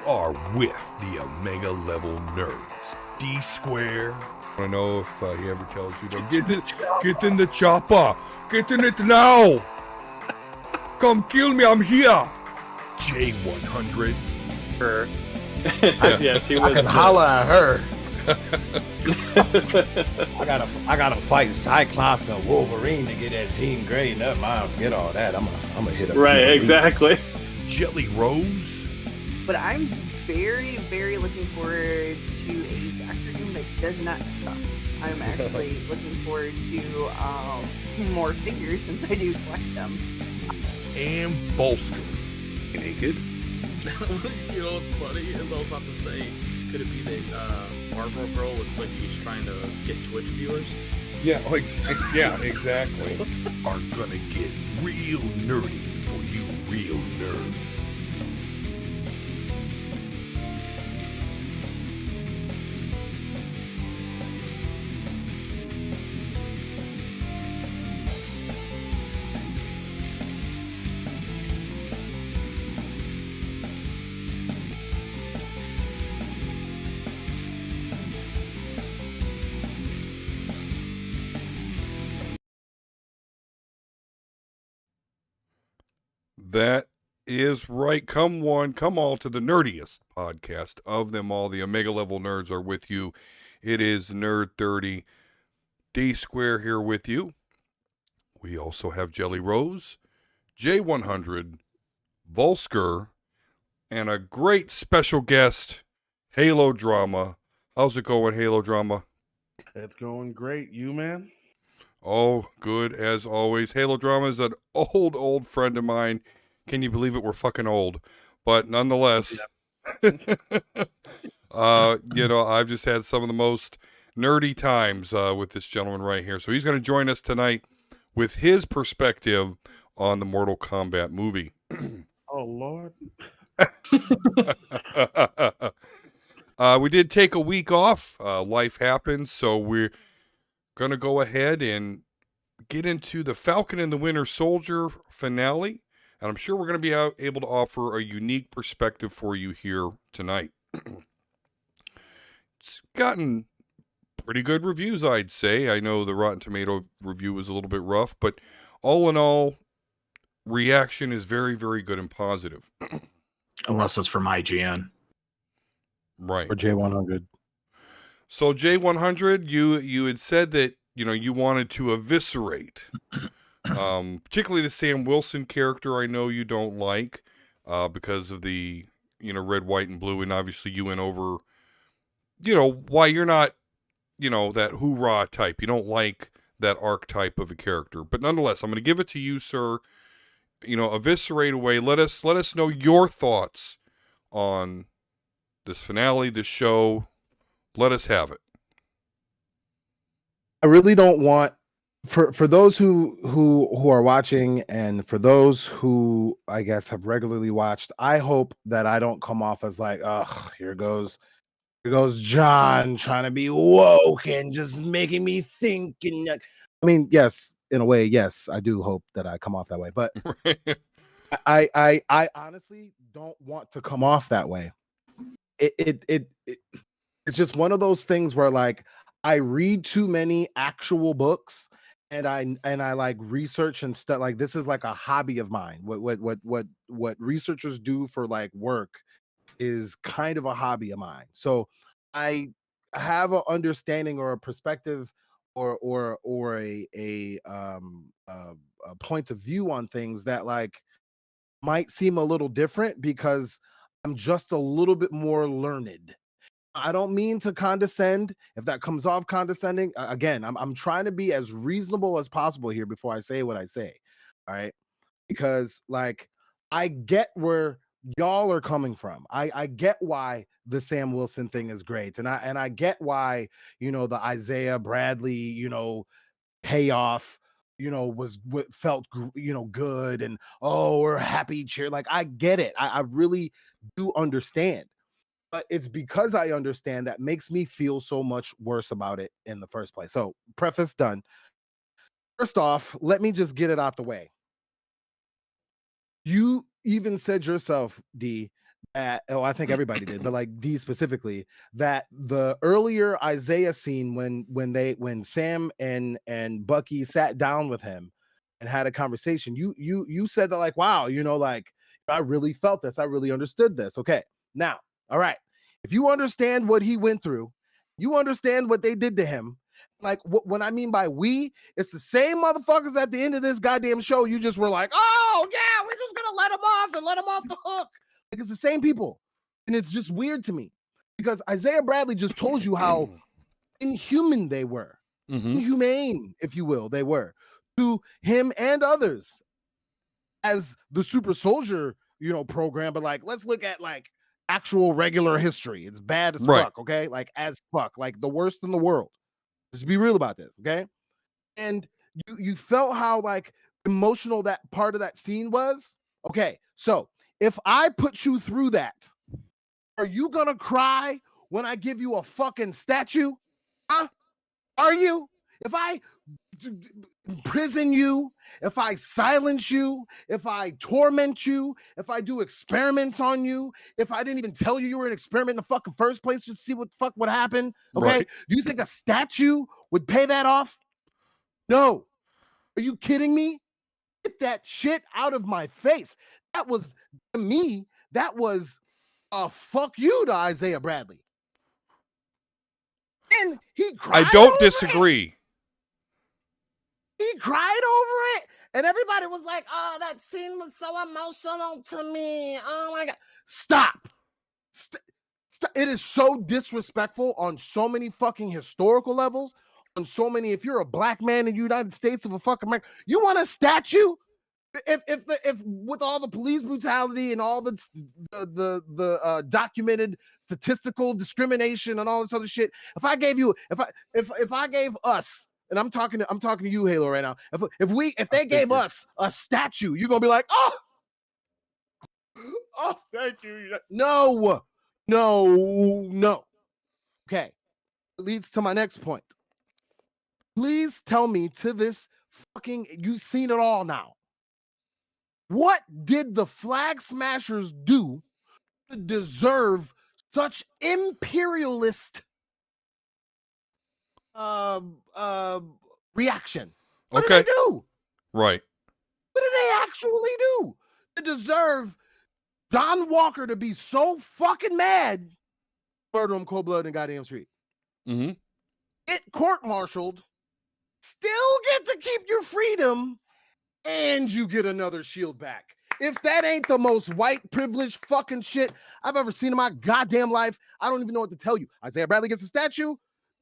are with the Omega Level Nerds. D Square. I don't know if he ever tells you to get in the chopper. Get in it now. Come kill me. I'm here. J100. Her. Yeah, she was. I can holler at her. I gotta fight Cyclops and Wolverine to get that Jean Grey. Never mind, forget all that. I'm gonna hit up. Right, exactly. Jelly Rose. But I'm very, very looking forward to a Doctor Doom that does not suck. I'm actually looking forward to more figures since I do collect them. And Volsker. Naked. You know what's funny is I was about to say, could it be that Marvel Girl looks like she's trying to get Twitch viewers? Yeah, yeah, exactly. Are gonna get real nerdy for you real nerds. That is right. Come one, come all to the nerdiest podcast of them all. The Omega Level Nerds are with you. It is Nerd 30. D Square here with you. We also have Jelly Rose, J100, Volsker, and a great special guest, Halo Drama. How's it going, Halo Drama? It's going great. You, man? Oh, good as always. Halo Drama is an old friend of mine. Can you believe it? We're fucking old. But nonetheless, I've just had some of the most nerdy times with this gentleman right here. So he's going to join us tonight with his perspective on the Mortal Kombat movie. Oh, Lord. We did take a week off. Life happens. So we're going to go ahead and get into the Falcon and the Winter Soldier finale. And I'm sure we're going to be able to offer a unique perspective for you here tonight. It's gotten pretty good reviews, I'd say. I know the Rotten Tomato review was a little bit rough, but all in all, reaction is very, very good and positive. Unless it's from IGN. Right. Or J100. So J100, you had said that, you wanted to eviscerate, particularly the Sam Wilson character. I know you don't like, because of the, red, white, and blue. And obviously you went over, why you're not, that hoorah type. You don't like that archetype of a character. But nonetheless, I'm going to give it to you, sir. Eviscerate away. Let us know your thoughts on this finale, this show. Let us have it. I really don't want for those who are watching, and for those who I guess have regularly watched, I hope that I don't come off as like, ugh, here goes John trying to be woke and just making me think. And I mean, yes, in a way, yes, I do hope that I come off that way, but I honestly don't want to come off that way. It's just one of those things where, like, I read too many actual books, and I like research and stuff. Like, this is like a hobby of mine. What researchers do for like work is kind of a hobby of mine. So I have an understanding or a perspective or a point of view on things that like might seem a little different because I'm just a little bit more learned. I don't mean to condescend. If that comes off condescending, again, I'm trying to be as reasonable as possible here before I say what I say. All right. Because like I get where y'all are coming from. I get why the Sam Wilson thing is great. And I get why, the Isaiah Bradley, payoff, was what felt, good, and oh, we're happy cheer. Like, I get it. I really do understand. But it's because I understand that makes me feel so much worse about it in the first place. So, preface done. First off, let me just get it out the way. You even said yourself, D, I think everybody did, but like D specifically, that the earlier Isaiah scene when Sam and Bucky sat down with him and had a conversation, you said that like, wow, like I really felt this, I really understood this. Okay, now, all right, if you understand what he went through, you understand what they did to him. Like when I mean by we, it's the same motherfuckers at the end of this goddamn show. You just were like, oh yeah, we're just gonna let him off and let him off the hook. Like it's the same people. And it's just weird to me because Isaiah Bradley just told you how inhuman they were, inhumane, if you will, they were to him and others as the super soldier, program. But like, let's look at like actual regular history. It's bad as fuck, okay? Like as fuck, like the worst in the world. Just be real about this, okay? And you felt how like emotional that part of that scene was. Okay, so if I put you through that, are you gonna cry when I give you a fucking statue? Huh? Are you? If I imprison you, if I silence you, if I torment you, if I do experiments on you, if I didn't even tell you were an experiment in the fucking first place, just see what the fuck would happen. Okay. Right. Do you think a statue would pay that off? No. Are you kidding me? Get that shit out of my face. That was, to me, that was a fuck you to Isaiah Bradley. And he cried. I don't over disagree. It. He cried over it, and everybody was like, "Oh, that scene was so emotional to me. Oh my god, stop! It is so disrespectful on so many fucking historical levels. On so many, if you're a black man in the United States of a fucking America, you want a statue? If with all the police brutality and all the documented statistical discrimination and all this other shit, if I gave us, and I'm talking to you, Halo, right now. If they gave us a statue, you're gonna be like, oh, thank you. No. Okay, it leads to my next point. Please tell me to this fucking, you've seen it all now. What did the Flag Smashers do to deserve such imperialist reaction? What did they do? Right. What did they actually do to deserve Don Walker to be so fucking mad, murder him cold blood in goddamn street? Get court-martialed, still get to keep your freedom, and you get another shield back. If that ain't the most white privileged fucking shit I've ever seen in my goddamn life, I don't even know what to tell you. Isaiah Bradley gets a statue.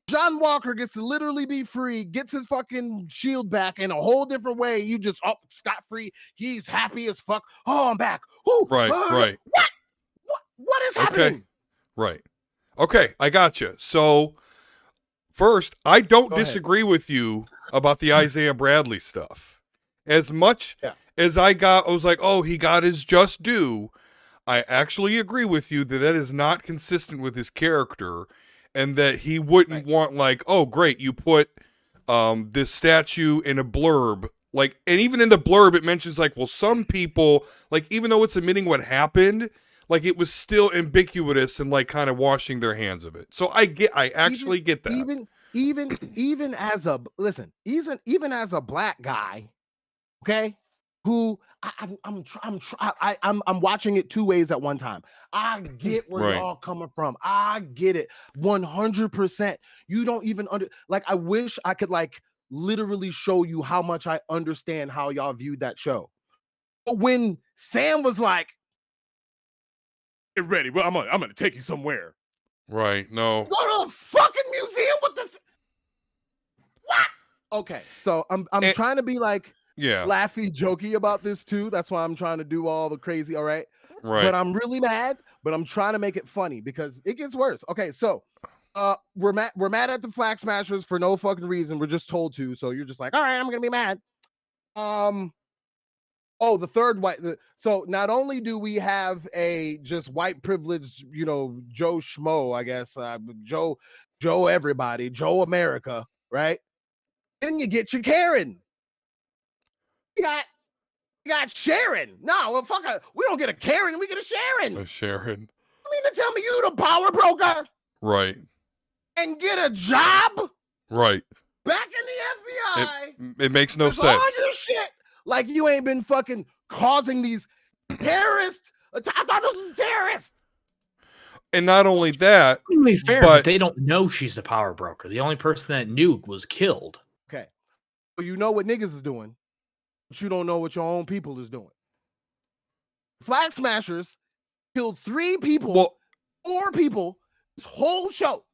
John Walker gets to literally be free, gets his fucking shield back in a whole different way. You just scot-free. He's happy as fuck. Oh, I'm back. Ooh, right. What is happening? Right. Okay, I got you. So first, I don't disagree with you about the Isaiah Bradley stuff. As much as I was like, oh, he got his just due, I actually agree with you that is not consistent with his character, and that he wouldn't want like, oh, great, you put this statue in a blurb. Like, and even in the blurb, it mentions like, well, some people, like, even though it's admitting what happened, like it was still ambiguous and like kind of washing their hands of it. So I actually get that. Even as a even as a black guy, okay, who I'm watching it two ways at one time. I get where y'all coming from. I get it 100%. You don't even like. I wish I could like literally show you how much I understand how y'all viewed that show. But when Sam was like, "Get ready, well, I'm gonna take you somewhere." Right? No. Go to a fucking museum with this. What? Okay, so I'm trying to be like. Yeah. Laughy, jokey about this too. That's why I'm trying to do all the crazy. All right. Right. But I'm really mad, but I'm trying to make it funny because it gets worse. Okay. So we're mad at the Flag Smashers for no fucking reason. We're just told to. So you're just like, all right, I'm gonna be mad. The third white. So not only do we have a just white privileged, Joe Schmo, I guess, Joe everybody, Joe America, right? Then you get your Karen. You got You got Sharon. No, well, fuck her. We don't get a Karen, we get a Sharon. Sharon. You mean to tell me you the power broker Right. and get a job Right. back in the FBI? It makes no With sense. all your shit, like you ain't been fucking causing these terrorists. I thought this was terrorists. And not only that, To be fair, but- but they don't know she's the power broker. The only person that knew was killed. Okay, so you know what niggas is doing, but you don't know what your own people is doing. Flag Smashers killed 3 people, well, 4 people. This whole show.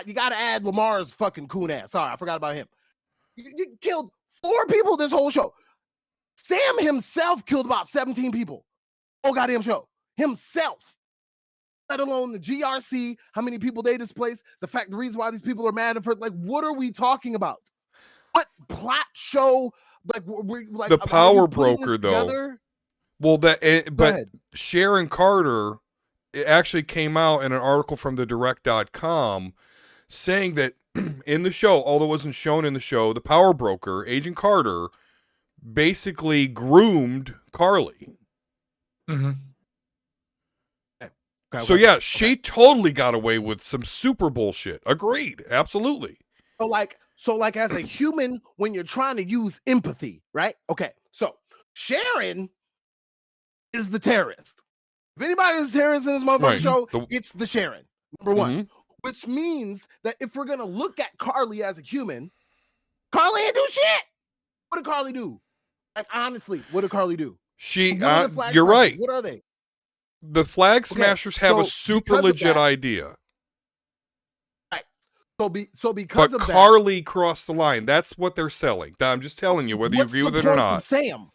You got to add Lamar's fucking coon ass. Sorry, I forgot about him. You killed 4 people this whole show. Sam himself killed about 17 people. Whole goddamn show. Himself. Let alone the GRC, how many people they displaced, the reason why these people are mad at first. Like, what are we talking about? What plot show? Like, we're like the are we power putting this broker, though. together? Well, Go but ahead. Sharon Carter, it actually came out in an article from the direct.com saying that in the show, although it wasn't shown in the show, the power broker, Agent Carter, basically groomed Carly. Mm-hmm. So yeah, she totally got away with some super bullshit. Agreed. Absolutely. So like as a human, when you're trying to use empathy, right? Okay, so Sharon is the terrorist. If anybody is a terrorist in this motherfucking Right. show, it's the Sharon, number one. Mhm. Which means that if we're gonna look at Carly as a human, Carly ain't do shit. What did Carly do? Like honestly, what did Carly do? She, What are the Flag you're Smashers? right. What are they? The Flag Okay, Smashers have a so super because of legit that- idea. So because But of Carly crossed the line. That's what they're selling. I'm just telling you, that, whether you what's agree the with it or point not. of Sam?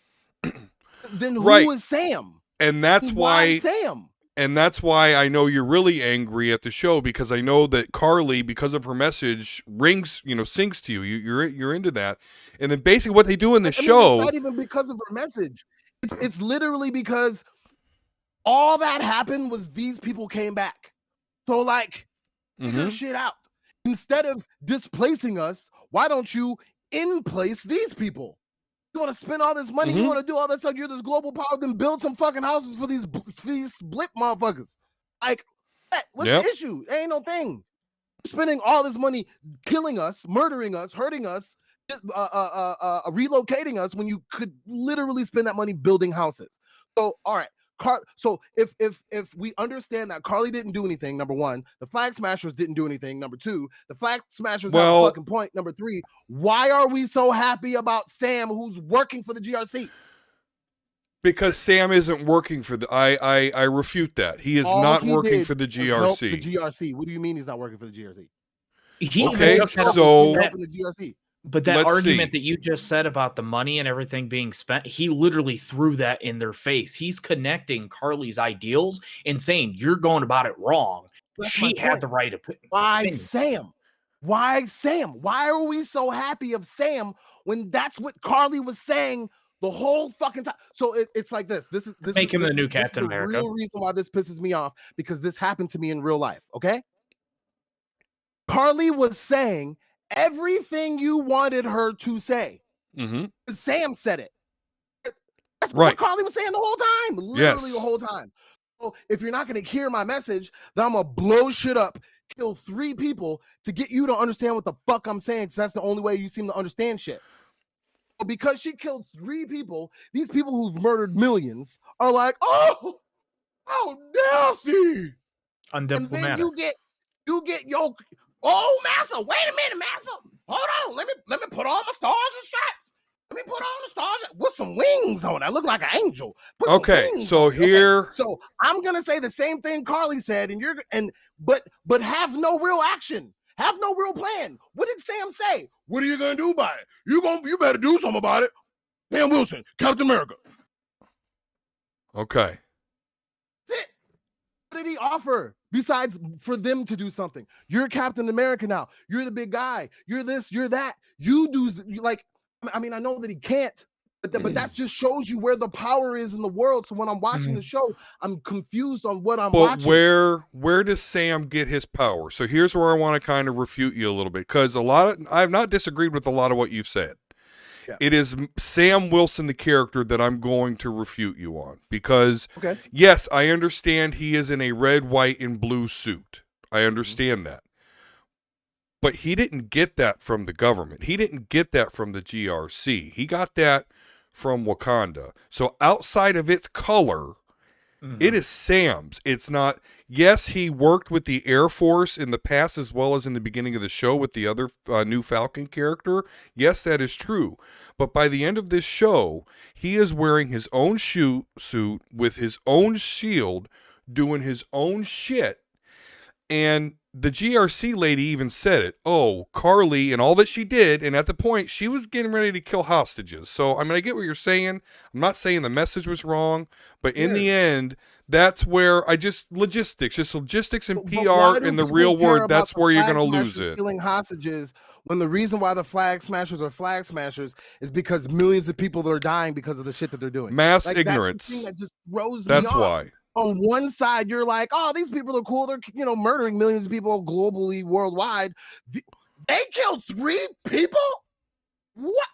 Then who Right. is Sam? And that's why Sam? and that's why I know you're really angry at the show, because I know that Carly, because of her message, sings to you. You're into that. And then basically what they do in the show, it's not even because of her message. It's literally because all that happened was these people came back. So like, figure Mhm. shit out. Instead of displacing us, why don't you in place these people? You want to spend all this money, you Mhm. want to do all this stuff, you're this global power, then build some fucking houses for these blip motherfuckers. Like, what's Yep. the issue? There ain't no thing. Spending all this money killing us, murdering us, hurting us, relocating us when you could literally spend that money building houses. So, all right. So if we understand that Carly didn't do anything, number one, the Flag Smashers didn't do anything, number two, the Flag Smashers have a fucking point, number three, why are we so happy about Sam who's working for the GRC? because Sam isn't working for the I refute that. He is All not he working did for the was help the GRC. GRC. What do you mean he's not working for the GRC? He Okay, even took that- so- helping the GRC. But that Let's argument see. that you just said about the money and everything being spent, he literally threw that in their face. He's connecting Carly's ideals and saying, you're going about it wrong. That's She my had point. the right opinion. Why Sam? Why Sam? Why are we so happy of Sam when that's what Carly was saying the whole fucking time? So it's like this. This Make him the new this Captain is the America. real reason why this pisses me off, because this happened to me in real life. Okay, Carly was saying everything you wanted her to say. Mm-hmm. Sam said it. That's Right. what Carly was saying the whole time. Literally Yes. the whole time. So if you're not going to hear my message, then I'm going to blow shit up, kill 3 people to get you to understand what the fuck I'm saying, because that's the only way you seem to understand shit. But because she killed 3 people, these people who've murdered millions are like, oh, how dare she? And then Undiplomatic. you get your, oh, massa, wait a minute, massa. Hold on, let me put on my stars and stripes. Let me put on the stars with some wings on. I look like an angel. Put some Okay, wings so on it. Okay, here, so I'm gonna say the same thing Carly said, but have no real action, have no real plan. What did Sam say? What are you gonna do about it? You better do something about it. Sam Wilson, Captain America. okay. That's it. What did he offer besides for them to do something? You're Captain America now. You're the big guy. You're this. You're that. You do like. I mean, I know that he can't, but that just shows you where the power is in the world. So when I'm watching the show, I'm confused on what I'm But watching. where does Sam get his power? So here's where I want to kind of refute you a little bit, because I've not disagreed with a lot of what you've said. It is Sam Wilson, the character, that I'm going to refute you on. Because, Okay. yes, I understand he is in a red, white, and blue suit. I understand that. But he didn't get that from the government. He didn't get that from the GRC. He got that from Wakanda. So outside of its color, it is Sam's. It's not. Yes, he worked with the Air Force in the past as well as in the beginning of the show with the other new Falcon character. Yes, that is true. But by the end of this show, he is wearing his own suit with his own shield, doing his own shit. And the GRC lady even said it. Oh, Carly and all that she did. And at the point, she was getting ready to kill hostages. So, I mean, I get what you're saying. I'm not saying the message was wrong. But in the end, that's where logistics and But PR why do in the people real care world, about that's the where you're Flag going to lose Smashers it. Killing hostages, when the reason why the Flag Smashers are Flag Smashers is because millions of people are dying because of the shit that they're doing. Mass Like, ignorance. That's the thing that just throws me That's off. why. On one side, you're like, oh, these people are cool. They're, murdering millions of people globally, worldwide. They killed 3 people? What?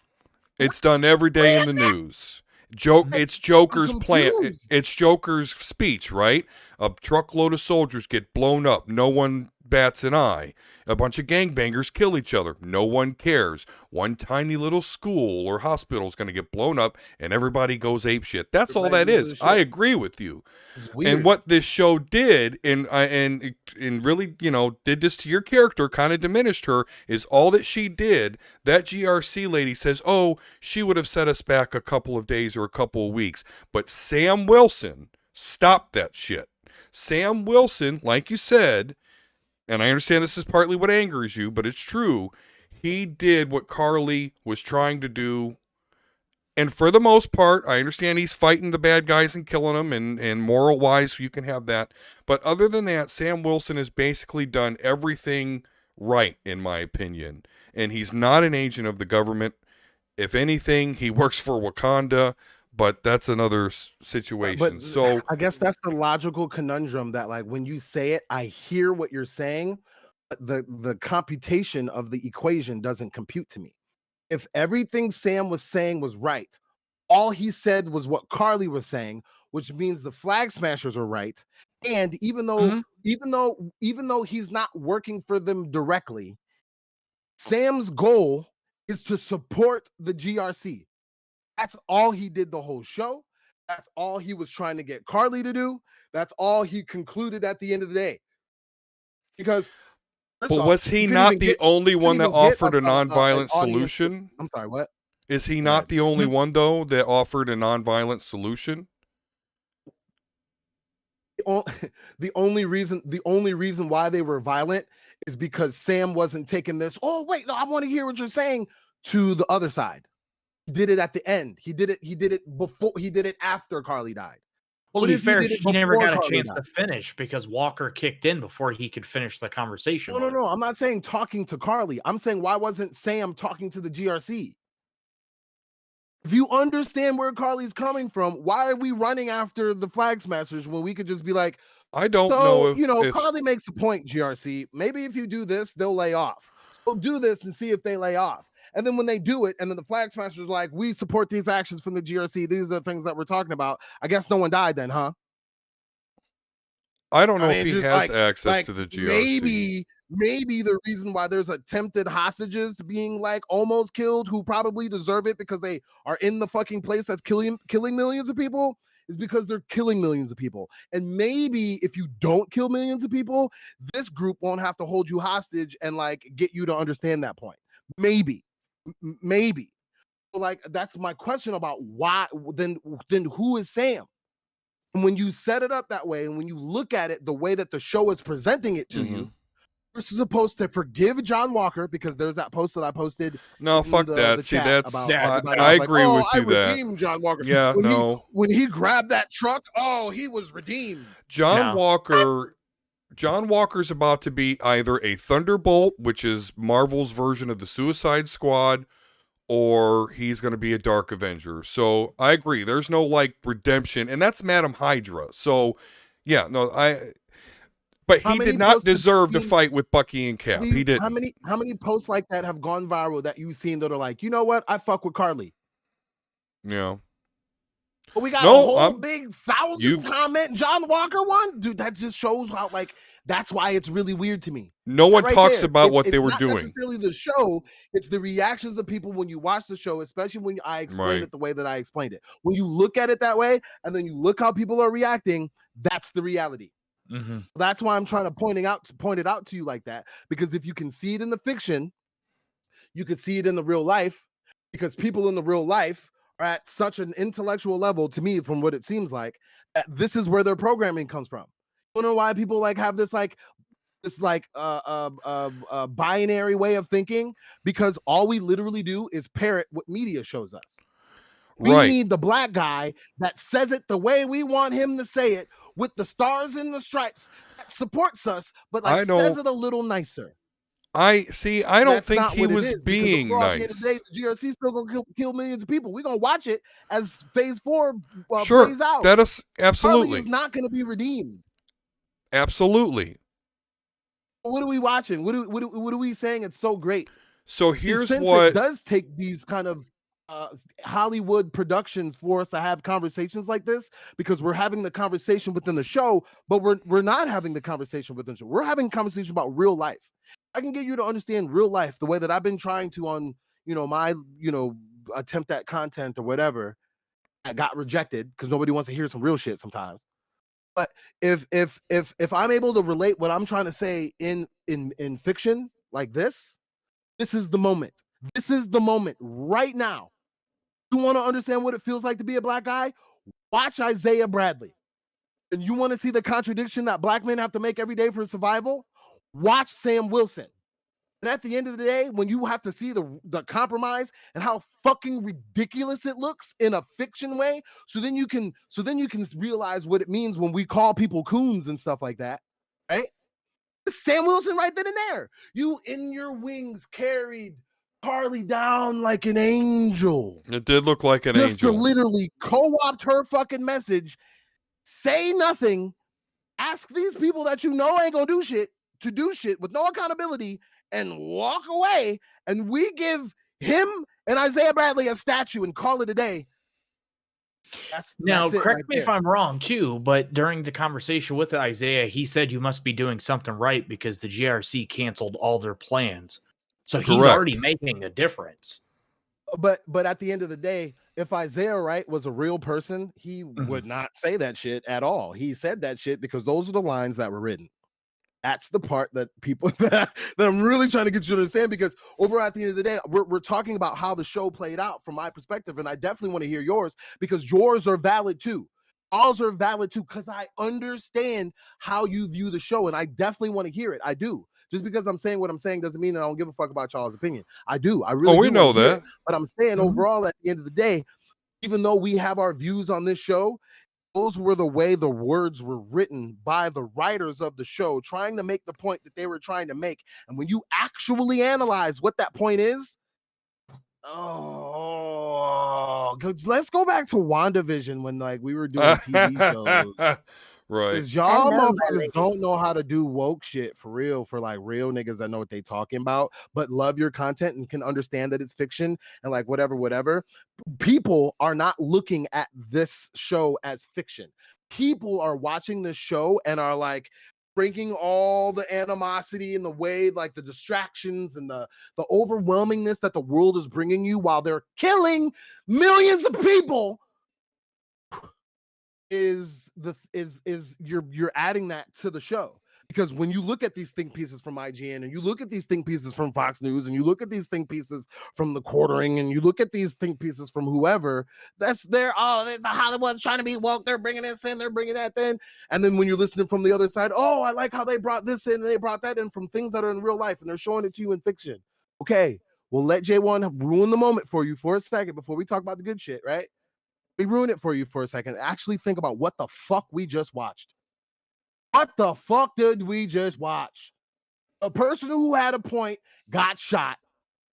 It's done every day in the news. It's Joker's plan. confused. It's Joker's speech, right? A truckload of soldiers get blown up. No one bats an eye. A bunch of gangbangers kill each other. No one cares. One tiny little school or hospital is going to get blown up, and everybody goes apeshit. That's all that is. I agree with you. And what this show did, and really, did this to your character, kind of diminished her, is all that she did. That GRC lady says, oh, she would have set us back a couple of days or a couple of weeks. But Sam Wilson stopped that shit. Sam Wilson, like you said, and I understand this is partly what angers you, but it's true. He did what Carly was trying to do. And for the most part, I understand he's fighting the bad guys and killing them, and moral-wise, you can have that. But other than that, Sam Wilson has basically done everything right, in my opinion. And he's not an agent of the government. If anything, he works for Wakanda, but that's another situation. But So I guess that's the logical conundrum that, like, when you say it, I hear what you're saying, but the computation of the equation doesn't compute to me. If everything Sam was saying was right, all he said was what Carly was saying, which means the Flag Smashers are right. And even though he's not working for them directly, Sam's goal is to support the GRC. That's all he did the whole show. That's all he was trying to get Carly to do. That's all he concluded at the end of the day. Because, but was he not the only one that offered a nonviolent solution? I'm sorry, what? Is he not the only one, though, that offered a nonviolent solution? The only reason why they were violent is because Sam wasn't taking this. Oh, wait, no, I want to hear what you're saying to the other side. He did it at the end. He did it before. He did it after Carly died. Well, What to be if he fair, did it he never before got a Carly chance died? to finish because Walker kicked in before he could finish the conversation. No. I'm not saying talking to Carly. I'm saying, why wasn't Sam talking to the GRC? If you understand where Carly's coming from, why are we running after the Flag Smashers when we could just be like, I don't know if Carly makes a point, GRC. Maybe if you do this, they'll lay off. So do this and see if they lay off. And then when they do it, and then the Flag Smashers are like, we support these actions from the GRC. These are the things that we're talking about. I guess no one died then, huh? I don't know if he has access to the GRC. Maybe the reason why there's attempted hostages being like almost killed who probably deserve it because they are in the fucking place that's killing millions of people is because they're killing millions of people. And maybe if you don't kill millions of people, this group won't have to hold you hostage and like get you to understand that point. Maybe. Like, that's my question about why then who is Sam? And when you set it up that way, and when you look at it the way that the show is presenting it to you, you're supposed to forgive John Walker because there's that post that I posted. No, fuck that. See, that's I agree with you that. Redeemed John Walker. Yeah, when he grabbed that truck, he was redeemed. John Walker's about to be either a Thunderbolt, which is Marvel's version of the Suicide Squad, or he's going to be a Dark Avenger. So I agree. There's no like redemption, and that's Madam Hydra. So yeah, no, But How he many did not posts have you deserve to seen- fight with Bucky and Cap. He didn't. How many posts like that have gone viral that you've seen that are like, you know what? I fuck with Carly. Yeah. But we got No, a whole I'm- big 1,000 you've- comment John Walker one, dude. That just shows how like that's why it's really weird to me. No one Right talks there. about It's- what they it's were not doing. necessarily the show, it's the reactions of people when you watch the show, especially when I explain Right. it the way that I explained it. When you look at it that way, and then you look how people are reacting, that's the reality. Mm-hmm. That's why I'm trying to point it out to you like that, because if you can see it in the fiction, you can see it in the real life, because people in the real life are at such an intellectual level, to me, from what it seems like, that this is where their programming comes from. You know why people like have this binary way of thinking? Because all we literally do is parrot what media shows us. We Right. need the black guy that says it the way we want him to say it, with the stars and the stripes, that supports us, but like I says don't- it a little nicer. I don't That's think not he what it was is, because being overall, at the end of nice. the day, the GRC still gonna kill millions of people. We're gonna watch it as Phase 4 Sure. plays out. That is Harley absolutely. is not gonna be redeemed. Absolutely. What are we watching? What are we saying? It's so great. So And here's since what it does take these kind of Hollywood productions for us to have conversations like this, because we're having the conversation within the show, but we're not having the conversation within the show. We're having a conversation about real life. I can get you to understand real life the way that I've been trying to on, my, attempt at content or whatever. I got rejected because nobody wants to hear some real shit sometimes. But if I'm able to relate what I'm trying to say in fiction like this is the moment. This is the moment right now. You want to understand what it feels like to be a black guy? Watch Isaiah Bradley. And you want to see the contradiction that black men have to make every day for survival? Watch Sam Wilson. And at the end of the day, when you have to see the compromise and how fucking ridiculous it looks in a fiction way, so then you can realize what it means when we call people coons and stuff like that, right? Sam Wilson right then and there. You in your wings carried Harley down like an angel. it did look like an Just to angel. literally co-opt her fucking message, say nothing, ask these people that you know ain't gonna do shit to do shit with no accountability, and walk away, and we give him and Isaiah Bradley a statue and call it a day. Now, that's it correct right me if there. I'm wrong too, but during the conversation with Isaiah, he said you must be doing something right because the GRC canceled all their plans. So he's Correct. already making a difference. But at the end of the day, if Isaiah Wright was a real person, he would not say that shit at all. He said that shit because those are the lines that were written. That's the part that people that I'm really trying to get you to understand, because over at the end of the day, we're talking about how the show played out from my perspective, and I definitely want to hear yours, because yours are valid too. Ours are valid too, because I understand how you view the show, and I definitely want to hear it. I do. Just because I'm saying what I'm saying doesn't mean that I don't give a fuck about y'all's opinion. I do. I really we do know wanna hear that. it. But I'm saying overall, at the end of the day, even though we have our views on this show, those were the way the words were written by the writers of the show, trying to make the point that they were trying to make. And when you actually analyze what that point is, let's go back to WandaVision when like we were doing TV shows. Right. Because y'all I know, my motherfuckers lady. don't know how to do woke shit for real, for like real niggas that know what they talking about, but love your content and can understand that it's fiction and like whatever. People are not looking at this show as fiction. People are watching this show and are like bringing all the animosity and the way, like the distractions and the overwhelmingness that the world is bringing you while they're killing millions of people. You're adding that to the show, because when you look at these think pieces from IGN, and you look at these think pieces from Fox News, and you look at these think pieces from the Quartering, and you look at these think pieces from whoever, the Hollywood's trying to be woke, they're bringing this in, they're bringing that in, and then when you're listening from the other side, I like how they brought this in and they brought that in from things that are in real life, and they're showing it to you in fiction. Okay, we'll let J1 ruin the moment for you for a second before we talk about the good shit, right? We ruin it for you for a second. Actually think about what the fuck we just watched. What the fuck did we just watch? A person who had a point got shot.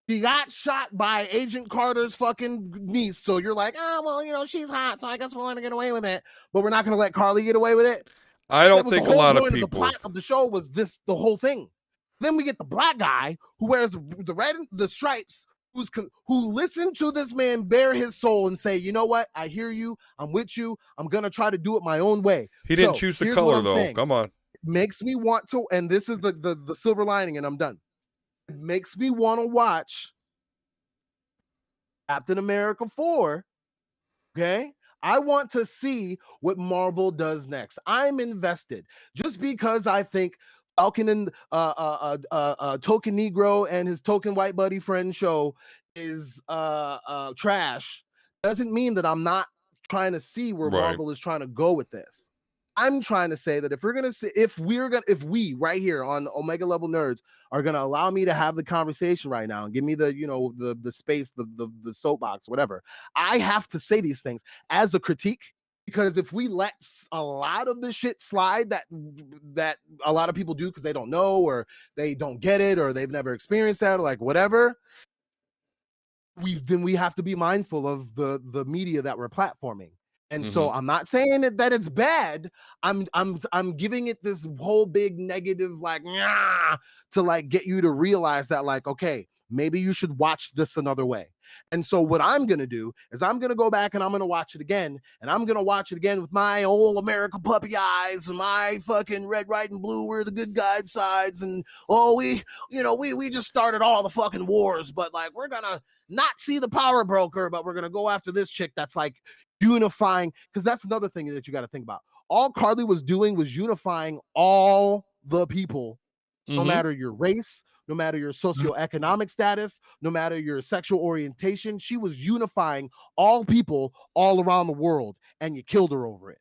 She got shot by Agent Carter's fucking niece. So you're like, well, she's hot, so I guess we're going to get away with it. But we're not going to let Carly get away with it. I That don't was the think a whole lot of point of the people. plot of the show was this, the whole thing. Then we get the black guy who wears the red, the stripes, who listened to this man bare his soul and say, you know what? I hear you. I'm with you. I'm going to try to do it my own way. He didn't choose the here's what color I'm though. saying. Come on. It makes me want to, and this is the silver lining, and I'm done. It makes me want to watch Captain America 4. Okay. I want to see what Marvel does next. I'm invested just because I think Falcon and Token Negro and his Token White Buddy friend show is trash. Doesn't mean that I'm not trying to see where Right. Marvel is trying to go with this. I'm trying to say that if we right here on Omega Level Nerds are gonna allow me to have the conversation right now and give me the space, the soapbox, whatever, I have to say these things as a critique, because if we let a lot of the shit slide that a lot of people do because they don't know or they don't get it or they've never experienced that or like whatever, we have to be mindful of the media that we're platforming. And so I'm not saying that it's bad. I'm giving it this whole big negative like to like get you to realize that like, okay, maybe you should watch this another way. And so what I'm going to do is I'm going to go back and I'm going to watch it again, and I'm going to watch it again with my old America puppy eyes and my fucking red, white, and blue, we're the good guys sides. And we just started all the fucking wars, but like, we're going to not see the power broker, but we're going to go after this chick that's like unifying, because that's another thing that you got to think about. All Carly was doing was unifying all the people, no matter your race, no matter your socioeconomic status, no matter your sexual orientation. She was unifying all people all around the world, and you killed her over it.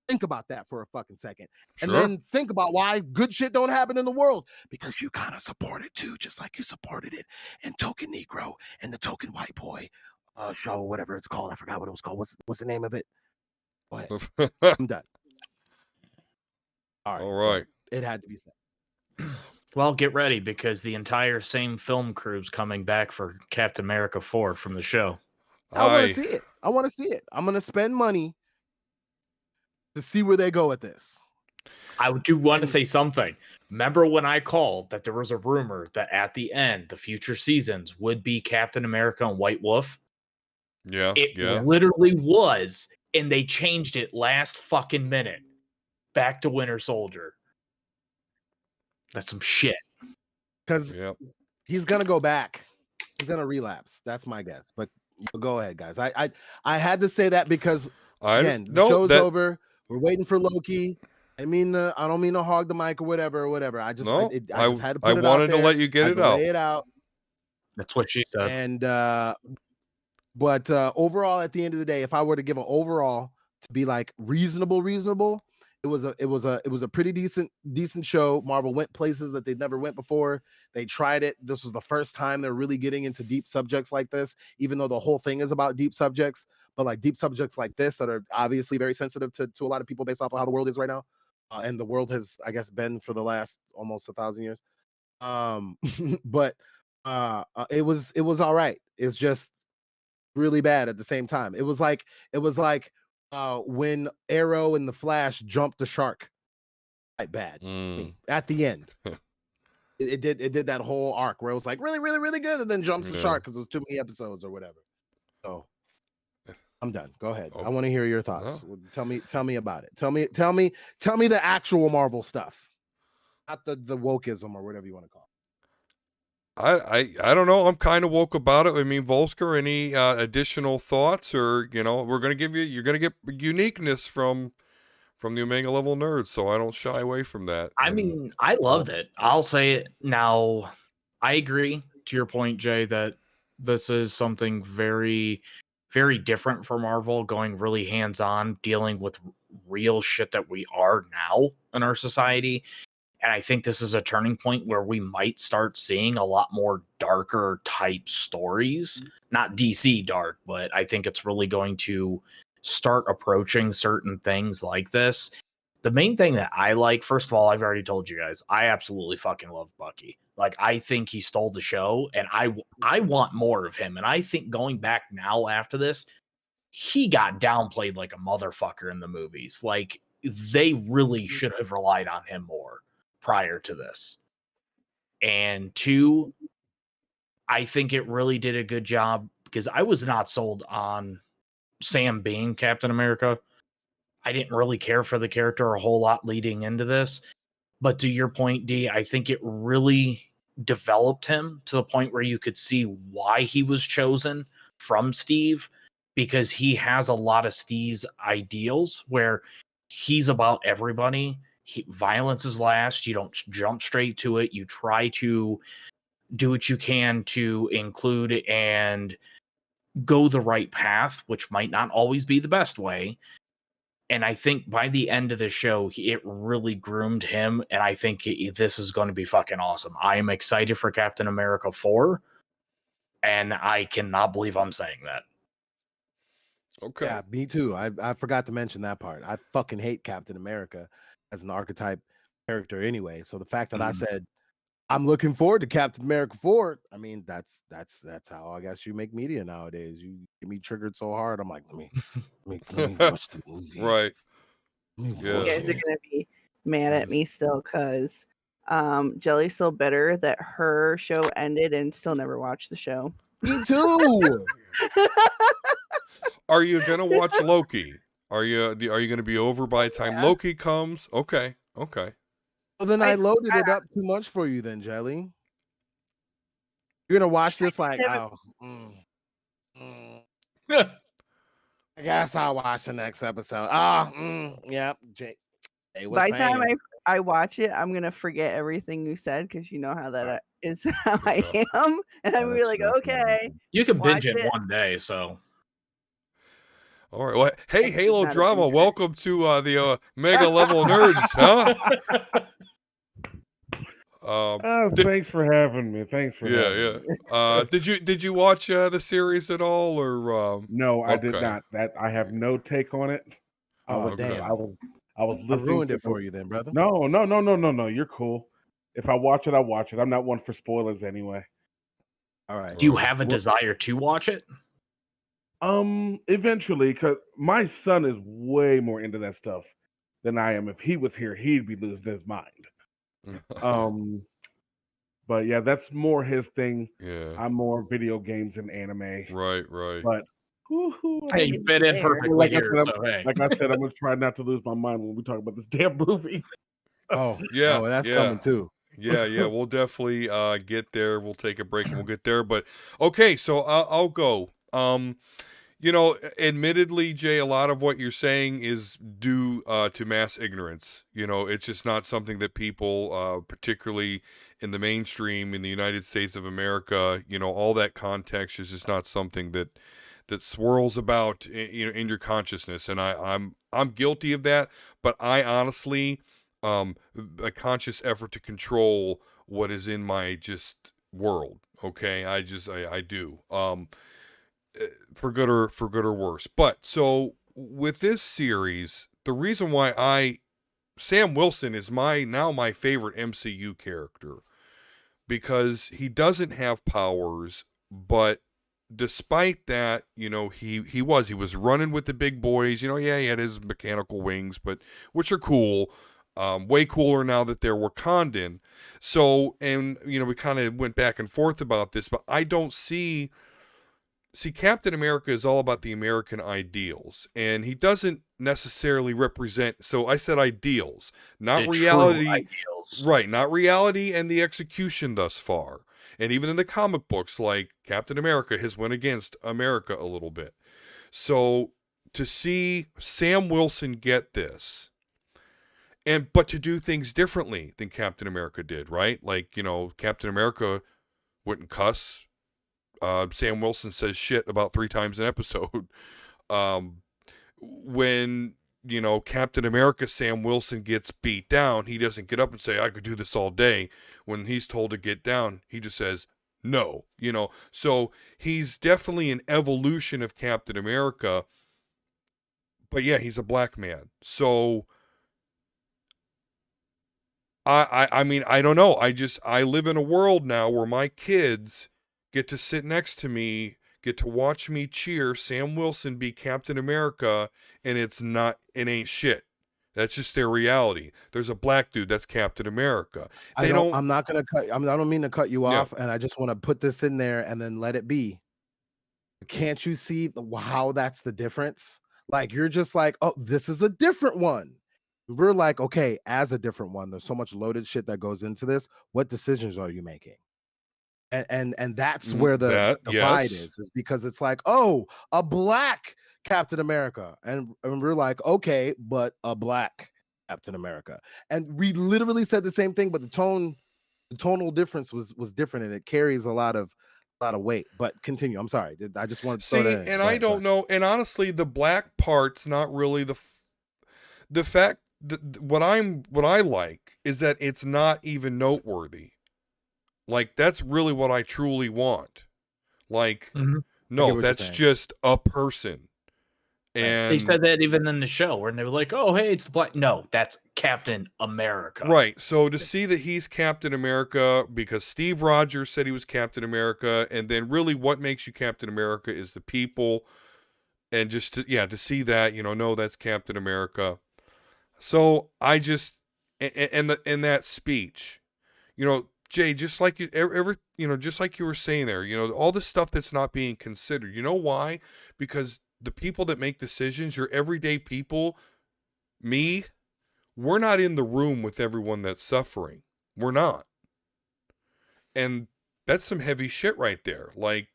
Think about that for a fucking second. Sure. And then think about why good shit don't happen in the world. Because you kind of support it too, just like you supported it in Token Negro and the Token White Boy show, whatever it's called. I forgot what it was called. What's the name of it? Go ahead. I'm done. All right. It had to be said. Well, get ready, because the entire same film crew's coming back for Captain America 4 from the show. I want to see it. I want to see it. I'm going to spend money to see where they go with this. I do want to say something. Remember when I called that there was a rumor that at the end, the future seasons would be Captain America and White Wolf? Yeah. It literally was, and they changed it last fucking minute. Back to Winter Soldier. That's some shit. Because he's going to go back. He's going to relapse. That's my guess. But go ahead, guys. I had to say that because, again, the show's over. We're waiting for Loki. I don't mean to hog the mic or whatever. I just had to put it out there. I wanted to let you get it out. Lay it out. That's what she said. And but overall, at the end of the day, if I were to give an overall to be like reasonable, it was a pretty decent show. Marvel went places that they'd never went before. They tried it. This was the first time they're really getting into deep subjects like this, even though the whole thing is about deep subjects. But like deep subjects like this that are obviously very sensitive to a lot of people based off of how the world is right now. And the world has, I guess, been for the last almost 1,000 years. But it was all right. It's just really bad at the same time. It was like when Arrow and the Flash jumped the shark. Quite bad at the end. It did that whole arc where it was like really, really, really good, and then jumps the shark because it was too many episodes or whatever. So I'm done. Go ahead. I want to hear your thoughts. Tell me about it. Tell me the actual Marvel stuff, not the wokeism or whatever you want to call it. I don't know. I'm kind of woke about it. I mean, Volsker, any additional thoughts, or we're gonna give you. You're gonna get uniqueness from the Omega Level Nerds, so I don't shy away from that. I mean, I loved it. I'll say it now. I agree to your point, Jay, that this is something very, very different for Marvel, going really hands-on, dealing with real shit that we are now in our society. And I think this is a turning point where we might start seeing a lot more darker type stories. Not DC dark, but I think it's really going to start approaching certain things like this. The main thing that I like, first of all, I've already told you guys, I absolutely fucking love Bucky. Like, I think he stole the show, and I want more of him. And I think going back now after this, he got downplayed like a motherfucker in the movies. Like, they really should have relied on him more prior to this. And two, I think it really did a good job because I was not sold on Sam being Captain America. I didn't really care for the character a whole lot leading into this. But to your point, D, I think it really developed him to the point where you could see why he was chosen from Steve, because he has a lot of Steve's ideals where he's about everybody. Violence is last. You don't jump straight to it. You try to do what you can to include and go the right path, which might not always be the best way. And I think by the end of the show, it really groomed him. And I think this is going to be fucking awesome. I am excited for Captain America 4. And I cannot believe I'm saying that. Okay. Yeah, me too. I forgot to mention that part. I fucking hate Captain America as an archetype character anyway. So the fact that I said I'm looking forward to Captain America 4, I mean, that's how I guess you make media nowadays. You get me triggered so hard. I'm like, let me watch the movie. Right. Let me Yeah. You watch guys are it. gonna be mad at me still because Jelly's so bitter that her show ended and still never watched the show. Me too. Are you gonna watch Loki? Are you gonna be over by the time Loki comes? Okay. Okay. Well, then I loaded it up too much for you, then Jelly. You're gonna watch this like, oh, I guess I'll watch the next episode. Yep. Hey, By the time I watch it, I'm gonna forget everything you said because you know how that is how I am, and I'm gonna be like, okay. You can binge Watch it it. one day, so. All right. Well, hey, It's Halo not a Drama, binger. welcome to the Mega Level Nerds, huh? Thanks for having me. Thanks for having me. Did you watch the series at all, or No, I did okay. not. That I have no take on it. Oh, okay. damn. I was I listening. ruined it for you then, brother. No. You're cool. If I watch it, I watch it. I'm not one for spoilers anyway. All right. Do you have a desire to watch it? Eventually, because my son is way more into that stuff than I am. If he was here, he'd be losing his mind. But yeah, that's more his thing. Yeah. I'm more video games and anime. Right. But Hey, you fit in perfectly like here. I said, So hey, like I said, I'm gonna try not to lose my mind when we talk about this damn movie. Oh, Yeah. Oh, that's yeah. coming too. Yeah, we'll definitely get there. We'll take a break and we'll get there. But okay, so I'll go. You know, admittedly, Jay, a lot of what you're saying is due to mass ignorance. You know, it's just not something that people, particularly in the mainstream in the United States of America, you know, all that context is just not something that swirls about in your consciousness. And I'm guilty of that, but I honestly a conscious effort to control what is in my just world. Okay, I do. For good or worse. But so with this series, the reason why Sam Wilson is my favorite MCU character, because he doesn't have powers, but despite that, you know, he was running with the big boys. You know, yeah, he had his mechanical wings, but which are cool. Way cooler now that they're Wakandan. So, and you know, we kind of went back and forth about this, but I don't see Captain America is all about the American ideals, and he doesn't necessarily represent. So I said ideals, not the true reality. ideals. Right, not reality and the execution thus far. And even in the comic books, like Captain America has went against America a little bit. So to see Sam Wilson get this, but to do things differently than Captain America did, right? Like, you know, Captain America wouldn't cuss. Sam Wilson says shit about 3 times an episode. When, you know, Captain America, Sam Wilson gets beat down, he doesn't get up and say, I could do this all day. When he's told to get down, he just says, no, you know. So he's definitely an evolution of Captain America. But yeah, he's a black man. So I mean, I don't know. I live in a world now where my kids get to sit next to me, get to watch me cheer Sam Wilson be Captain America, and it ain't shit. That's just their reality. There's a black dude that's Captain America. I don't mean to cut you Yeah. off, and I just want to put this in there and then let it be. Can't you see how that's the difference? Like, you're just like, oh, this is a different one. We're like, okay, as a different one, there's so much loaded shit that goes into this. What decisions are you making? And that's where the divide is because it's like, oh, a black Captain America, and we're like, okay, but a black Captain America, and we literally said the same thing, but the tonal difference was different, and it carries a lot of weight. But continue. I'm sorry, I just wanted to throw that in. And I don't know, and honestly, the black part's not really the fact that what I like is that it's not even noteworthy. Like, that's really what I truly want. Like, no, that's just a person. And they said that even in the show, where they were like, "Oh, hey, it's the black." No, that's Captain America. Right. So to see that he's Captain America because Steve Rogers said he was Captain America, and then really what makes you Captain America is the people, and just to see that, no, that's Captain America. So I just in that speech, Jay, just like just like you were saying there, all the stuff that's not being considered. You know why? Because the people that make decisions, your everyday people, me, we're not in the room with everyone that's suffering. We're not. And that's some heavy shit right there. Like,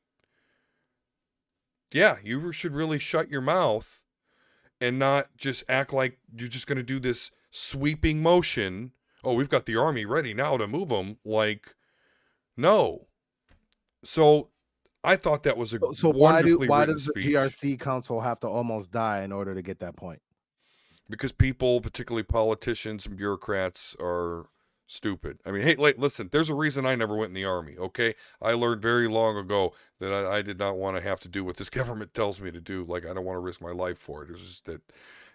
yeah, you should really shut your mouth and not just act like you're just going to do this sweeping motion. Oh, we've got the army ready now to move them. Like, no. So I thought that was a wonderfully why written does the speech. GRC council have to almost die in order to get that point? Because people, particularly politicians and bureaucrats, are stupid. I mean, hey, listen, there's a reason I never went in the army, okay? I learned very long ago that I did not want to have to do what this government tells me to do. Like, I don't want to risk my life for it. It's just that.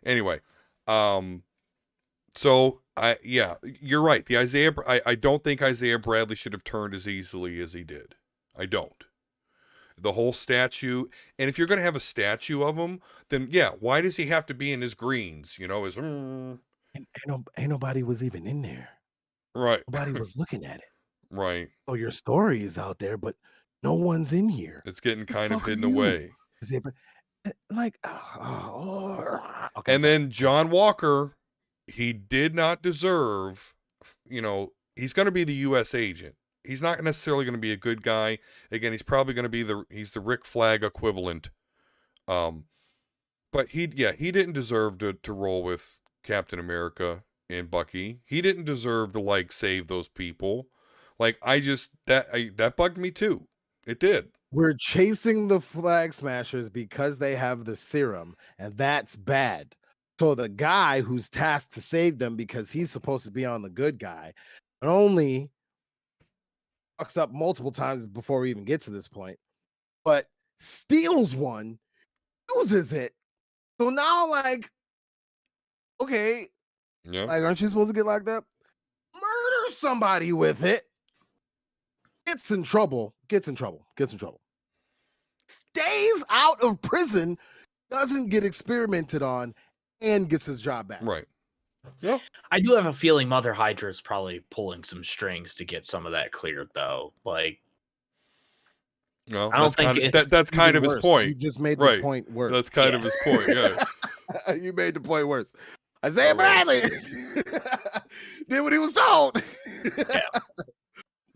Anyway, so you're right. I don't think Isaiah Bradley should have turned as easily as he did. I don't. The whole statue, and if you're going to have a statue of him, then why does he have to be in his greens? Ain't nobody was even in there. Right. Nobody was looking at it. Right. Oh, your story is out there, but no one's in here. It's getting kind of hidden away. Like, okay. And then John Walker, he did not deserve, he's going to be the U.S. agent. He's not necessarily going to be a good guy. Again, he's probably going to be he's the Rick Flag equivalent. But he didn't deserve to roll with Captain America and Bucky. He didn't deserve to save those people. That bugged me too. It did. We're chasing the Flag Smashers because they have the serum, and that's bad. So the guy who's tasked to save them, because he's supposed to be on the good guy, not only fucks up multiple times before we even get to this point, but steals one, uses it. So now, okay, aren't you supposed to get locked up? Murder somebody with it. Gets in trouble. Stays out of prison, doesn't get experimented on, and gets his job back. Right. Yeah. I do have a feeling Mother Hydra is probably pulling some strings to get some of that cleared, though. No, I don't think that's kind of his point. You just made the point worse. That's kind of his point. Yeah. You made the point worse. Isaiah Bradley did what he was told.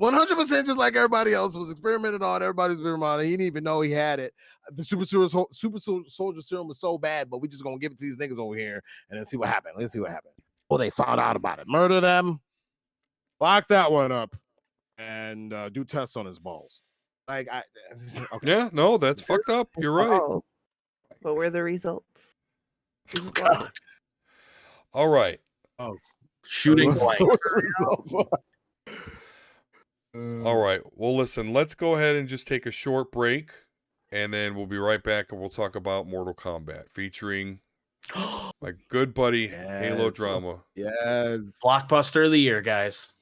100% just like everybody else was experimented on. Everybody's experimented on it. He didn't even know he had it. The super soldier serum was so bad, but we just gonna give it to these niggas over here and then see what happened. Let's see what happened. Well, they found out about it. Murder them, lock that one up, and do tests on his balls. Okay. Yeah, no, that's fucked up. You're right. What were the results? Oh, God. All right. Oh, shooting blank. All right. Well, listen, let's go ahead and just take a short break, and then we'll be right back, and we'll talk about Mortal Kombat, featuring my good buddy, Halo Drama. Yes. Blockbuster of the year, guys.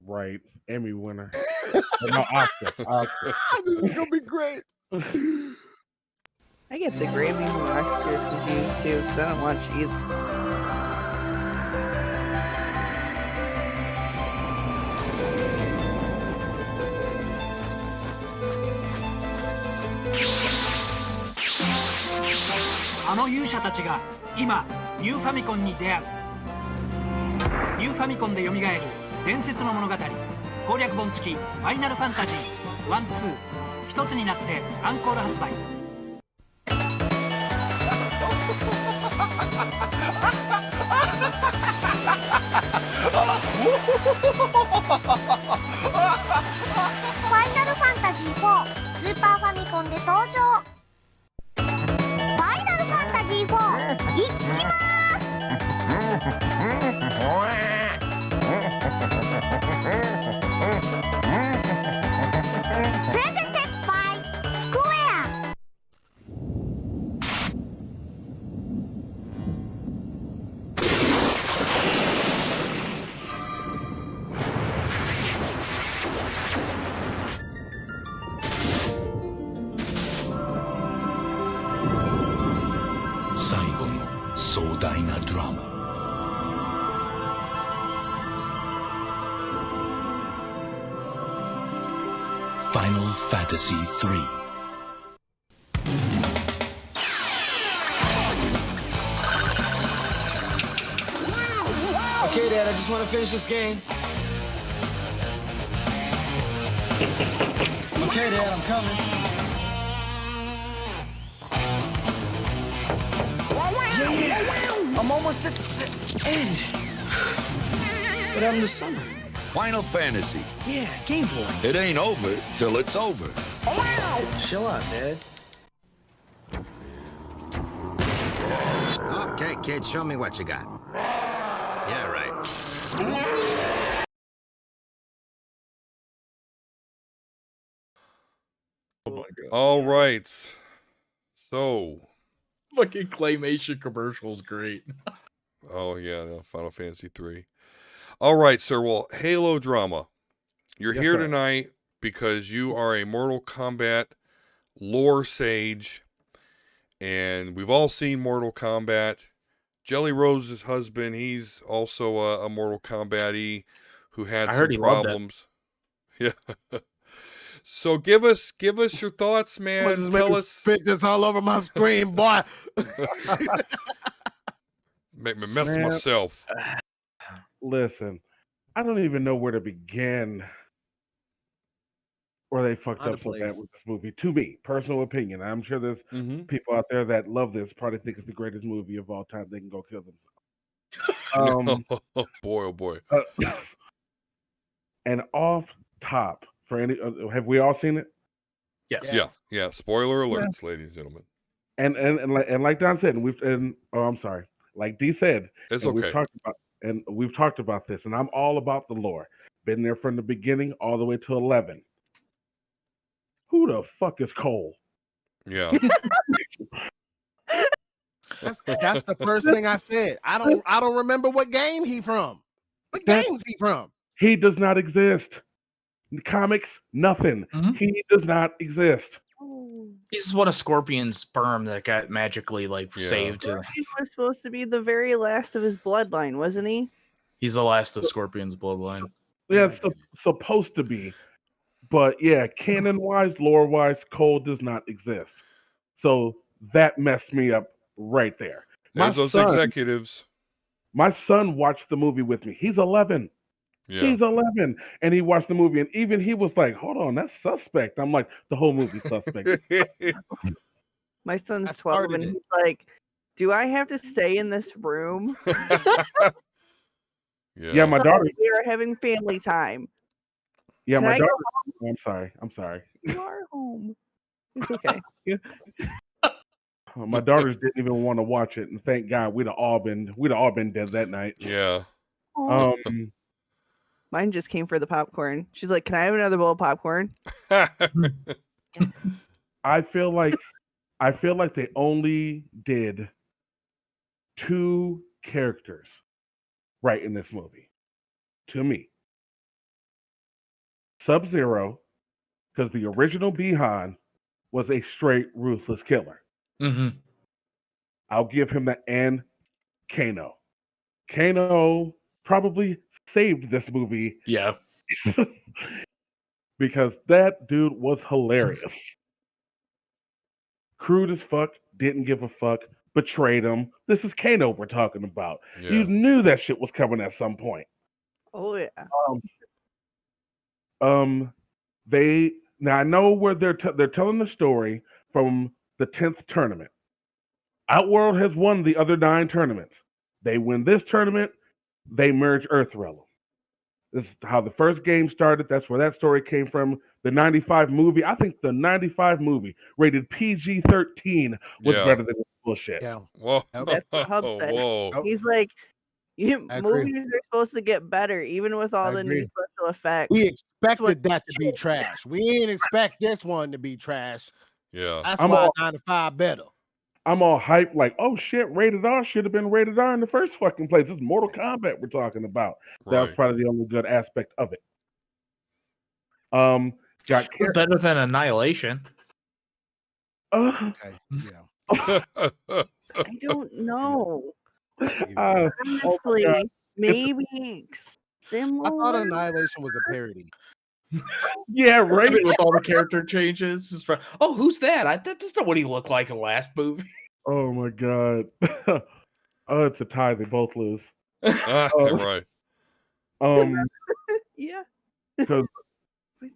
Right. Emmy winner. No, Oscar. This is going to be great. I get the Grammys and Oscars confused, too, because I don't watch either. あの勇者たちが今ニューファミコンに出会う。ニューファミコンで蘇る伝説の物語、攻略本付きファイナルファンタジー1、2一つになってアンコール発売。ファイナルファンタジー4スーパーファミコンで登場。ファイナルファンタジー4いきまーす。プレゼンテッドバイスクエア。最後の壮大なドラマ。Final Fantasy III. Okay, Dad, I just want to finish this game. Okay, Dad, I'm coming. Yeah, I'm almost at the end. What happened to summer? Final Fantasy. Yeah, Game Boy. It ain't over till it's over. Chill out, Dad. Okay, kid, show me what you got. Yeah, right. Oh my god. All right. So, Fucking claymation commercials, great. oh yeah, no, Final Fantasy 3. All right, sir. Well, Halo drama. You're Yes, here sir. tonight because you are a Mortal Kombat lore sage, and we've all seen Mortal Kombat. Jelly Rose's husband, he's also a Mortal Kombat-y who had I some heard he loved it. problems. Yeah. So give us your thoughts, man. Just Tell make me us. spit this all over my screen, boy. Make me mess Man. myself. Listen, I don't even know where to begin. Where they fucked Out up of so bad place. with this movie. To me, personal opinion. I'm sure there's Mm-hmm. people out there that love this, probably think it's the greatest movie of all time. They can go kill themselves. Boy, oh boy. And off top, for any, have we all seen it? Yes. Yeah. Spoiler alerts, ladies and gentlemen. And like Don said, like Dee said, It's and okay. we've talked about this, and I'm all about the lore. Been there from the beginning all the way to 11. Who the fuck is Cole? Yeah. That's the first thing I said. I don't remember what game he from. What game's he from? He does not exist. Comics, nothing. Mhm. He does not exist. He's what a scorpion sperm that got magically Yeah. saved. He was supposed to be the very last of his bloodline, wasn't he? He's the last of Scorpion's bloodline. Yeah, it's supposed to be. But yeah, canon-wise, lore-wise, Cole does not exist. So that messed me up right there. There's those executives. My son watched the movie with me. He's 11. Yeah. He's 11. And he watched the movie, and even he was like, hold on, that's suspect. I'm like, the whole movie's suspect. My son's I 12, started and it. he's like, "Do I have to stay in this room?" Yeah, my Sorry, daughter. we are having family time. Yeah, Can my I go daughter. I'm sorry. You are home. It's okay. My daughters didn't even want to watch it, and thank God we'd have all been dead that night. Yeah. Mine just came for the popcorn. She's like, "Can I have another bowl of popcorn?" I feel like they only did 2 characters right in this movie. To me. Sub-Zero, because the original Bihan was a straight ruthless killer. Mm-hmm. I'll give him that, and Kano. Kano probably saved this movie. Yeah. Because that dude was hilarious. Crude as fuck, didn't give a fuck, betrayed him. This is Kano we're talking about. Yeah. You knew that shit was coming at some point. Oh yeah. They now I know where they're telling the story from the 10th tournament. Outworld has won the other 9 tournaments. They win this tournament, they merge Earthrealm. This is how the first game started. That's where that story came from. The 95 movie, I think the 95 movie, rated PG-13, was better than this bullshit. Yeah. Whoa. That's what Hub said. Whoa. He's like, I agree. movies are supposed to get better, even with all I the new agree. special effects. We That's what expected that to be trash. We didn't expect this one to be trash. Yeah. That's I'm why all- 95 better. I'm all hyped, like, oh shit, rated R should have been rated R in the first fucking place. This is Mortal Kombat we're talking about. That was Right. probably the only good aspect of it. Got It's better than Annihilation. Okay. Yeah. I don't know. Oh Honestly, God. maybe I similar. thought Annihilation was a parody. Yeah, right. With all the character changes. Oh, who's that? That's not what he looked like in the last movie. Oh my God. Oh, it's a tie. They both lose. Right. Yeah. Because,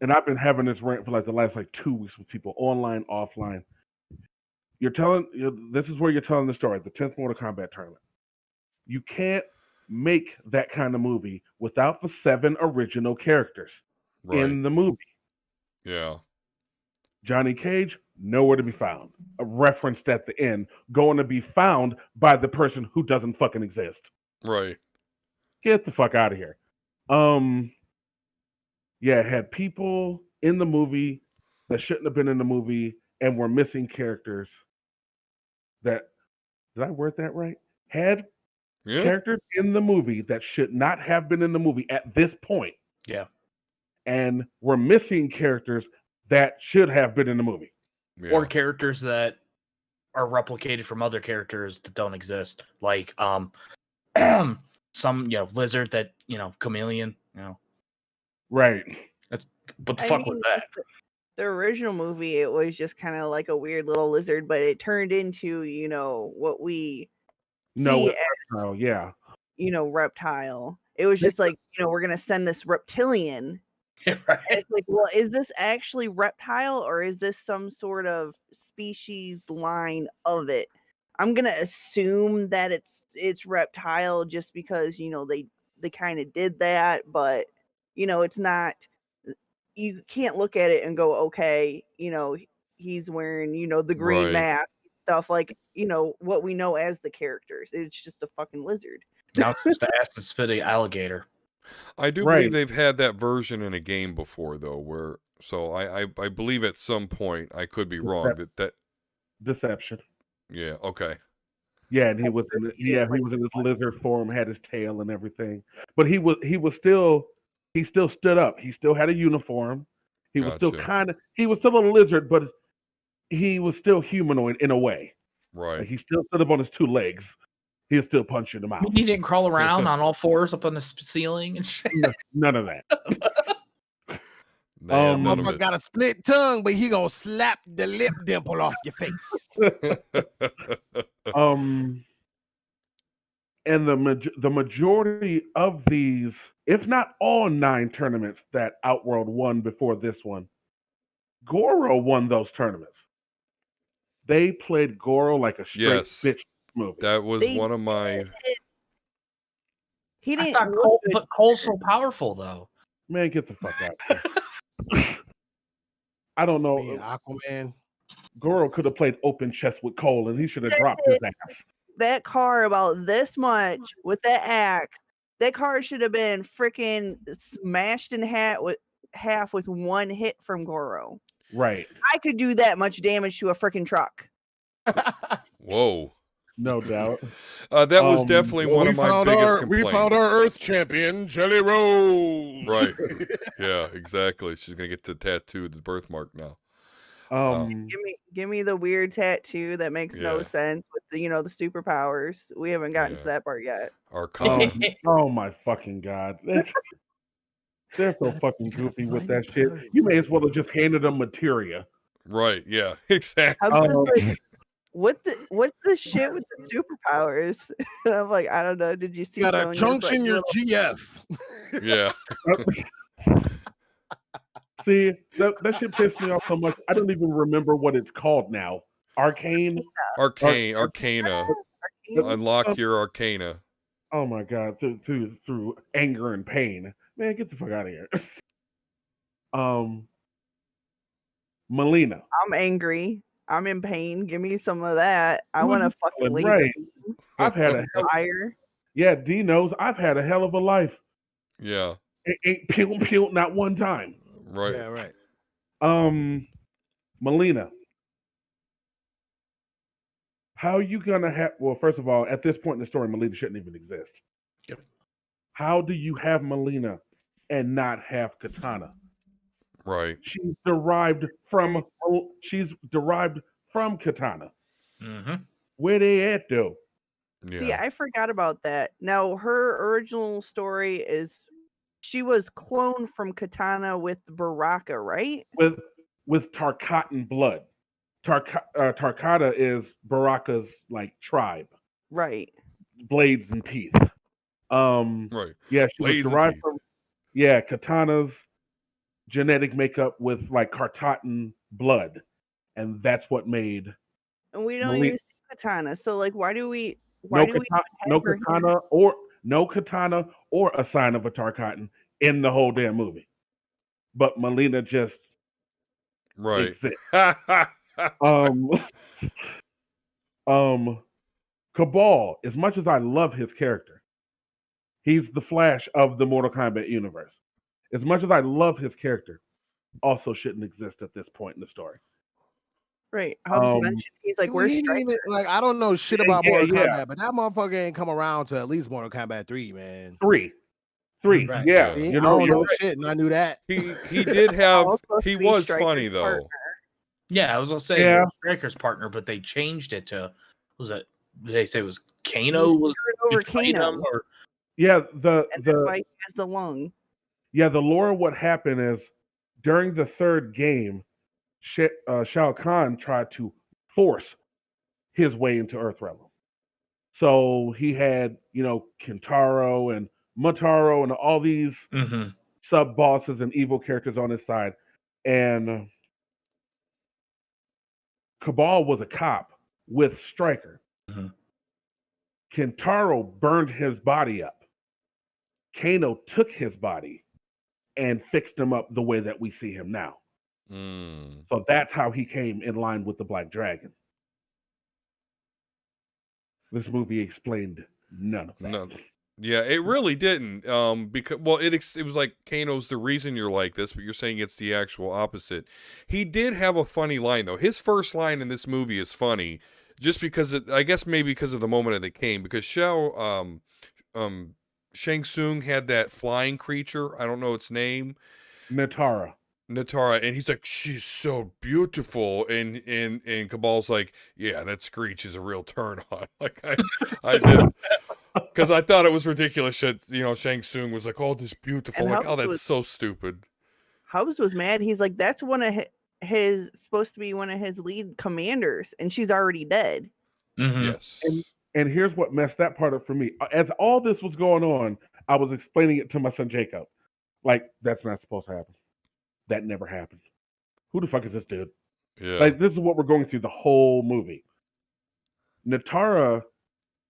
and I've been having this rant for like the last 2 weeks with people, online, offline. This is where you're telling the story, the 10th Mortal Kombat tournament. You can't make that kind of movie without the 7 original characters in the movie. Yeah. Johnny Cage, nowhere to be found. Referenced at the end, going to be found by the person who doesn't fucking exist. Right. Get the fuck out of here. Yeah, it had people in the movie that shouldn't have been in the movie and were missing characters that, did I word that right? Had characters in the movie that should not have been in the movie at this point. Yeah. And were missing characters that should have been in the movie. Yeah. Or characters that are replicated from other characters that don't exist. Like some lizard that chameleon, Right. That's what the I fuck mean, was that? The original movie, it was just kind of like a weird little lizard, but it turned into, what we No, see it's reptile, yeah. reptile. It was just like, we're going to send this reptilian. Right. It's like, well, is this actually reptile or is this some sort of species line of it? I'm going to assume that it's reptile just because, they kind of did that, but it's not, you can't look at it and go, okay, he's wearing, the green Right. mask stuff, like, what we know as the characters. It's just a fucking lizard. Now it's just the acid spitting alligator. I do believe they've had that version in a game before, though. So I believe at some point, I could be wrong, that Deception. Yeah. Okay. Yeah, and he was in his lizard form, had his tail and everything. But he still stood up. He still had a uniform. He was still he was still a lizard, but he was still humanoid in a way. Right. Like he still stood up on his 2 legs. He was still punching them out. He didn't crawl around on all fours up on the ceiling and shit. None of that. Motherfucker got a split tongue, but he gonna slap the lip dimple off your face. And the majority of these, if not all 9 tournaments that Outworld won before this one, Goro won those tournaments. They played Goro like a straight bitch movie. That was one of my. He didn't. But Cole's so powerful, though. Man, get the fuck out. I don't know. Aquaman. Goro could have played open chess with Cole, and he should have dropped his ass. That car about this much with that axe. That car should have been freaking smashed in half with one hit from Goro. Right. I could do that much damage to a freaking truck. Whoa. No doubt. That was definitely one of my biggest complaints. We found our Earth champion, Jelly Roll. Right. Yeah, exactly. She's going to get the tattoo, the birthmark now. Give me the weird tattoo that makes no sense with the the superpowers. We haven't gotten to that part yet. Oh my fucking God. They're so fucking goofy with that shit. You may as well have just handed them materia. Right, yeah, exactly. what's the shit with the superpowers? And I'm like, I don't know. Did you see Got a Sonya's chunks like in your little GF. Yeah. See, that shit pissed me off so much. I don't even remember what it's called now. Arcana. Arcana. Unlock your arcana. Oh my god, through anger and pain. Man, get the fuck out of here. Melina. I'm angry. I'm in pain. Give me some of that. I want to fucking leave. Right. I've had a fire. Yeah, D knows I've had a hell of a life. Yeah. It ain't pew not one time. Right. Yeah, right. Melina. How you gonna have? Well, first of all, at this point in the story, Melina shouldn't even exist. Yep. How do you have Melina and not have Katana? Right. She's derived from Katana. Mm-hmm. Where they at though? Yeah. See, I forgot about that. Now, her original story is she was cloned from Katana with Baraka, right? With Tarkatan blood. Tarkata is Baraka's like tribe. Right. Blades and teeth. Right. Yeah, she Blades was and derived teeth. from Katana's genetic makeup with like Tarkatan blood, and that's what made. And we don't even see Katana. So like, why do we No have her here? Katana or a sign of a Tarkatan in the whole damn movie. But Melina just Right. exists. Cabal, as much as I love his character, he's the Flash of the Mortal Kombat universe. As much as I love his character, also shouldn't exist at this point in the story. Right. Hobbs mentioned he's like, where's Striker? Like, I don't know shit about Mortal Kombat, but that motherfucker ain't come around to at least Mortal Kombat 3, man. 3. Right. Yeah. See, You I know, don't know shit, and I knew that. He did have he was funny though. Partner. Yeah, I was gonna say Striker's partner, but they changed it to did they say it was Kano was betrayed him, or yeah, that's why he has the lung. Yeah, the lore of what happened is during the third game, Shao Kahn tried to force his way into Earthrealm. So he had, Kintaro and Motaro and all these sub bosses and evil characters on his side. And Cabal was a cop with Stryker. Kintaro burned his body up. Kano took his body and fixed him up the way that we see him now. So that's how he came in line with the Black Dragon. This movie explained none of that. No. Yeah, it really didn't. Because it was like Kano's the reason you're like this, but you're saying it's the actual opposite. He did have a funny line though. His first line in this movie is funny, just because I guess maybe because of the moment that it came. Because Shang Tsung had that flying creature. I don't know its name. Natara, and he's like, she's so beautiful, and Cabal's like, yeah, that screech is a real turn on. Like I did, because I thought it was ridiculous that Shang Tsung was like, oh, this beautiful, And like, oh, Hobbs that's so stupid. Hobbs was mad. He's like, that's one of his supposed to be one of his lead commanders, and she's already dead. Yes. And here's what messed that part up for me. As all this was going on, I was explaining it to my son Jacob. Like, that's not supposed to happen. That never happened. Who the fuck is this dude? Yeah. Like, this is what we're going through the whole movie. Natara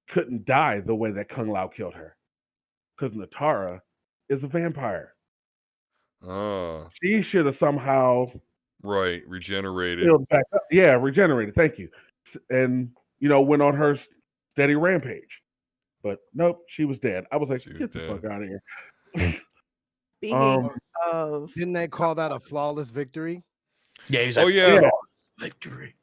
couldn't die the way that Kung Lao killed her. Because Natara is a vampire. She should have somehow... Right, regenerated. Back up. Yeah, regenerated. Thank you. And, went on her steady rampage. But nope, she was dead. I was like, get the fuck out of here. Speaking of, didn't they call that a flawless victory? Yeah, he's like, flawless victory.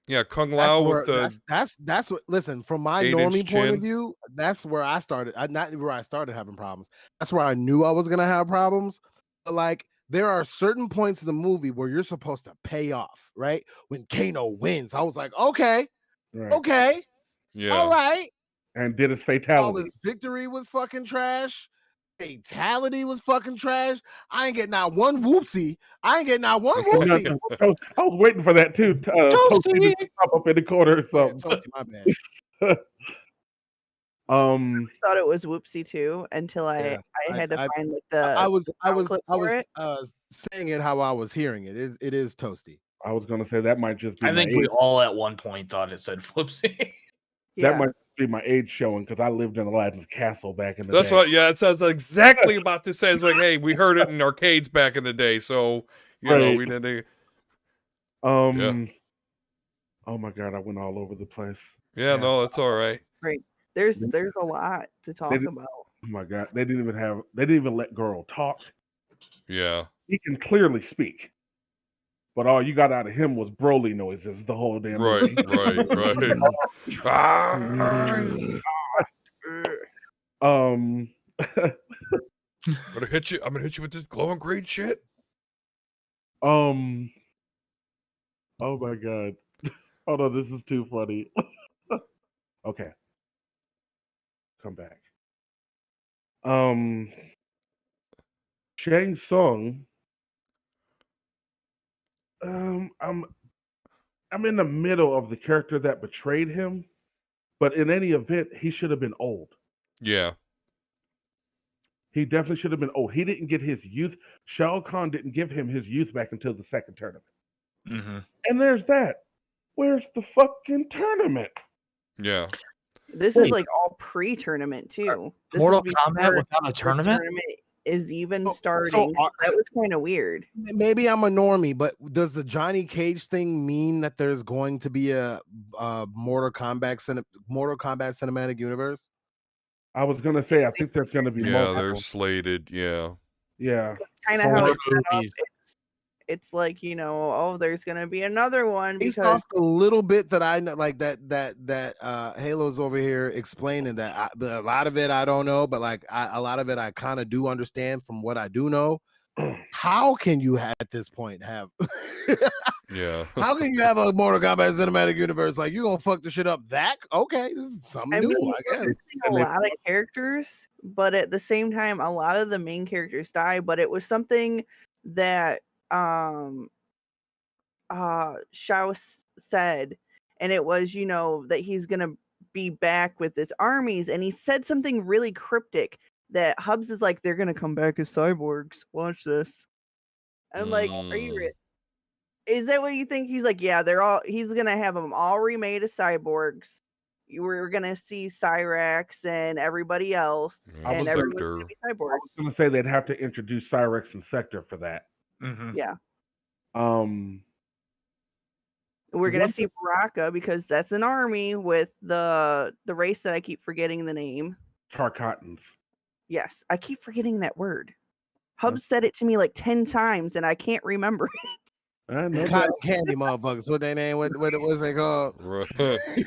Yeah, Kung Lao with the that's what. Listen, from my normie point of view, that's where I started. Not where I started having problems. That's where I knew I was gonna have problems. But like, there are certain points in the movie where you're supposed to pay off, right? When Kano wins, I was like, okay, yeah, all right. And did his fatality. All his victory was fucking trash. fatality was fucking trash. I ain't getting not one whoopsie. I was waiting for that too. Toasty to pop up in the corner or something. Yeah, Toasty, my bad. I thought it was Whoopsie too until I had to find like the I was clip for it. saying it how I was hearing it. It is Toasty. I was gonna say that might just be. I think we all at one point thought it said whoopsie. That might be my age showing because I lived in Aladdin's castle back in the That's day. what. Yeah, it sounds exactly about to say. It's like, hey, we heard it in arcades back in the day, so you know we didn't. Oh my god, I went all over the place. Yeah, no, that's all right. Right. There's a lot to talk about. Oh my god, they didn't even let Girl talk. Yeah. He can clearly speak. But all you got out of him was Broly noises the whole damn movie. I'm gonna hit you. I'm gonna hit you with this glowing green shit. Oh my god. Hold on, this is too funny. Okay. Come back. Shang Tsung. I'm in the middle of the character that betrayed him, but in any event, he should have been old. Yeah. He definitely should have been old. He didn't get his youth. Shao Kahn didn't give him his youth back until the second tournament. Mm-hmm. And there's that. Where's the fucking tournament? Yeah. This is like all pre-tournament too. This Mortal is Kombat before without a the tournament? is even starting. That was kind of weird. Maybe I'm a normie, but does the Johnny Cage thing mean that there's going to be a Mortal Kombat cinematic universe? I was gonna say I think there's gonna be Yeah, they're slated. Yeah. Yeah. Kind of how it's set up. It's like, you know, oh, there's gonna be another one Based because off a little bit that I know, like that Halo's over here explaining that a lot of it I don't know, but like a lot of it I kind of do understand from what I do know. How can you at this point have? Yeah. How can you have a Mortal Kombat cinematic universe? Like you gonna fuck the shit up? That okay? This is something new, I guess. A lot of characters, but at the same time, a lot of the main characters die. But it was something that Shao said, and it was, you know, that he's gonna be back with his armies, and he said something really cryptic that Hubs is like, they're gonna come back as cyborgs. Watch this. And I'm like, are you? Is that what you think? He's like, yeah, he's gonna have them all remade as cyborgs. We're gonna see Cyrax and everybody else, and everyone's gonna be cyborgs. I was gonna say they'd have to introduce Cyrax and Sector for that. Mm-hmm. Yeah. We're gonna see Baraka because that's an army with the race that I keep forgetting the name. Tarkatans. Yes, I keep forgetting that word. Hub said it to me like 10 times and I can't remember it. Cotton candy motherfuckers. What their name? What was they called?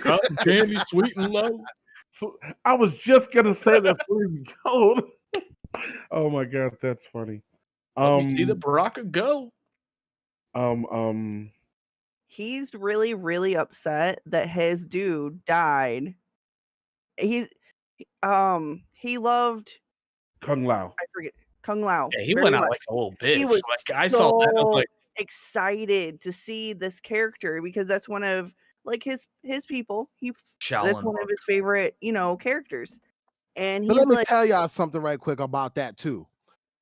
Cotton candy, sweet and low. I was just gonna say that for you gold. Oh my god, that's funny. Let me see the Baraka go. He's really, really upset that his dude died. He loved Kung Lao. I forget Kung Lao. Yeah, he went out like a little bitch. He was Like I saw that, I was like excited to see this character because that's one of like his people. That's one of his favorite, you know, characters. And he's let me like, tell y'all something right quick about that too.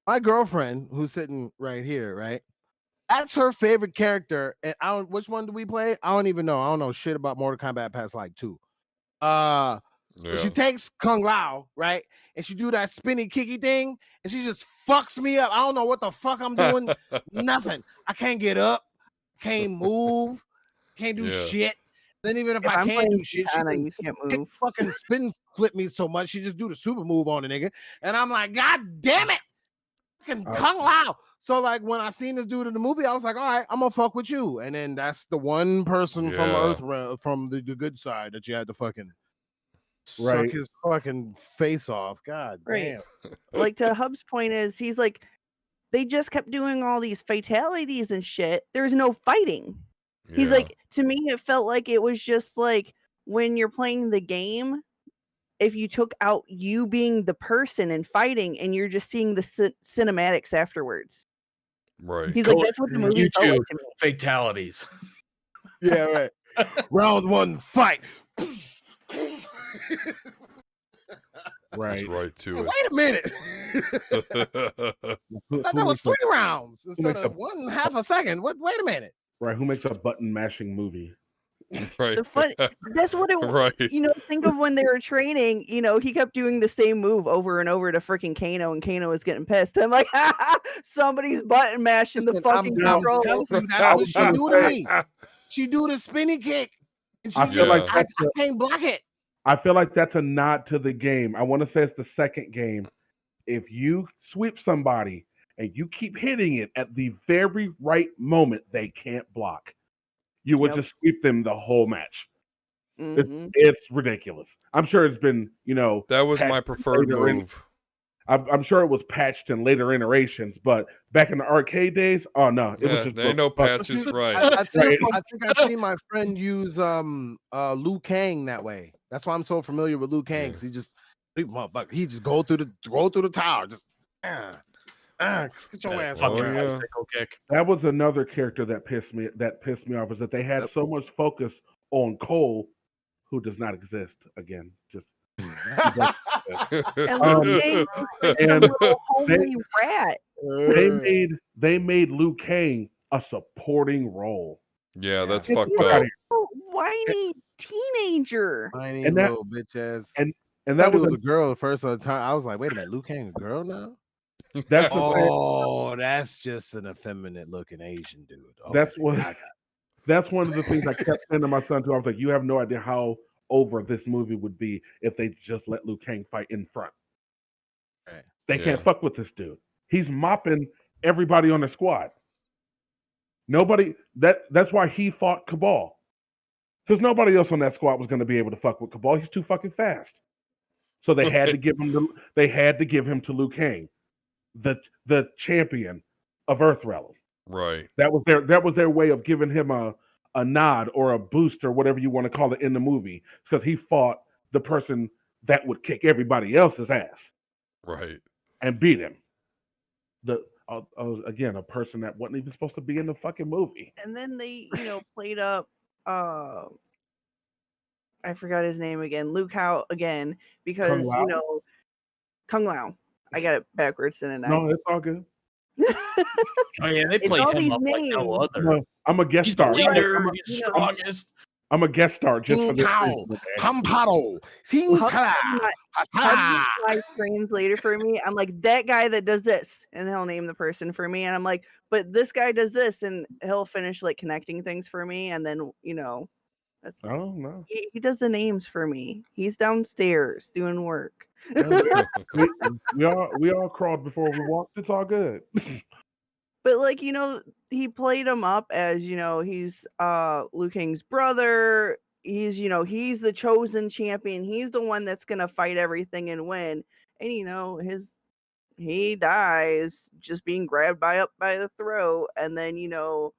My girlfriend, who's sitting right here, right? That's her favorite character. And which one do we play? I don't even know. I don't know shit about Mortal Kombat past like 2. So she takes Kung Lao, right? And she do that spinny kicky thing, and she just fucks me up. I don't know what the fuck I'm doing. Nothing. I can't get up, can't move, can't do shit. Then even if I can't do shit, you can't move. Fucking spin flip me so much, she just do the super move on the nigga. And I'm like, God damn it. Fucking Kung Lao. So like when I seen this dude in the movie, I was like, all right, I'm gonna fuck with you. And then that's the one person from Earth, from the good side that you had to fucking suck his fucking face off. God damn. Like to Hub's point is he's like, they just kept doing all these fatalities and shit. There's no fighting. He's like, to me, it felt like it was just like when you're playing the game if you took out you being the person and fighting, and you're just seeing the cinematics afterwards. Right. He's like, that's what the movie felt like to me. Fatalities. Yeah, right. Round one, fight. Right. That's right to Hey, it. wait a minute. Who That was makes 3 a- rounds instead makes of 1/2 a second. Wait a minute. right? Who makes a button mashing movie? Right. The fun, that's what it Right. you know, think of when they were training, you know, he kept doing the same move over and over to freaking Kano, and Kano was getting pissed. I'm like, somebody's button mashing the Listen, fucking I'm controls. telling you, I that's was what she gonna do to say- me. She do the spinny kick. And she I feel like Yeah. I that's a- can't block it. I feel like that's a nod to the game. I want to say it's the second game. If you sweep somebody and you keep hitting it at the very right moment, they can't block. You would Yep. just sweep them the whole match. Mhm. It's ridiculous. I'm sure it's been, you know, That was my patched preferred later in- move. I'm sure it was patched in later iterations, but back in the arcade days, oh no, it was Yeah, just there ain't no fuck. patches, right? I think Right. I think I've seen my friend use Liu Kang that way. That's why I'm so familiar with Liu Kang, because he just go through the tower, just get your ass Fucking over. yeah. bicycle kick. That was another character that pissed me off, is that they had so much focus on Cole, who does not exist again. Just And Liu Kang was like some and little homely rat. they made Liu Kang a supporting role. Yeah, that's Get the fucked fuck outta up. here. Oh, whiny teenager. Tiny And that- little bitch ass. And That that was was a girl the first time. I was like, wait a minute, Liu Kang a girl now? that's what Oh, that's just an effeminate looking Asian dude. Okay, That's what- I got it. that's one of the things I kept saying to my son too. I was like, you have no idea how over this movie would be if they just let Liu Kang fight in front. Right. They Yeah. can't fuck with this dude. He's mopping everybody on the squad. Nobody. That's why he fought Cabal, because nobody else on that squad was going to be able to fuck with Cabal. He's too fucking fast. So they had to give him to Liu Kang, the champion of Earthrealm. Right. That was their way of giving him a nod or a boost or whatever you want to call it in the movie, because he fought the person that would kick everybody else's ass Right. and beat him. Again, a person that wasn't even supposed to be in the fucking movie. And then they, you know, played up I forgot his name again, Liu Kang again, because Lao? you know, Kung Lao. I got it backwards, didn't I? No, it's all good. Oh yeah, they It's played all him these up like no names. other. I'm a guest He's the star. leader. I'm a- He's you know, strongest. I'm a guest star just for this Cow, reason, okay? Hampado, Sing Sala, Pasala. my translator for me. I'm like, that guy that does this, and he'll name the person for me. And I'm like, but this guy does this, and he'll finish like connecting things for me. And then, you know, that's Oh no. he does the names for me. He's downstairs doing work. we all crawled before we walked. It's all good. But like, you know, he played him up as, you know, he's Liu Kang's brother. He's, you know, he's the chosen champion. He's the one that's gonna fight everything and win. And you know, he dies just being grabbed up by the throat, and then, you know,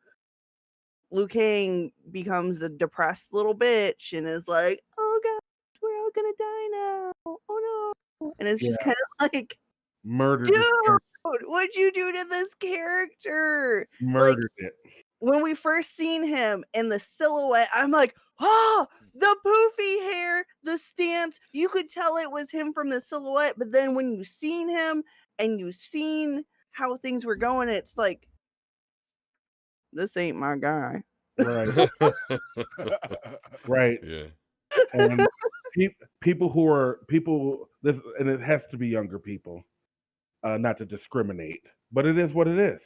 Liu Kang becomes a depressed little bitch and is like, oh god, we're all gonna die now. Oh no. And it's just Yeah. kind of like, Murdered dude, it. what'd you do to this character? Murdered it. When we first seen him in the silhouette, I'm like, oh, the poofy hair, the stance. You could tell it was him from the silhouette, but then when you seen him and you seen how things were going, it's like, this ain't my guy. Right. Right. Yeah. And this, and it has to be younger people, not to discriminate, but it is what it is.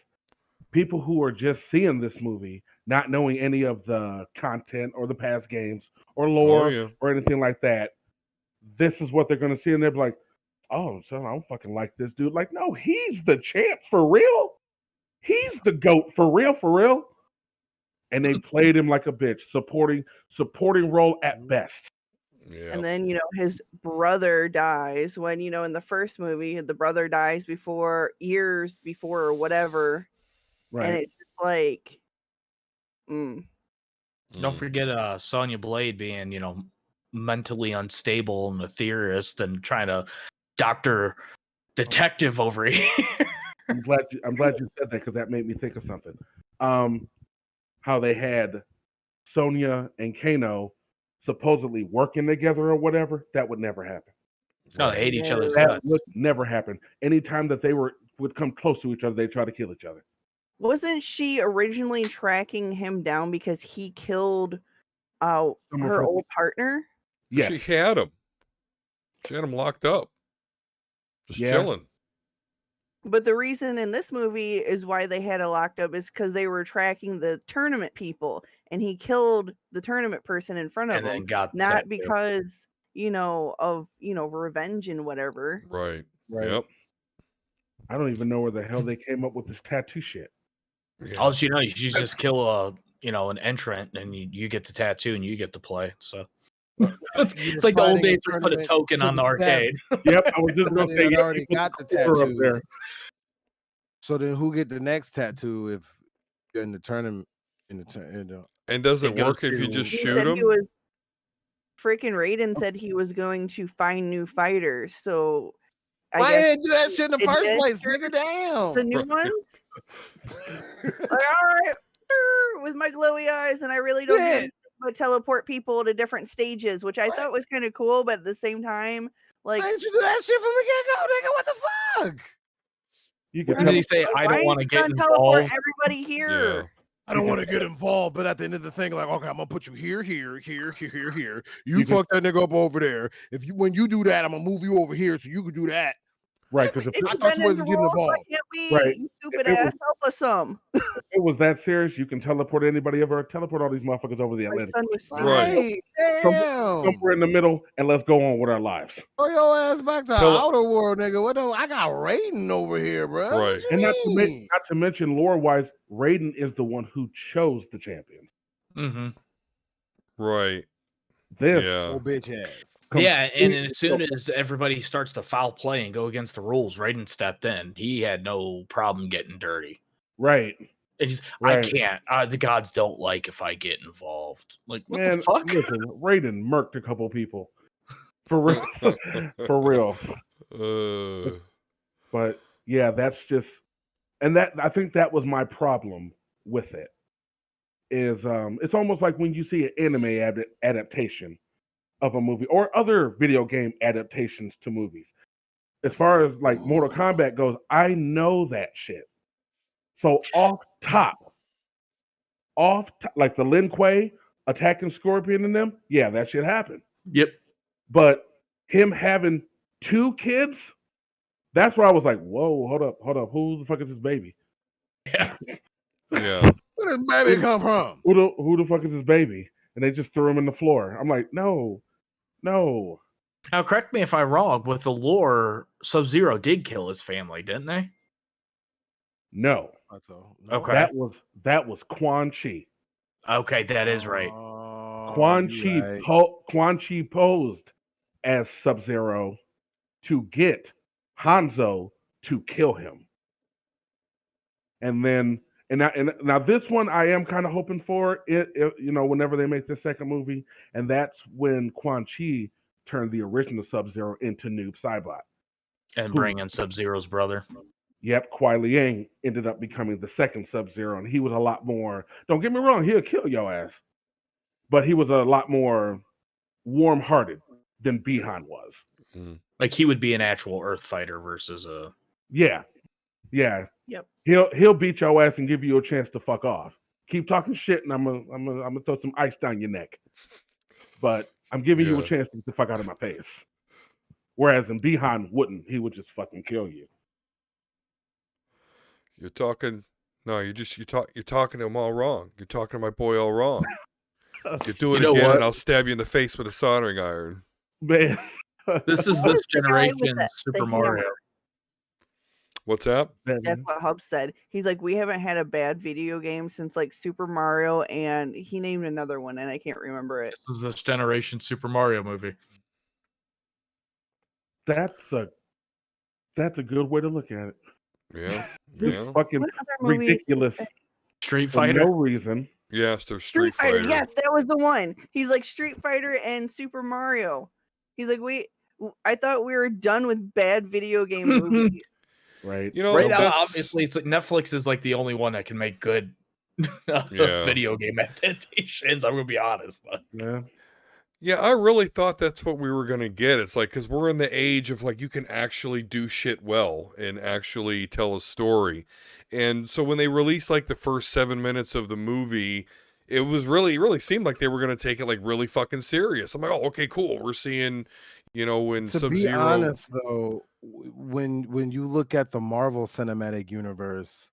People who are just seeing this movie, not knowing any of the content or the past games or lore yeah. or anything like that, this is what they're going to see, and they're like, "Oh, so I don't fucking like this dude." Like, no, he's the champ for real. He's the GOAT for real. And they played him like a bitch, supporting role at best. Yeah. And then, you know, his brother dies when, you know, in the first movie, the brother dies years before or whatever. Right. And it's just like, Don't forget Sonya Blade being, you know, mentally unstable and a theorist and trying to doctor detective over here. I'm glad you said that because that made me think of something. How they had Sonya and Kano supposedly working together or whatever, that would never happen. No, they hate each other's That guts. would never happen. Anytime that they would come close to each other, they try to kill each other. Wasn't she originally tracking him down because he killed her old partner? Yes. She had him. She had him locked up. Just chilling. But the reason in this movie is why they had it locked up is because they were tracking the tournament people, and he killed the tournament person in front of And then them. got the Not tattoo. because, of revenge and whatever. Right. Right. Yep. I don't even know where the hell they came up with this tattoo shit. All you know, you just kill an entrant, and you get the tattoo, and you get to play. So it's like the old days where you put a token on the arcade. Yep, I was just gonna say. I already got the tattoo. So then, who get the next tattoo if you're in the tournament? And does it work if you just shoot him? Freaking Raiden said he was going to find new fighters. So Why didn't do that shit in the first place, nigga? Damn. The new ones. Like, all right, with my glowy eyes, and I really don't do anything but teleport people to different stages, which I thought was kind of cool, but at the same time, like, why didn't you do that shit from the get go, nigga? What the fuck? Did he say, "I don't want to get teleport involved"? everybody here. Yeah. I don't want to get involved, but at the end of the thing, like, okay, I'm gonna put you here. You fuck that nigga up over there. When you do that, I'm gonna move you over here so you can do that. Right, because I thought you wasn't getting involved. Right. You stupid ass, help us some. If it was that serious, you can teleport anybody over. Teleport all these motherfuckers over the Atlantic. Right. Somewhere in the middle, and let's go on with our lives. Throw your ass back to the outer world, nigga. What? I got Raiden over here, bro. Right. And not to mention, lore-wise, Raiden is the one who chose the champions. Mm-hmm. Right. This bitch ass. Yeah, and as soon as everybody starts to foul play and go against the rules, Raiden stepped in. He had no problem getting dirty. Right. And he's, Right. I can't. The gods don't like if I get involved. Like, what Man, the fuck? listen, Raiden murked a couple people. For real. For real. But yeah, that's just, and that I think that was my problem with it. Is it's almost like when you see an anime adaptation of a movie or other video game adaptations to movies. As far as like Mortal Kombat goes, I know that shit. So off top, like the Lin Kuei attacking Scorpion and them, yeah, that shit happened. Yep. But him having 2 kids, that's where I was like, whoa, hold up. Who the fuck is this baby? Yeah. Yeah. Where does baby come from? Who the fuck is this baby? And they just threw him in the floor. I'm like, no. Now, correct me if I'm wrong. With the lore, Sub-Zero did kill his family, didn't they? No. Okay. That was Quan Chi. Okay, that is right. Quan Chi posed as Sub-Zero to get Hanzo to kill him. And now this one I am kind of hoping for it, whenever they make the second movie, and that's when Quan Chi turned the original Sub-Zero into Noob Saibot. And bring in Sub-Zero's brother. Yep, Kuai Liang ended up becoming the second Sub-Zero, and he was a lot more, don't get me wrong, he'll kill your ass. But he was a lot more warm-hearted than Bihan was. Like he would be an actual Earth fighter versus a... Yeah. Yep. He'll beat your ass and give you a chance to fuck off. Keep talking shit, and I'm gonna throw some ice down your neck. But I'm giving you a chance to get the fuck out of my face. Whereas in Bihan wouldn't. He would just fucking kill you. You're talking. No, you're talking to him all wrong. You're talking to my boy all wrong. You do it again, and I'll stab you in the face with a soldering iron. Man, this is this generation Super Mario. What's that? That's what Hub said. He's like, we haven't had a bad video game since like Super Mario, and he named another one, and I can't remember it. This is this generation Super Mario movie. That's a good way to look at it. Yeah. This fucking ridiculous Street Fighter. for no reason. Yes, there's Street Fighter. Yes, that was the one. He's like Street Fighter and Super Mario. He's like, I thought we were done with bad video game movies. Right. You know, Right now, that's- obviously, it's like Netflix is like the only one that can make good video game adaptations. I'm gonna be honest. Yeah. Yeah, I really thought that's what we were going to get. It's like, because we're in the age of like, you can actually do shit well and actually tell a story. And so when they released like the first 7 minutes of the movie, it was really seemed like they were going to take it like really fucking serious. I'm like, oh, okay, cool. We're seeing, when To Sub-Zero. be honest, though, when you look at the Marvel Cinematic Universe,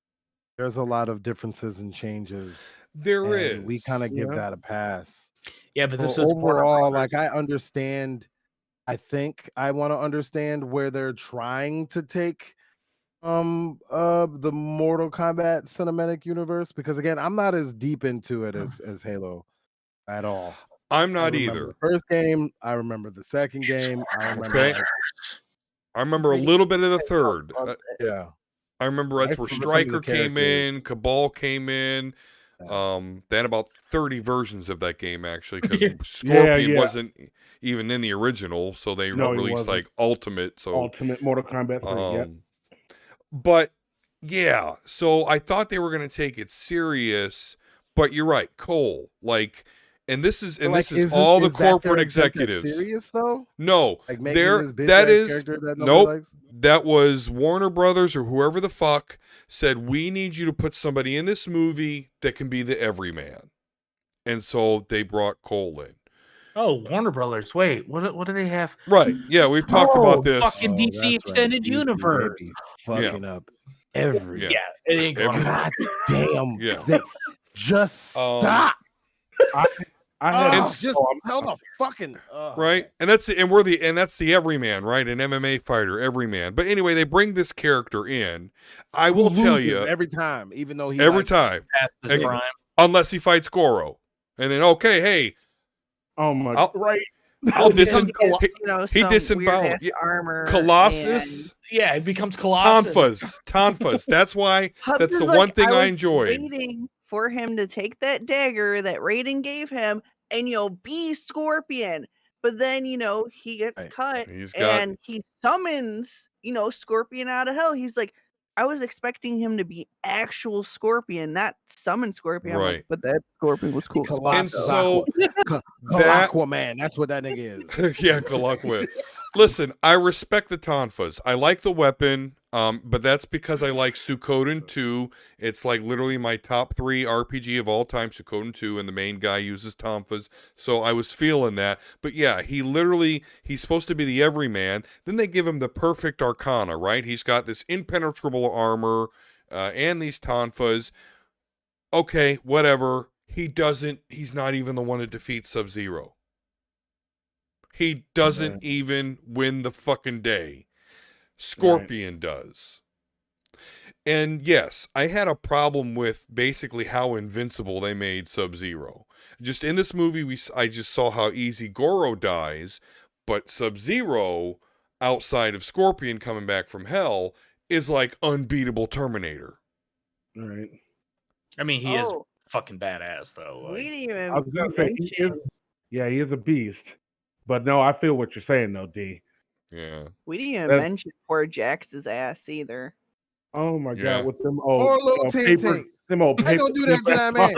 there's a lot of differences and changes. There and is. We kind of give that a pass. Yeah, but this So is overall, like I understand. I think I want to understand where they're trying to take the Mortal Kombat Cinematic Universe, because again, I'm not as deep into it as Halo at all. I'm not I remember either. the first game, I remember the second game, I remember Okay. I remember a little bit of the third. yeah. I remember that's where remember some of the Stryker came in, characters. Cabal came in. They had about 30 versions of that game actually, because Scorpion wasn't even in the original, so they released like Ultimate. So Ultimate Mortal Kombat 3. But yeah, so I thought they were going to take it serious, but you're right, Cole. Like, and this is all the corporate executives. Serious though? No, like that was Warner Brothers or whoever the fuck said, we need you to put somebody in this movie that can be the everyman. And so they brought Cole in. Oh, Warner Brothers. Wait, what do they have? Right. Yeah, we've talked about this. Fucking DC Extended Universe. Fucking up every. Yeah, it ain't going. God damn. Yeah. Just stop. Hold the fucking right, and that's the everyman, right? An MMA fighter, everyman. But anyway, they bring this character in. I will tell you every time, even though he unless he fights Goro, and then hey, oh my, I'll he disembowel armor. Colossus. Yeah, it becomes Colossus. Tonfas. That's why. That's the Like, one thing I was enjoyed. Waiting for him to take that dagger that Raiden gave him and be Scorpion. But then he gets cut and he summons Scorpion out of hell. He's like, I was expecting him to be actual Scorpion, not summon Scorpion. Right. Like, but that Scorpion was cool. And so Aquaman, that's what that nigga is. Yeah, Aquaman. Listen, I respect the Tonfas. I like the weapon, but that's because I like Suikoden 2. It's like literally my top 3 RPG of all time, Suikoden 2, and the main guy uses Tonfas. So I was feeling that. But yeah, he's supposed to be the everyman. Then they give him the perfect arcana, right? He's got this impenetrable armor and these Tonfas. Okay, whatever. He's not even the one to defeat Sub-Zero. He doesn't even win the fucking day. Scorpion does. And yes, I had a problem with basically how invincible they made Sub-Zero. Just in this movie, I just saw how easy Goro dies, but Sub-Zero, outside of Scorpion coming back from hell, is like unbeatable Terminator. Right. I mean, he is fucking badass, though. We didn't even I was gonna say, he is a beast. But no, I feel what you're saying, though, D. Yeah. We didn't even mention poor Jax's ass either. Oh my Yeah. God, with them little paper, them old I gonna do that to that man.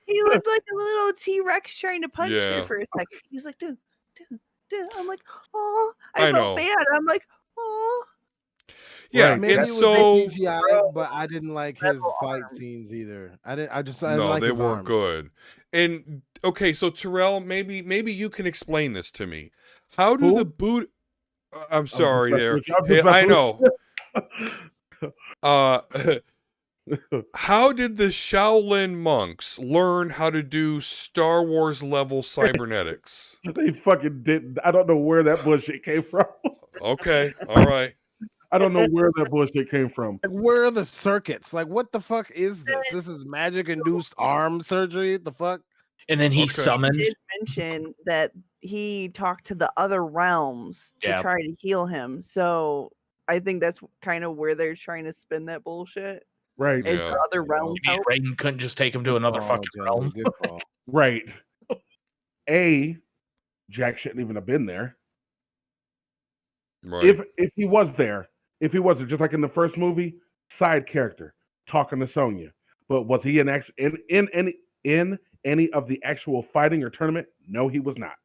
He looked like a little T-Rex trying to punch Yeah. you for a second. He's like, dude. I'm like, oh. I I know. felt bad. I'm like, oh. Yeah, Right. Maybe and it was so CGI, but I didn't like his fight scenes either. I didn't like they his weren't arms. good. And okay, so Terrell, maybe you can explain this to me. How do the boot? I'm sorry, there. Hey, I know. How did the Shaolin monks learn how to do Star Wars level cybernetics? They fucking didn't. I don't know where that bullshit came from. Okay, all right. I don't know where that bullshit came from. Like, where are the circuits? Like, what the fuck is this? This is magic-induced arm surgery? The fuck? And then he summoned. He did mention that he talked to the other realms to try to heal him. So I think that's kind of where they're trying to spin that bullshit. Right. Is Yeah. there other realms Maybe out? Raiden couldn't just take him to another Oh, fucking Jelly, realm. good call. Right. A, Jack shouldn't even have been there. Right. If he was there, just like in the first movie, side character talking to Sonya. But was he in any of the actual fighting or tournament? No, he was not.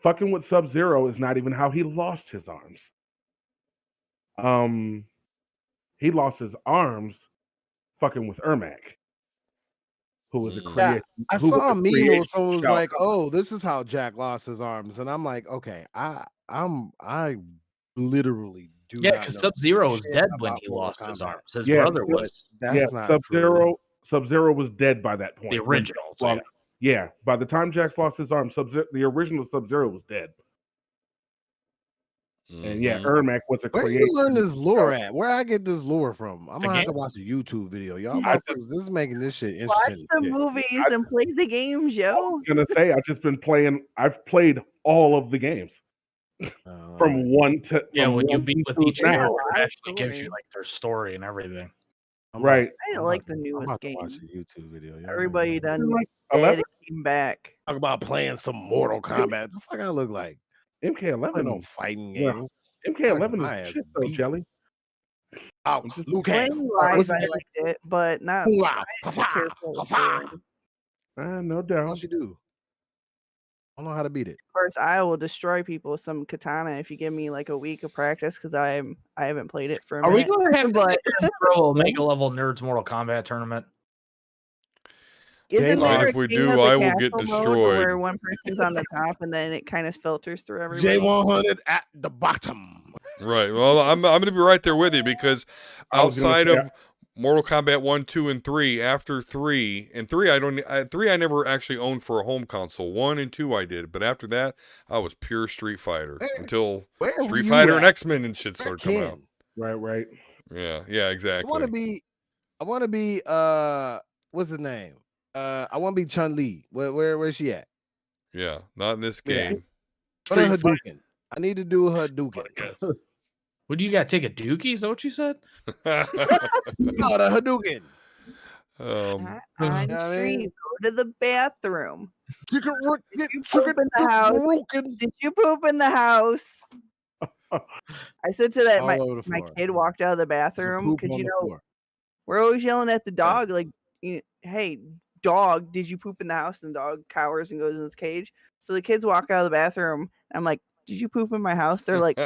Fucking with Sub-Zero is not even how he lost his arms. He lost his arms fucking with Ermac, who was a Mm. Yeah, creation. I who was saw a meme where creation someone was shout like, out. "Oh, this is how Jack lost his arms," and I'm like, "Okay, I literally do Yeah, not because know Sub-Zero was shit dead when about he Mortal lost his Kombat." arms. His Yeah, brother But was that's not true. Sub-Zero was dead by that point. the original. So Well, yeah, by the time Jack lost his arm, the original Sub-Zero was dead. And yeah, Mhm. Ermac was a Where creation. you learn this lore at? Where I get this lore from? I'm The gonna have to game. watch a YouTube video. Y'all I motherfuckers, this is making this shit Watch interesting. the as shit. movies and play the games, I yo. was gonna say I've played all of the games from one to Yeah, from when you one beat with to each now. character, it lot of actually gives you story. like their story and everything. Right. I didn't like the newest I'm game. about to watch a YouTube video. Y'all Everybody ain't gonna- done Like dead 11? and came back. Talk about playing some Mortal Kombat. The fuck I look like? I play no MK11. fighting Yeah. games. MK11 My is ass shit though, beat. Jelly. Oh, I'm just- Liu Kang. Playing What's live, I his name? liked it, but not. Wow. I didn't care for the story. No What doubt. else you do? I don't know how to beat it. Of course, I will destroy people with some katana if you give me like a week of practice because I haven't played it for a Are we minute. going to have But throw a Mega Level Nerds Mortal Kombat tournament? isn't And there if a we game do, of the I will get castle mode where destroyed. one person's on the top and then it kind of filters through everybody? J100 at the bottom. Right. Well, I'm going to be right there with you because I was gonna outside say- of Mortal Kombat 1, 2, and 3, after 3, and 3 I never actually owned for a home console. 1 and 2 I did, but after that I was pure Street Fighter until Where were Street you Fighter and at? X-Men and shit started coming out. Right. Yeah, exactly. I want to be what's his name? I want to be Chun-Li. Where's she at? Yeah, not in this Yeah. game. What a Street Fighter. Hadouken. I need to do a Hadouken. Would you got to take a dookie? Is that what you said? No, the Hadouken. On Yeah, I stream, mean- go to the bathroom. Chicken Did you poop in the house? Did you poop in the house? I said to that All my over the my floor. kid walked out of the There's a bathroom poop because on you the know floor. we're always yelling at the dog like, "Hey, dog, did you poop in the house?" And the dog cowers and goes in his cage. So the kids walk out of the bathroom. And I'm like, "Did you poop in my house?" They're like,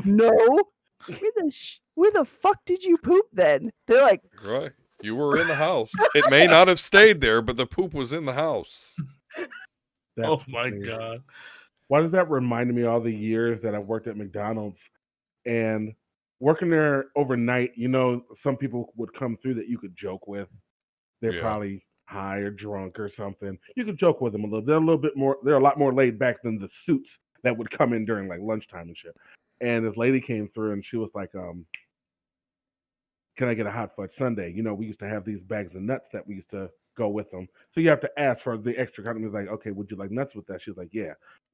"No." Where the fuck did you poop then? They're like, Right. You were in the house. It may not have stayed there, but the poop was in the house. Oh my crazy. god. Why does that remind me of all the years that I worked at McDonald's and working there overnight? You know, some people would come through that you could joke with. They're Yeah. probably high or drunk or something. You could joke with them a little. They're a little bit more. They're a lot more laid back than the suits that would come in during like lunchtime and shit. And this lady came through and she was like, "Can I get a hot fudge sundae?" You know, we used to have these bags of nuts that we used to go with them. So you have to ask for the extra kind. Like, okay, would you like nuts with that? She was like, yeah.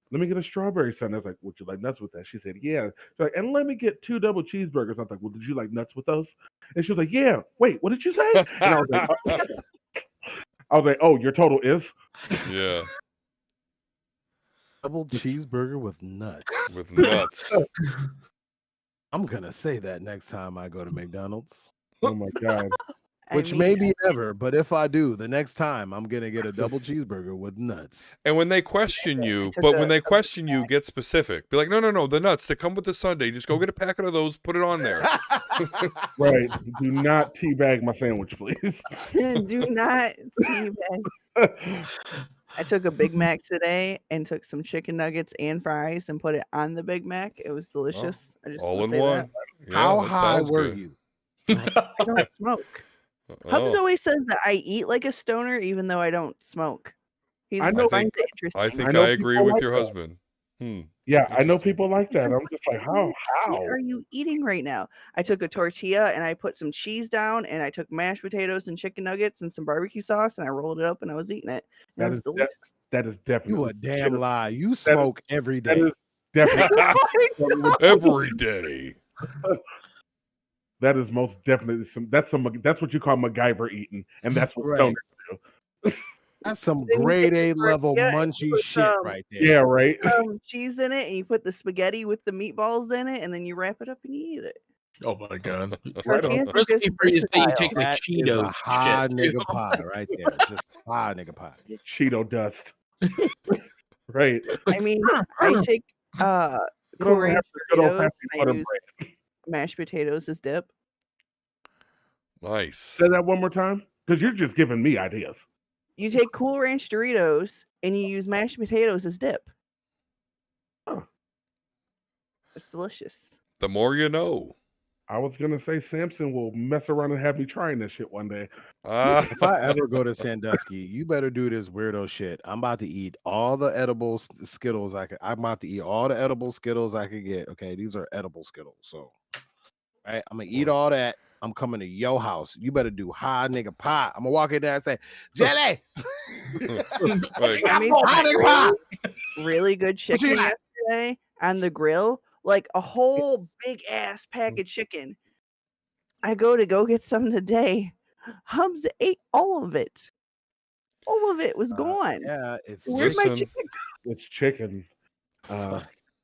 Let me get a strawberry sundae. I was like, would you like nuts with that? She said, yeah. She's like, and let me get 2 double cheeseburgers. I was like, well, did you like nuts with those? And she was like, yeah. Wait, what did you say? And I was like, oh, your total is? Yeah. Double cheeseburger with nuts. With nuts. I'm gonna say that next time I go to McDonald's. Oh my god. Which may be never, but if I do, the next time I'm gonna get a double cheeseburger with nuts. And when they question you, get specific. Be like, no, the nuts that come with the sundae. Just go get a packet of those, put it on there. Right. Do not teabag my sandwich, please. Do not teabag. I took a Big Mac today and took some chicken nuggets and fries and put it on the Big Mac. It was delicious. I just All wanna in say one. that. Yeah, How that high sounds were good. you? I don't smoke. Hubs Oh, always says that I eat like a stoner, even though I don't smoke. He I just know- finds it interesting. I think I know I agree people with like your that. husband. Yeah, I know Interesting. people like that. I'm just like, how? What are you eating right now? I took a tortilla and I put some cheese down and I took mashed potatoes and chicken nuggets and some barbecue sauce and I rolled it up and I was eating it. And it was delicious. That is definitely. You a damn lie. You smoke every That day. is definitely. Every day. That is most definitely that's what you call MacGyver eating, and that's what Right. stoners do. That's some Then you grade get A the level tortilla, munchy put shit some right there. Yeah, right. cheese in it, and you put the spaghetti with the meatballs in it, and then you wrap it up and you eat it. Oh my god. Right on. Tortillas are just Recipe for you say you versatile. take the That is a Cheetos high shit. nigga pie right there. Just high nigga pie. Cheeto dust. Right. I mean, I take You Cool don't have Ranch the good old Doritos fashioned and I butter use bread. mashed potatoes as dip. Nice. Say that one more time, because you're just giving me ideas. You take Cool Ranch Doritos and you use mashed potatoes as dip. Huh. It's delicious. The more you know. I was gonna say Samson will mess around and have me trying this shit one day. If I ever go to Sandusky, you better do this weirdo shit. I'm about to eat all the edible Skittles I'm about to eat all the edible Skittles I could get. Okay, these are edible Skittles. So, right, I'm gonna eat all that. I'm coming to your house. You better do high nigga pie. I'm gonna walk in there and say, Jelly. Right. I made High nigga pie. really good What you chicken got? yesterday on the grill, like a whole big ass pack of chicken. I go get some today. Hubs ate all of it. All of it was gone. Yeah, it's Where's my Listen. chicken? It's chicken.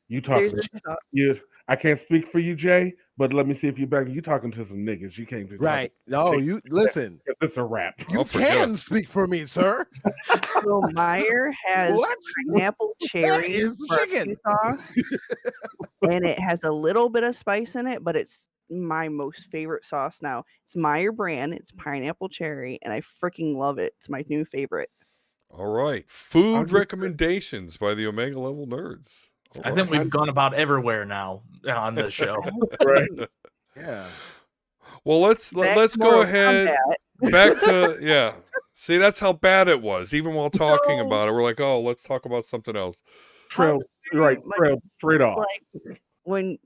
You There's talking? a You? I can't speak for you, Jay, but let me see if you back. You talking to some niggas? You can't just right. No, you listen. It's a rap. You can speak for me, sir. So Meyer has What? pineapple cherry is the barbecue chicken? sauce, and it has a little bit of spice in it, but it's my most favorite sauce now. It's Meyer brand. It's pineapple cherry, and I freaking love it. It's my new favorite. All right. Food recommendations by the Omega Level Nerds. All I think right. we've gone about everywhere now on this show. Right. Yeah. Well, let's go Mortal ahead Kombat. back to yeah. See, that's how bad it was. Even while talking So- about it, we're like, oh, let's talk about something else. Trail, very right? much Trail straight It's off. like when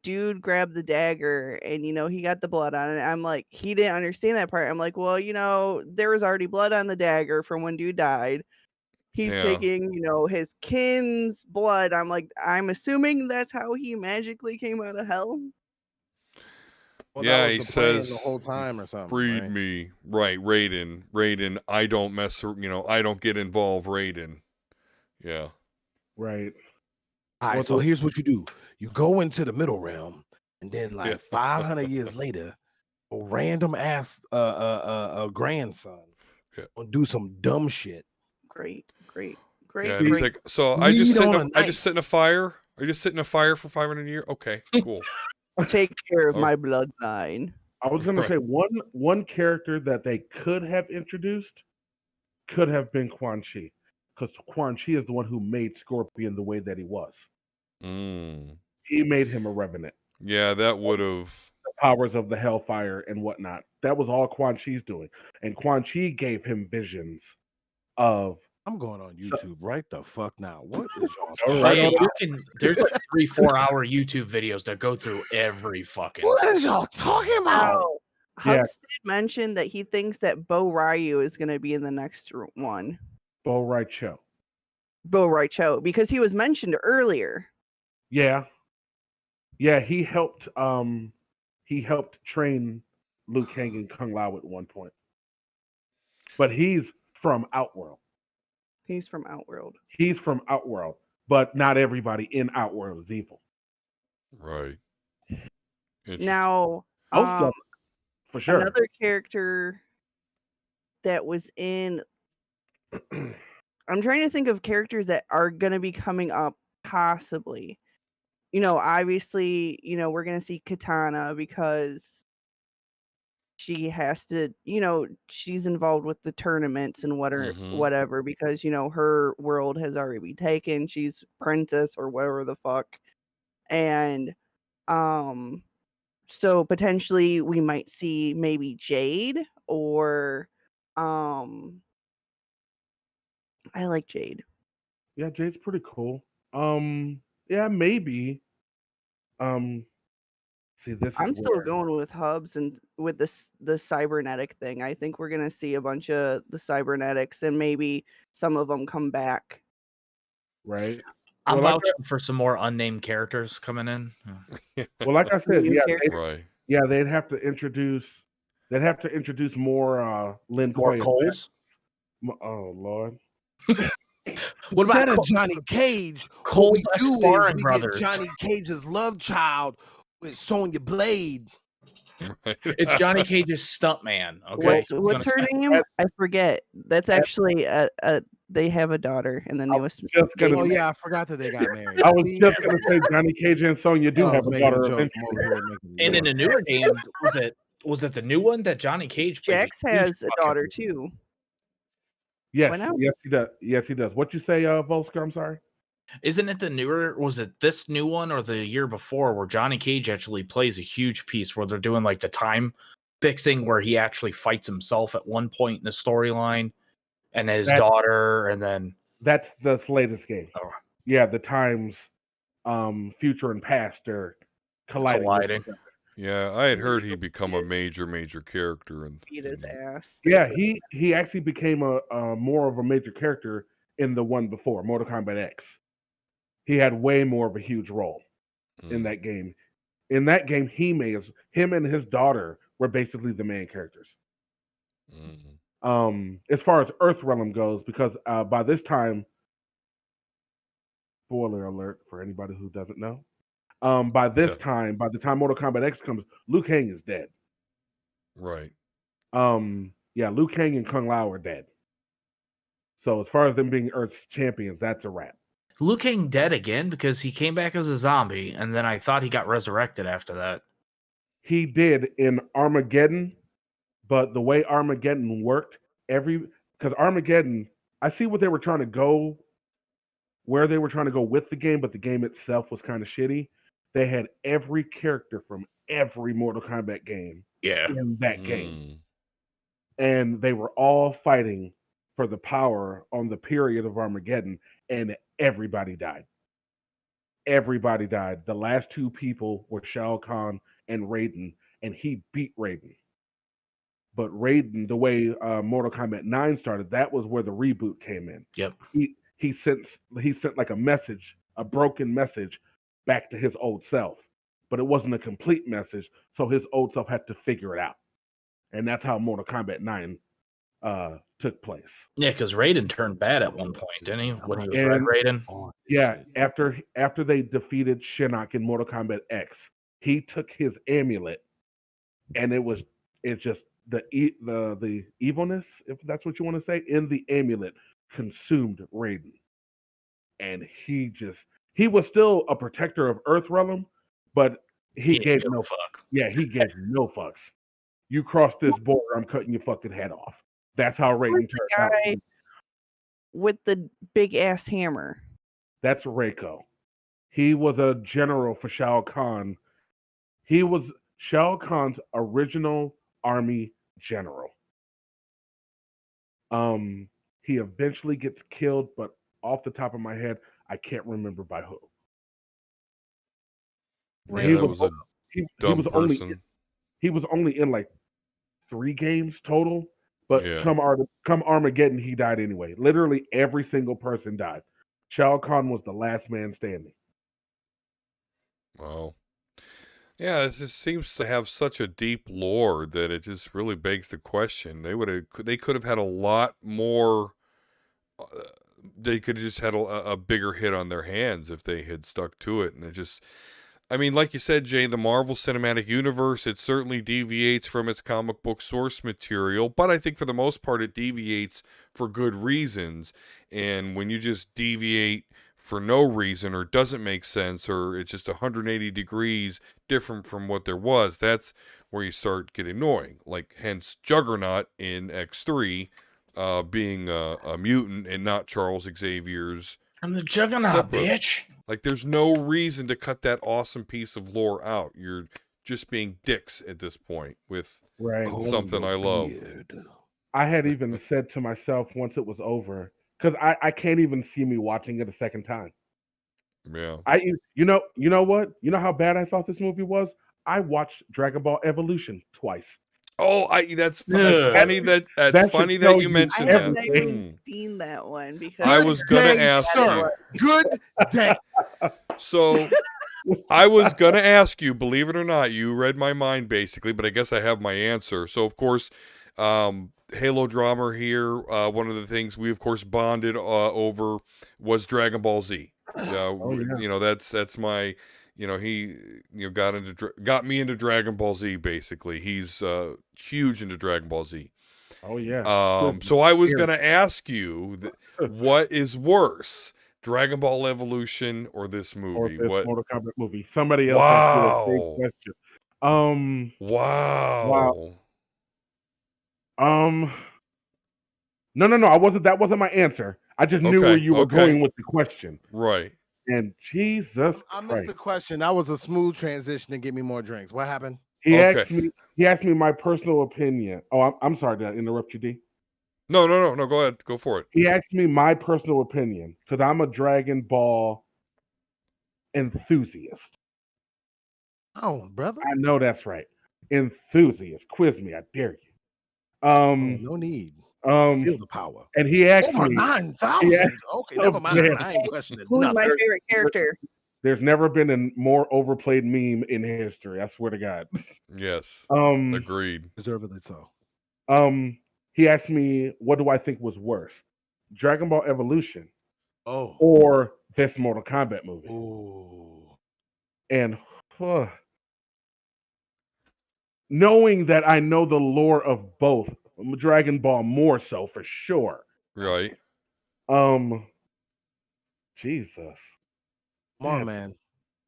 dude grabbed the dagger and he got the blood on it. I'm like, he didn't understand that part. I'm like, well, there was already blood on the dagger from when dude died. He's Yeah. taking his kin's blood. I'm like, I'm assuming that's how he magically came out of hell. Well, Yeah, that he was the plan says the whole time or something. freed right? me. Right, Raiden, I don't mess I don't get involved, Raiden. Yeah. Right. All right, What so the- here's what you do. You go into the middle realm, and then like Yeah. 500 years later, a random ass a grandson Yeah. will do some dumb shit. Great. Yeah, and he's like, so I Lead just on a I just sit in a fire? I just sit in a fire for 500 years? Okay, cool. Take care of Oh. my bloodline. I was gonna Right. say one character that they could have introduced could have been Quan Chi, because Quan Chi is the one who made Scorpion the way that he was. Mm. He made him a revenant. Yeah, that would have. The powers of the Hellfire and whatnot. That was all Quan Chi's doing, and Quan Chi gave him visions of. I'm going on YouTube right the fuck now. What is y'all? All Right, right, there's like 3-4 hour YouTube videos that go through every fucking. What is y'all talking about? Oh, Yeah. Hubs did mention that he thinks that Bo Ryu is going to be in the next one. Bo Right Show. Bo Raicho, because he was mentioned earlier. Yeah, he helped train Liu Kang and Kung Lao at one point. But he's from Outworld. He's from Outworld. He's from Outworld, but not everybody in Outworld is evil. Right. Interesting. Now, Most of them, for sure. another character that was in. I'm trying to think of characters that are going to be coming up, possibly. Obviously, we're going to see Katana because she has to, she's involved with the tournaments and whatever, because, her world has already been taken. She's princess or whatever the fuck. And, so potentially we might see maybe Jade or, I like Jade. Yeah, Jade's pretty cool. Yeah, maybe. See, this I'm is still where, going with Hubs and with the cybernetic thing. I think we're gonna see a bunch of the cybernetics and maybe some of them come back. right? I'm Well, like vouching for some more unnamed characters coming in. Well, like I said, New yeah, characters. Right. Yeah, they'd have to introduce more Lin More Kuei. Coles. Oh Lord. What about Instead of Johnny Cage, what Cole's we do is ex-sparring we brothers? get Johnny Cage's love child with Sonya Blade. It's Johnny Cage's stuntman. Okay, What's I was what's her gonna say- name? I forget. That's actually they have a daughter in the newest. Just gonna Oh yeah, I forgot that they got married. I was See? just gonna say Johnny Cage and Sonya do I have was a making daughter a joke. eventually. I'm over here making a And in joke. a newer game, was it the new one that Johnny Cage plays? Jax huge has a fucking- daughter too. Yes, Why not? yes he does. Yes he does. What you say, Volsker? I'm sorry. Isn't it the newer? Was it this new one or the year before where Johnny Cage actually plays a huge piece where they're doing like the time fixing where he actually fights himself at one point in the storyline and his daughter, and then That's the latest game. Oh. Yeah, the times, future and past are colliding. with colliding. each other. Yeah, I had heard he'd become a major character, and Beat his ass. Yeah, he actually became a more of a major character in the one before, Mortal Kombat X. He had way more of a huge role in that game. In that game, him and his daughter were basically the main characters. As far as Earthrealm goes, because by this time, spoiler alert for anybody who doesn't know, by the time Mortal Kombat X comes, Liu Kang is dead. Right. Yeah, Liu Kang and Kung Lao are dead. So as far as them being Earth's champions, that's a wrap. Liu Kang dead again because he came back as a zombie, and then I thought he got resurrected after that. He did in Armageddon, but the way Armageddon worked, because Armageddon, I see what they were trying to go, where they were trying to go with the game, but the game itself was kind of shitty. They had every character from every Mortal Kombat game in that game. And they were all fighting for the power on the period of Armageddon, and everybody died. Everybody died. The last two people were Shao Kahn and Raiden, and he beat Raiden. But Raiden, the way Mortal Kombat 9 started, that was where the reboot came in. Yep. He sent like a message, a broken message, back to his old self. But it wasn't a complete message, so his old self had to figure it out. And that's how Mortal Kombat 9 took place. Yeah, because Raiden turned bad at one point, didn't he? When he was Red Raiden. Yeah, after they defeated Shinnok in Mortal Kombat X, he took his amulet, and it's just the evilness, if that's what you want to say, in the amulet consumed Raiden, and he was still a protector of Earthrealm, but he gave no fuck. Yeah, he gave no fucks. You cross this border, I'm cutting your fucking head off. That's how Raiden turned out. Guy with the big ass hammer. That's Reiko. He was a general for Shao Kahn. He was Shao Kahn's original army general. He eventually gets killed, but off the top of my head, I can't remember by who. Yeah, that was a dumb person. He was only in like 3 games total, but come Armageddon, he died anyway. Literally every single person died. Shao Kahn was the last man standing. Wow. Yeah, it just seems to have such a deep lore that it just really begs the question. They could have had a lot more. They could have just had a bigger hit on their hands if they had stuck to it. And it just, I mean, like you said, Jay, the Marvel Cinematic Universe, it certainly deviates from its comic book source material, but I think for the most part it deviates for good reasons. And when you just deviate for no reason or doesn't make sense or it's just 180 degrees different from what there was, that's where you start getting annoying. Like, hence Juggernaut in X3 being a mutant and not Charles Xavier's. I'm the Juggernaut, bitch. Like, there's no reason to cut that awesome piece of lore out. You're just being dicks at this point with something I love. I had even said to myself once it was over, because I can't even see me watching it a second time. Yeah. You know what? You know how bad I thought this movie was? I watched Dragon Ball Evolution twice. Oh, that's funny that you mentioned that. I've never seen that one because I was gonna ask you. Good day. So I was gonna ask you, believe it or not, you read my mind basically, but I guess I have my answer. So of course, Halo drama here. One of the things we of course bonded over was Dragon Ball Z. You know, that's my, you know, he got me into Dragon Ball Z basically. He's huge into Dragon Ball Z. Oh yeah. So I was gonna ask you what is worse, Dragon Ball Evolution or this movie? Or this What? Mortal Kombat movie. Somebody else asked you a big question. Wow. No. That wasn't my answer. I just knew where you were going with the question. Right. And Jesus I missed Christ. the question. That was a smooth transition to get me more drinks. What happened? He asked me my personal opinion. Oh, I'm sorry to interrupt you, D. No. Go ahead. Go for it. He asked me my personal opinion because I'm a Dragon Ball enthusiast. Oh, brother. I know that's right. Enthusiast. Quiz me, I dare you. No need. Feel the power. And he asked over me 9,000. Okay, never mind. I ain't questioning. Who's my favorite character? There's never been a more overplayed meme in history. I swear to God. Yes. Um, Agreed. Deservedly so. He asked me, what do I think was worse, Dragon Ball Evolution, oh, or this Mortal Kombat movie? Ooh. And knowing that I know the lore of both, Dragon Ball more so for sure. Right. Jesus. Come on, man.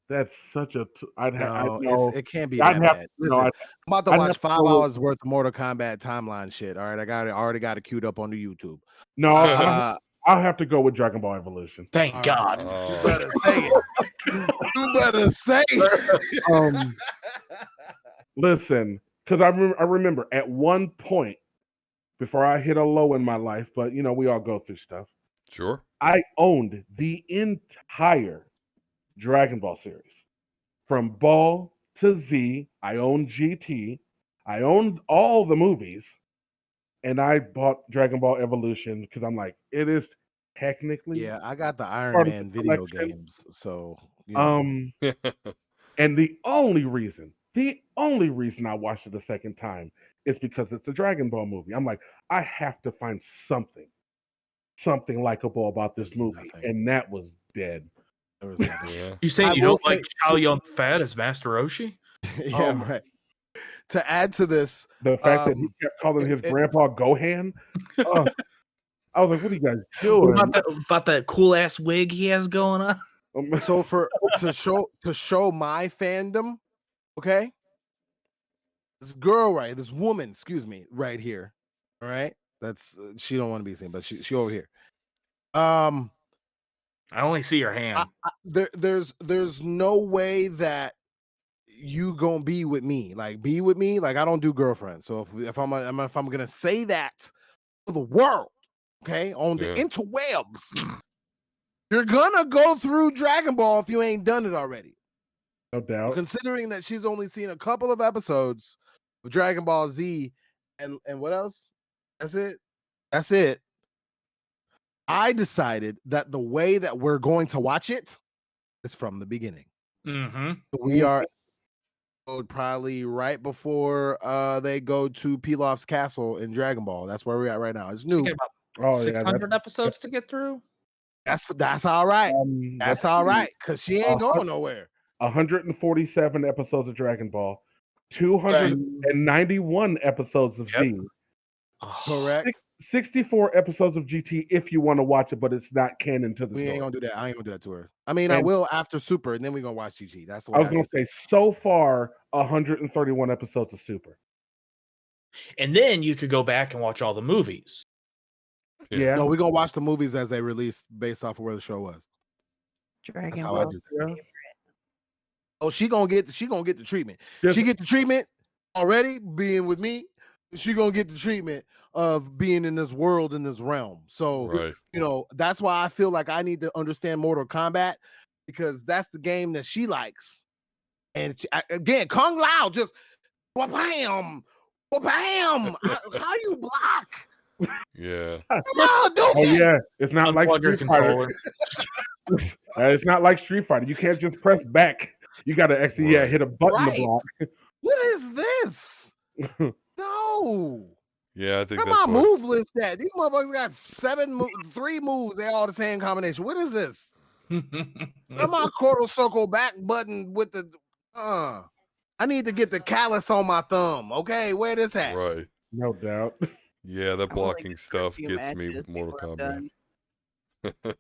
That's such a. It can't be that bad. Listen, I'm about to watch 5 hours worth of Mortal Kombat timeline shit. All right, I already got it queued up on the YouTube. No, I'll have to go with Dragon Ball Evolution. Thank God. You better say it. You better say it. Listen, because I remember at one point before I hit a low in my life, but you know we all go through stuff. Sure. I owned the entire Dragon Ball series. From Ball to Z, I owned GT. I owned all the movies. And I bought Dragon Ball Evolution because I'm like, it is technically. Yeah, I got the Iron Man video games. So, you know. And the only reason I watched it the second time is because it's a Dragon Ball movie. I'm like, I have to find something likable about this movie. And that was dead. You say you don't like Chow Yun Fat as Master Roshi? Yeah, right. To add to this, the fact that he kept calling his grandpa Gohan, I was like, "What are you guys doing?" About that cool ass wig he has going on. So to show my fandom, okay, this woman, excuse me, right here, all right. That's she don't want to be seen, but she over here. I only see your hand. There's no way that you gonna be with me. Like I don't do girlfriends. So if I'm gonna say that to the world, okay, on the interwebs, you're gonna go through Dragon Ball if you ain't done it already. No doubt. Considering that she's only seen a couple of episodes of Dragon Ball Z and what else? That's it. I decided that the way that we're going to watch it is from the beginning. Mm-hmm. We are probably right before they go to Pilaf's castle in Dragon Ball. That's where we're at right now. It's new. About 600 episodes to get through. That's all right. That's all right, because she ain't going nowhere. 147 episodes of Dragon Ball, 291 episodes of Z. Correct. 64 episodes of GT if you want to watch it, but it's not canon to the story. We ain't gonna do that. I ain't gonna do that to her. I mean, I will after Super, and then we're gonna watch GT. That's the way I was gonna say so far 131 episodes of Super. And then you could go back and watch all the movies. Yeah. No, we're gonna watch the movies as they released based off of where the show was. Dragon Ball. I do that. Oh, she gonna get the treatment. She get the treatment already being with me. She gonna get the treatment of being in this world, in this realm. So you know, that's why I feel like I need to understand Mortal Kombat, because that's the game that she likes. And again, Kung Lao just bam, bam. How you block? Yeah. Yeah, it's not like Street Fighter. It's not like Street Fighter. You can't just press back. You got to actually hit a button to block. What is this? No. Yeah, I think Where that's my what. move list at? These motherfuckers got 3 moves. They all the same combination. What is this? Where my quarter circle back button with the I need to get the callus on my thumb. Okay, where this at? Right. No doubt. Yeah, that I'm only blocking good for a stuff few gets me matches with Mortal before I'm Kombat. done.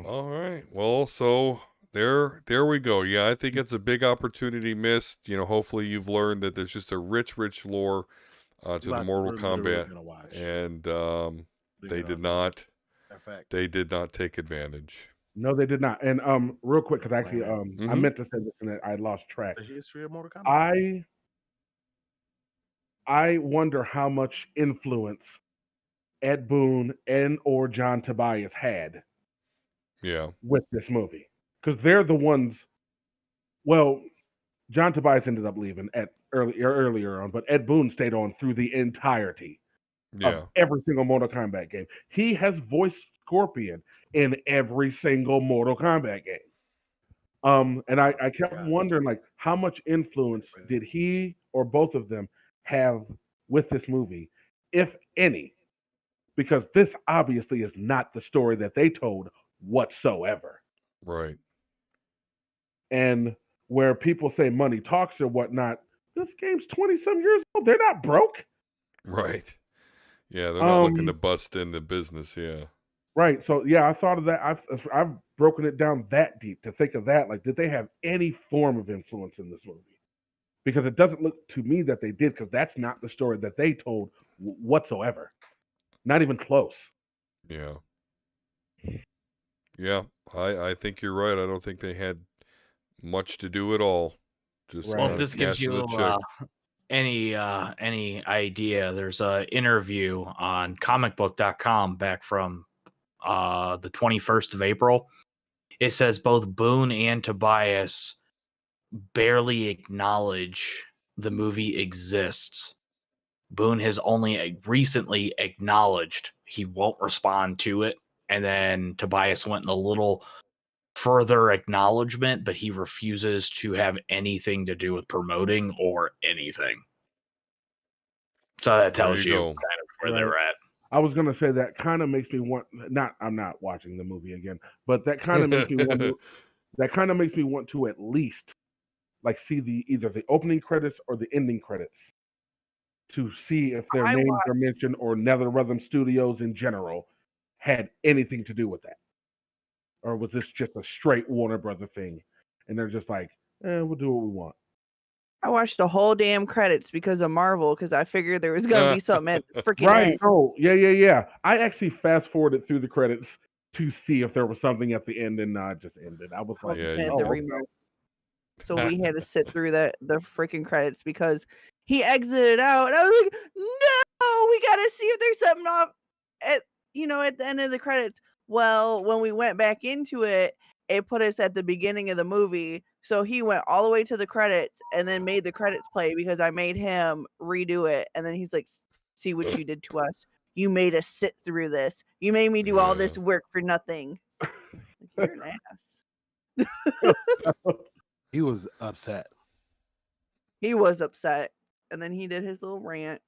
All right. Well, so there we go. Yeah, I think it's a big opportunity missed. You know, hopefully you've learned that there's just a rich lore to the Mortal Kombat, and they did not take advantage. No, they did not. And real quick, because actually, I meant to say this and I lost track. The history of Mortal Kombat. I wonder how much influence Ed Boon and or John Tobias had. Yeah. With this movie, because they're the ones. Well, John Tobias ended up leaving earlier on, but Ed Boon stayed on through the entirety of every single Mortal Kombat game. He has voiced Scorpion in every single Mortal Kombat game. And I kept wondering, like, how much influence did he or both of them have with this movie, if any? Because this obviously is not the story that they told whatsoever. Right. And where people say money talks or whatnot, this game's 20-some years old. They're not broke. Right. Yeah, they're not looking to bust in the business, yeah. Right. So, yeah, I thought of that. I've broken it down that deep to think of that. Like, did they have any form of influence in this movie? Because it doesn't look to me that they did, because that's not the story that they told whatsoever. Not even close. Yeah. Yeah, I think you're right. I don't think they had much to do at all. Just well, if this gives you any idea, there's an interview on comicbook.com back from the 21st of April. It says both Boone and Tobias barely acknowledge the movie exists. Boone has only recently acknowledged he won't respond to it. And then Tobias went in a little further acknowledgement, but he refuses to have anything to do with promoting or anything. So that tells you kind of where they're at. I was gonna say that kind of makes me want. I'm not watching the movie again, but that kind of makes me want. That kind of makes me want to at least like see either the opening credits or the ending credits to see if their names are mentioned or NetherRealm Studios in general had anything to do with that, or was this just a straight Warner Brother thing? And they're just like, we'll do what we want. I watched the whole damn credits because of Marvel, because I figured there was gonna be something at the freaking right. end. Oh, yeah. I actually fast forwarded through the credits to see if there was something at the end, and it just ended. I was like, the remote. So we had to sit through the freaking credits because he exited out, and I was like, no, we gotta see if there's something off at the end of the credits. Well, when we went back into it, it put us at the beginning of the movie. So he went all the way to the credits and then made the credits play because I made him redo it. And then he's like, see what you did to us. You made us sit through this. You made me do all this work for nothing. You're an ass. He was upset. He was upset. And then he did his little rant.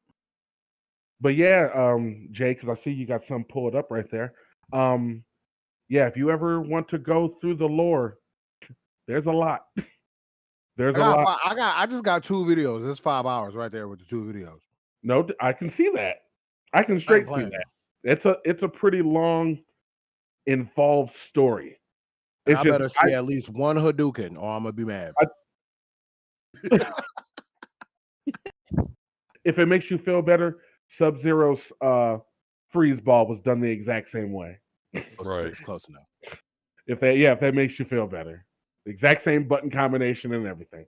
But yeah, Jay, because I see you got some pulled up right there. Yeah, if you ever want to go through the lore, there's a lot. There's a lot. I just got 2 videos. It's 5 hours right there with the 2 videos. No, I can see that. I can straight see that. It's a pretty long, involved story. I better see at least one Hadouken, or I'm gonna be mad. If it makes you feel better, Sub-Zero's freeze ball was done the exact same way. Right, it's close enough. If that makes you feel better, the exact same button combination and everything.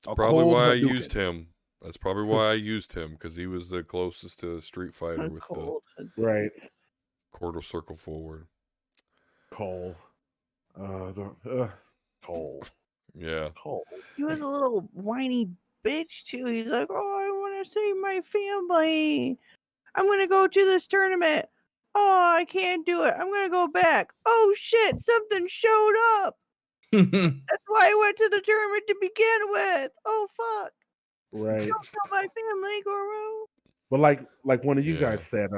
That's probably why I used him. That's probably why I used him, because he was the closest to Street Fighter with the quarter circle forward. Cole. Cole. Yeah. Cole. He was a little whiny bitch too. He's like, oh, I want to save my family. I'm going to go to this tournament. Oh, I can't do it. I'm going to go back. Oh, shit. Something showed up. That's why I went to the tournament to begin with. Oh fuck! Right. Don't tell my family, Goro. But like one of you guys said,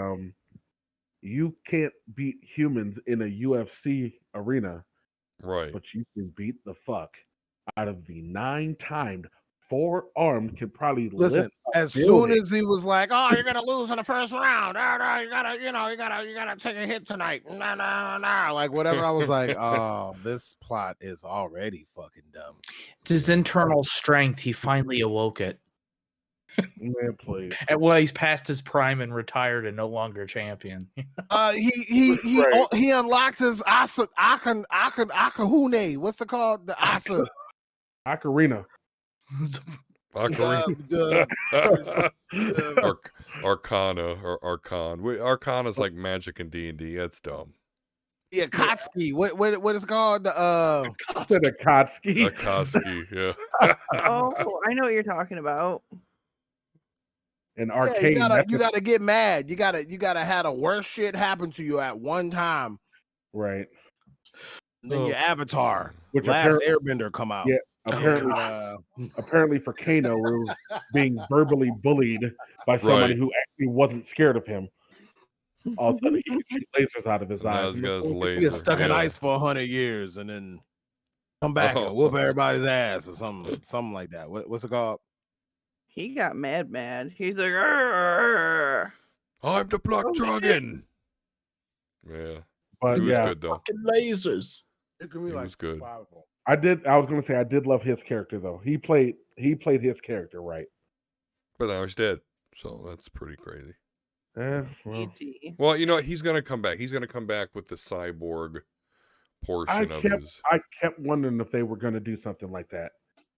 you can't beat humans in a UFC arena, Right. but you can beat the fuck out of the 9-timed, 4-armed, can probably Listen, lift a as soon building. as he was like, "Oh, you're gonna lose in the first round. No, you gotta take a hit tonight. No, like whatever." I was like, "Oh, this plot is already fucking dumb." It's his internal strength. He finally awoke it. Man, please. And well, he's past his prime and retired and no longer champion. He unlocked his Akahune. What's it called? The Asa. Ocarina. Arcana or Archon. Arcana's like magic in D&D. That's dumb. Yeah, Kotsky. What is it called? Akatsuki. Akatsuki, yeah. Oh, I know what you're talking about. An Yeah, arcade. you gotta get mad. You gotta have the worst shit happen to you at one time. Right. And then your avatar, Which Last Airbender, come out. Yeah, apparently for Kano, we were being verbally bullied by somebody Right. who actually wasn't scared of him. All of a sudden, he could shoot lasers out of his Now eyes. he's got his He laser. gets stuck in yeah. ice for 100 years and then come back and whoop everybody's ass or something like that. What's it called? He got mad. He's like, "Arr." I'm the Black Dragon. Yeah. But he was yeah. good though. Fucking lasers. It could be He like was good. I was gonna say I did love his character though. He played his character right. But now he's dead. So that's pretty crazy. E.T. Well, you know, he's going to come back. He's going to come back with the cyborg portion of his. I kept wondering if they were going to do something like that.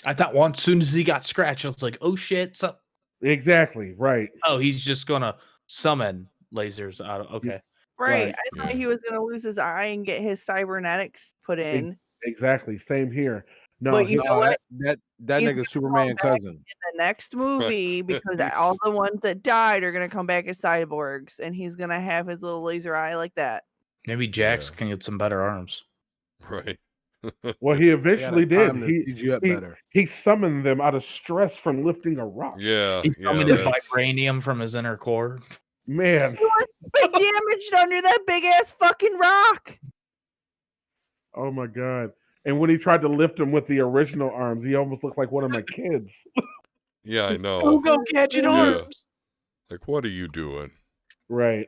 I thought once soon as he got scratched, I was like, oh shit. Exactly, right. Oh, he's just going to summon lasers out of. Okay. Right. I thought he was gonna lose his eye and get his cybernetics put in. Exactly. Same here. No, But you know what? That He's nigga gonna Superman come back cousin. in the next movie because all the ones that died are gonna come back as cyborgs, and he's gonna have his little laser eye like that. Maybe Jax can get some better arms. Right. Well, he eventually did. Better. He summoned them out of stress from lifting a rock. Yeah. He summoned his vibranium from his inner core. Man. He was damaged under that big ass fucking rock. Oh my god. And when he tried to lift him with the original arms, he almost looked like one of my kids. Yeah, I know. Go catch it arms. Like, what are you doing? Right.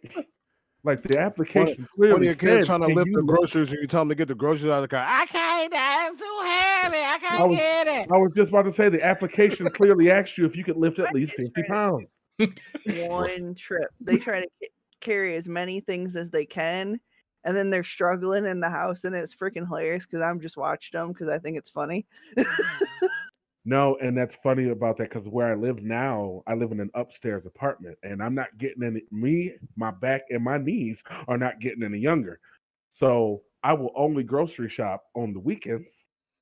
Like the application One of clearly your kids said, trying to "Can lift you the lift-" groceries and you tell them to get the groceries out of the car. I can't, Dad. It's too heavy. I can't get it. I was just about to say the application clearly asked you if you could lift at least 50 pounds. One trip. They try to carry as many things as they can, and then they're struggling in the house, and it's freaking hilarious because I'm just watching them because I think it's funny. No, and that's funny about that because where I live now, I live in an upstairs apartment, and I'm not getting any. My back, and my knees are not getting any younger. So I will only grocery shop on the weekends.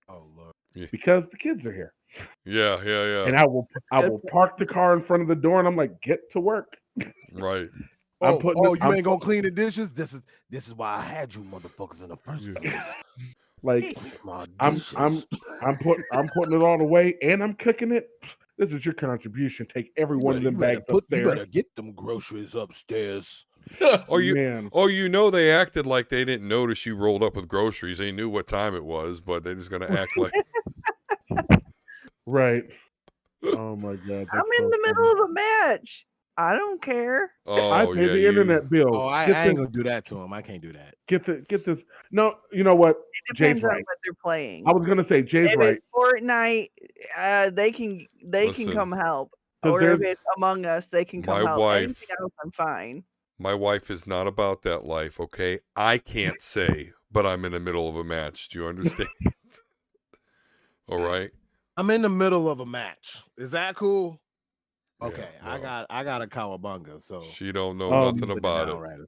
Oh Lord! Because the kids are here. Yeah. And I will park the car in front of the door, and I'm like, get to work. Right. You ain't gonna clean the dishes. This is why I had you motherfuckers in the first place. Like I'm putting it all away and I'm cooking it. This is your contribution. Take every one of them bags upstairs. You better get them groceries upstairs. You know they acted like they didn't notice you rolled up with groceries. They knew what time it was, but they're just gonna act like right. Oh my god. I'm in the middle of a match. I don't care. I pay the internet bill. Oh, I ain't gonna do that to him. I can't do that. Get this. No, you know what? It depends Jay's on right. what they're playing. I was gonna say Jay's if right. it's Fortnite, they can come help. Or if it's Among Us, they can come help. Anything else, I'm fine. My wife is not about that life, okay? I can't say, but I'm in the middle of a match. Do you understand? All right. I'm in the middle of a match. Is that cool? Okay, no. I got a cowabunga, so she don't know nothing about it. Right,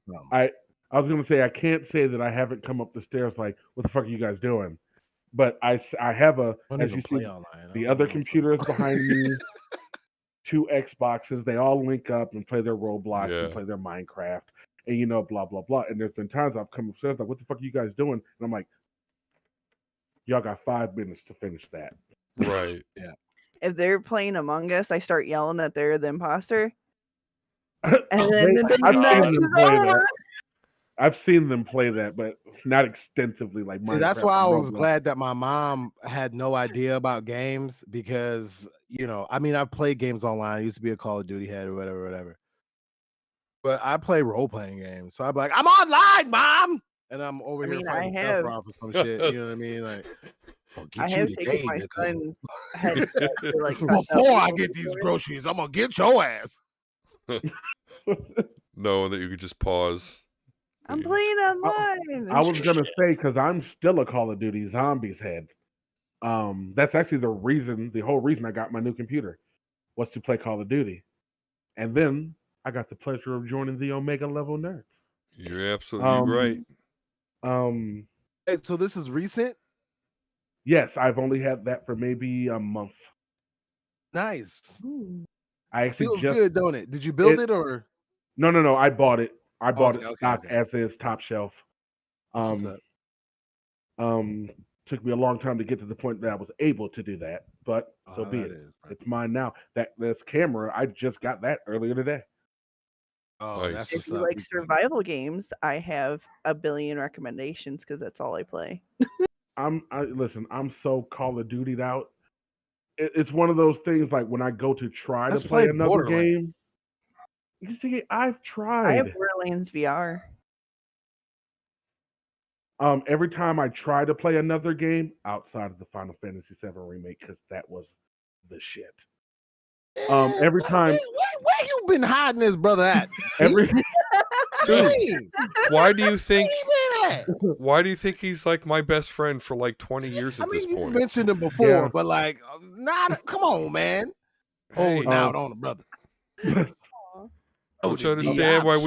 I was gonna say I can't say that I haven't come up the stairs like, what the fuck are you guys doing? But I have as you see, the other computer is behind me. 2 Xboxes, they all link up and play their Roblox and play their Minecraft, and blah blah blah. And there's been times I've come upstairs like, what the fuck are you guys doing? And I'm like, y'all got 5 minutes to finish that. Right. Yeah. If they're playing Among Us, I start yelling that they're the imposter. And then the I've seen match them is play over. that. I've seen them play that, but not extensively like See, Minecraft. that's why I and was Roblox. glad that my mom had no idea about games because, I mean, I've played games online. I used to be a Call of Duty head or whatever. But I play role-playing games. So I'd be like, I'm online, Mom! And I'm over here fighting Sephiroth or some shit. You know what I mean? Like, I'll I get you have today, taken my nigga. son's headset to like cut out Before I people get these before. groceries, I'm gonna get your ass. Knowing that you could just pause. I'm playing online. I was gonna say because I'm still a Call of Duty Zombies head. That's actually the whole reason I got my new computer was to play Call of Duty, and then I got the pleasure of joining the Omega level nerds. You're absolutely right. Hey, so this is recent? Yes, I've only had that for maybe a month. Nice. I actually Feels just good, don't it? Did you build it or? No. I bought it. I bought it Okay, stock okay. as is, top shelf. That's what's up. Took me a long time to get to the point that I was able to do that, but so be that it. is, It's mine now. This camera, I just got that earlier today. Oh, that's If what's you up. like survival games, I have a billion recommendations because that's all I play. Listen, I'm so Call of Duty'd out. It's one of those things like when I go to try Let's to play play another Borderlands. game. You see, I've I have tried. Borderlands VR. Every time I try to play another game outside of the Final Fantasy VII remake, because that was the shit. Every time. Where you been hiding this brother at? Every Dude, why do you think? Where you been at? Why do you think he's like my best friend for like 20 years at this You point? mentioned him before, Yeah. but like, come on, man. Hey, Holding out on the brother. don't you understand why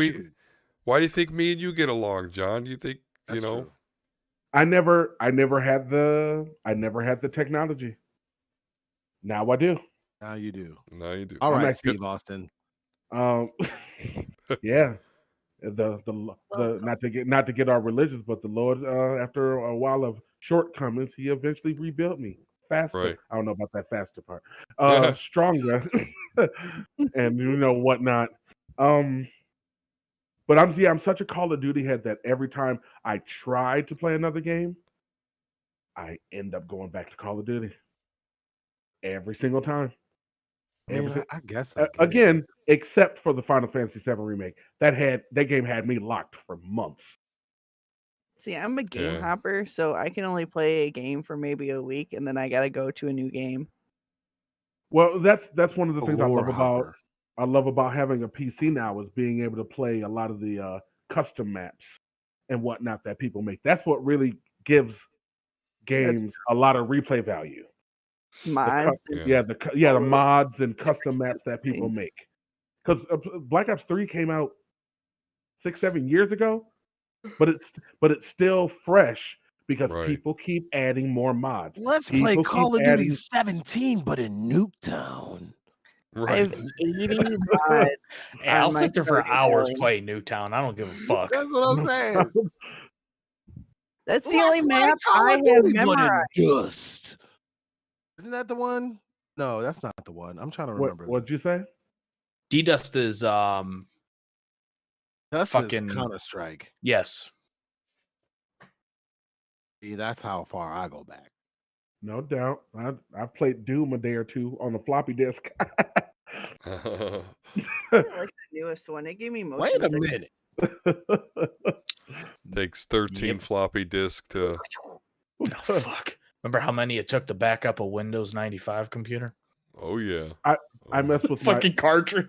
do you think me and you get along, John? Do you think That's true. I never had the technology. Now I do. Now you do. Now you do. All I'm right, actually- Steve Austin. Yeah. The not to get our religious, but the Lord after a while of shortcomings, he eventually rebuilt me faster. Right. I don't know about that faster part. Stronger and whatnot. But I'm such a Call of Duty head that every time I try to play another game, I end up going back to Call of Duty. Every single time. I mean, I guess I get Again, except for the Final Fantasy VII remake. That game had me locked for months. See, I'm a game Yeah. hopper, so I can only play a game for maybe a week, and then I gotta go to a new game. Well, that's one of the A things I lore love hopper. about having a PC now is being able to play a lot of the custom maps and whatnot that people make. That's what really gives games a lot of replay value. Mods. The mods and custom maps that people make. Because Black Ops 3 came out 6-7 years ago, but it's still fresh because people keep adding more mods. Let's People play keep Call of Duty adding- 17, but in Nuketown. I have 80 mods. Hey, I'll on my sit there for starting hours daily. playing Newtown. I don't give a fuck. That's what I'm saying. That's the only map I have memorized. Dust. Isn't that the one? No, that's not the one. I'm trying to remember. What'd you say? D-Dust is Dust fucking is Counter-Strike. yes. See, that's how far I go back. No doubt. I've played Doom a day or two on the floppy disk. I like the newest one. It gave me motion Wait a sickness. minute. Takes 13 floppy disk to. Oh, fuck. Remember how many it took to back up a Windows 95 computer? Oh yeah. I mess with fucking cartridge.